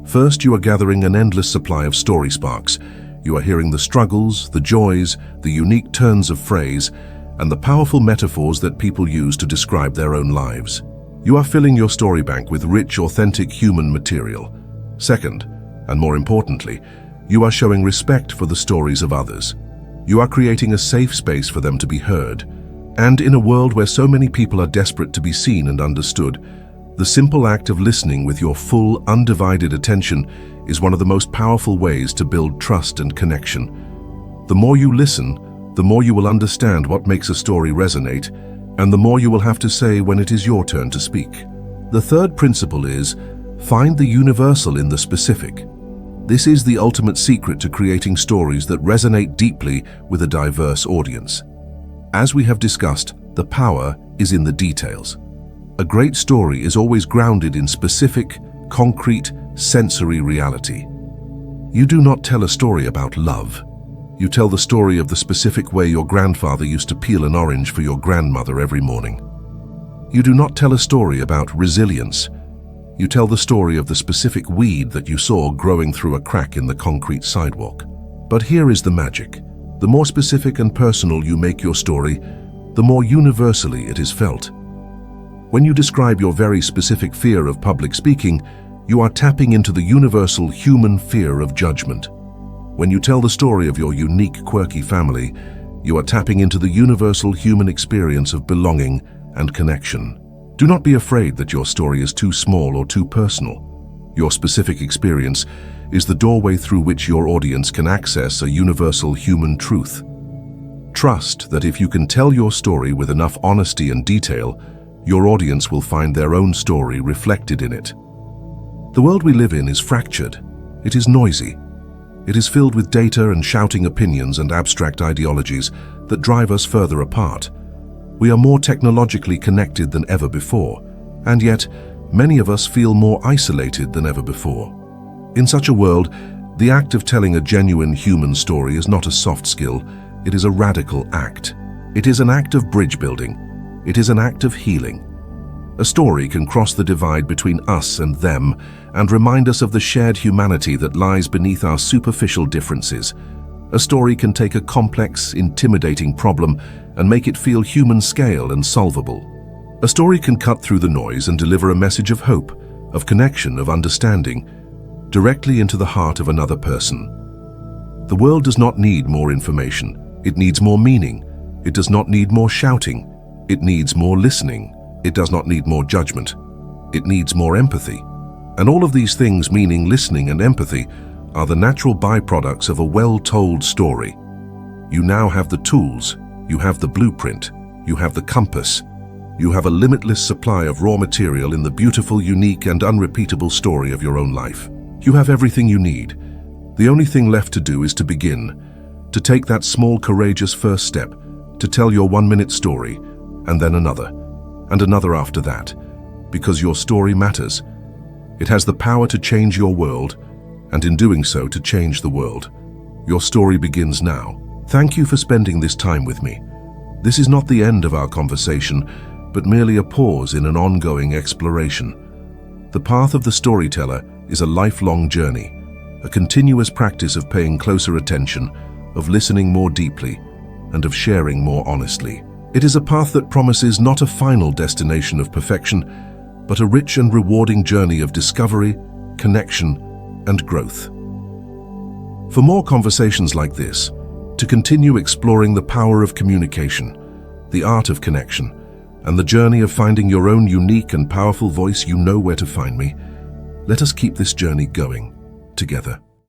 First, you are gathering an endless supply of story sparks. You are hearing the struggles, the joys, the unique turns of phrase, and the powerful metaphors that people use to describe their own lives. You are filling your story bank with rich, authentic human material. Second, and more importantly, you are showing respect for the stories of others. You are creating a safe space for them to be heard. And in a world where so many people are desperate to be seen and understood, the simple act of listening with your full, undivided attention is one of the most powerful ways to build trust and connection. The more you listen, the more you will understand what makes a story resonate, and the more you will have to say when it is your turn to speak. The third principle is, find the universal in the specific. This is the ultimate secret to creating stories that resonate deeply with a diverse audience. As we have discussed, the power is in the details. A great story is always grounded in specific, concrete, sensory reality. You do not tell a story about love. You tell the story of the specific way your grandfather used to peel an orange for your grandmother every morning. You do not tell a story about resilience. You tell the story of the specific weed that you saw growing through a crack in the concrete sidewalk. But here is the magic. The more specific and personal you make your story, the more universally it is felt. When you describe your very specific fear of public speaking, you are tapping into the universal human fear of judgment. When you tell the story of your unique, quirky family, you are tapping into the universal human experience of belonging and connection. Do not be afraid that your story is too small or too personal. Your specific experience is the doorway through which your audience can access a universal human truth. Trust that if you can tell your story with enough honesty and detail, your audience will find their own story reflected in it. The world we live in is fractured. It is noisy. It is filled with data and shouting opinions and abstract ideologies that drive us further apart. We are more technologically connected than ever before, and yet many of us feel more isolated than ever before. In such a world, the act of telling a genuine human story is not a soft skill, it is a radical act. It is an act of bridge building. It is an act of healing. A story can cross the divide between us and them and remind us of the shared humanity that lies beneath our superficial differences. A story can take a complex, intimidating problem and make it feel human scale and solvable. A story can cut through the noise and deliver a message of hope, of connection, of understanding, directly into the heart of another person. The world does not need more information. It needs more meaning. It does not need more shouting. It needs more listening. It does not need more judgment. It needs more empathy. And all of these things, meaning, listening, and empathy, are the natural byproducts of a well-told story. You now have the tools, you have the blueprint, you have the compass, you have a limitless supply of raw material in the beautiful, unique, and unrepeatable story of your own life. You have everything you need. The only thing left to do is to begin, to take that small, courageous first step, to tell your 1-minute story, and then another, and another after that, because your story matters. It has the power to change your world, and in doing so, to change the world. Your story begins now. Thank you for spending this time with me. This is not the end of our conversation, but merely a pause in an ongoing exploration. The path of the storyteller is a lifelong journey, a continuous practice of paying closer attention, of listening more deeply, and of sharing more honestly. It is a path that promises not a final destination of perfection, but a rich and rewarding journey of discovery, connection, and growth. For more conversations like this, to continue exploring the power of communication, the art of connection, and the journey of finding your own unique and powerful voice, you know where to find me. Let us keep this journey going together.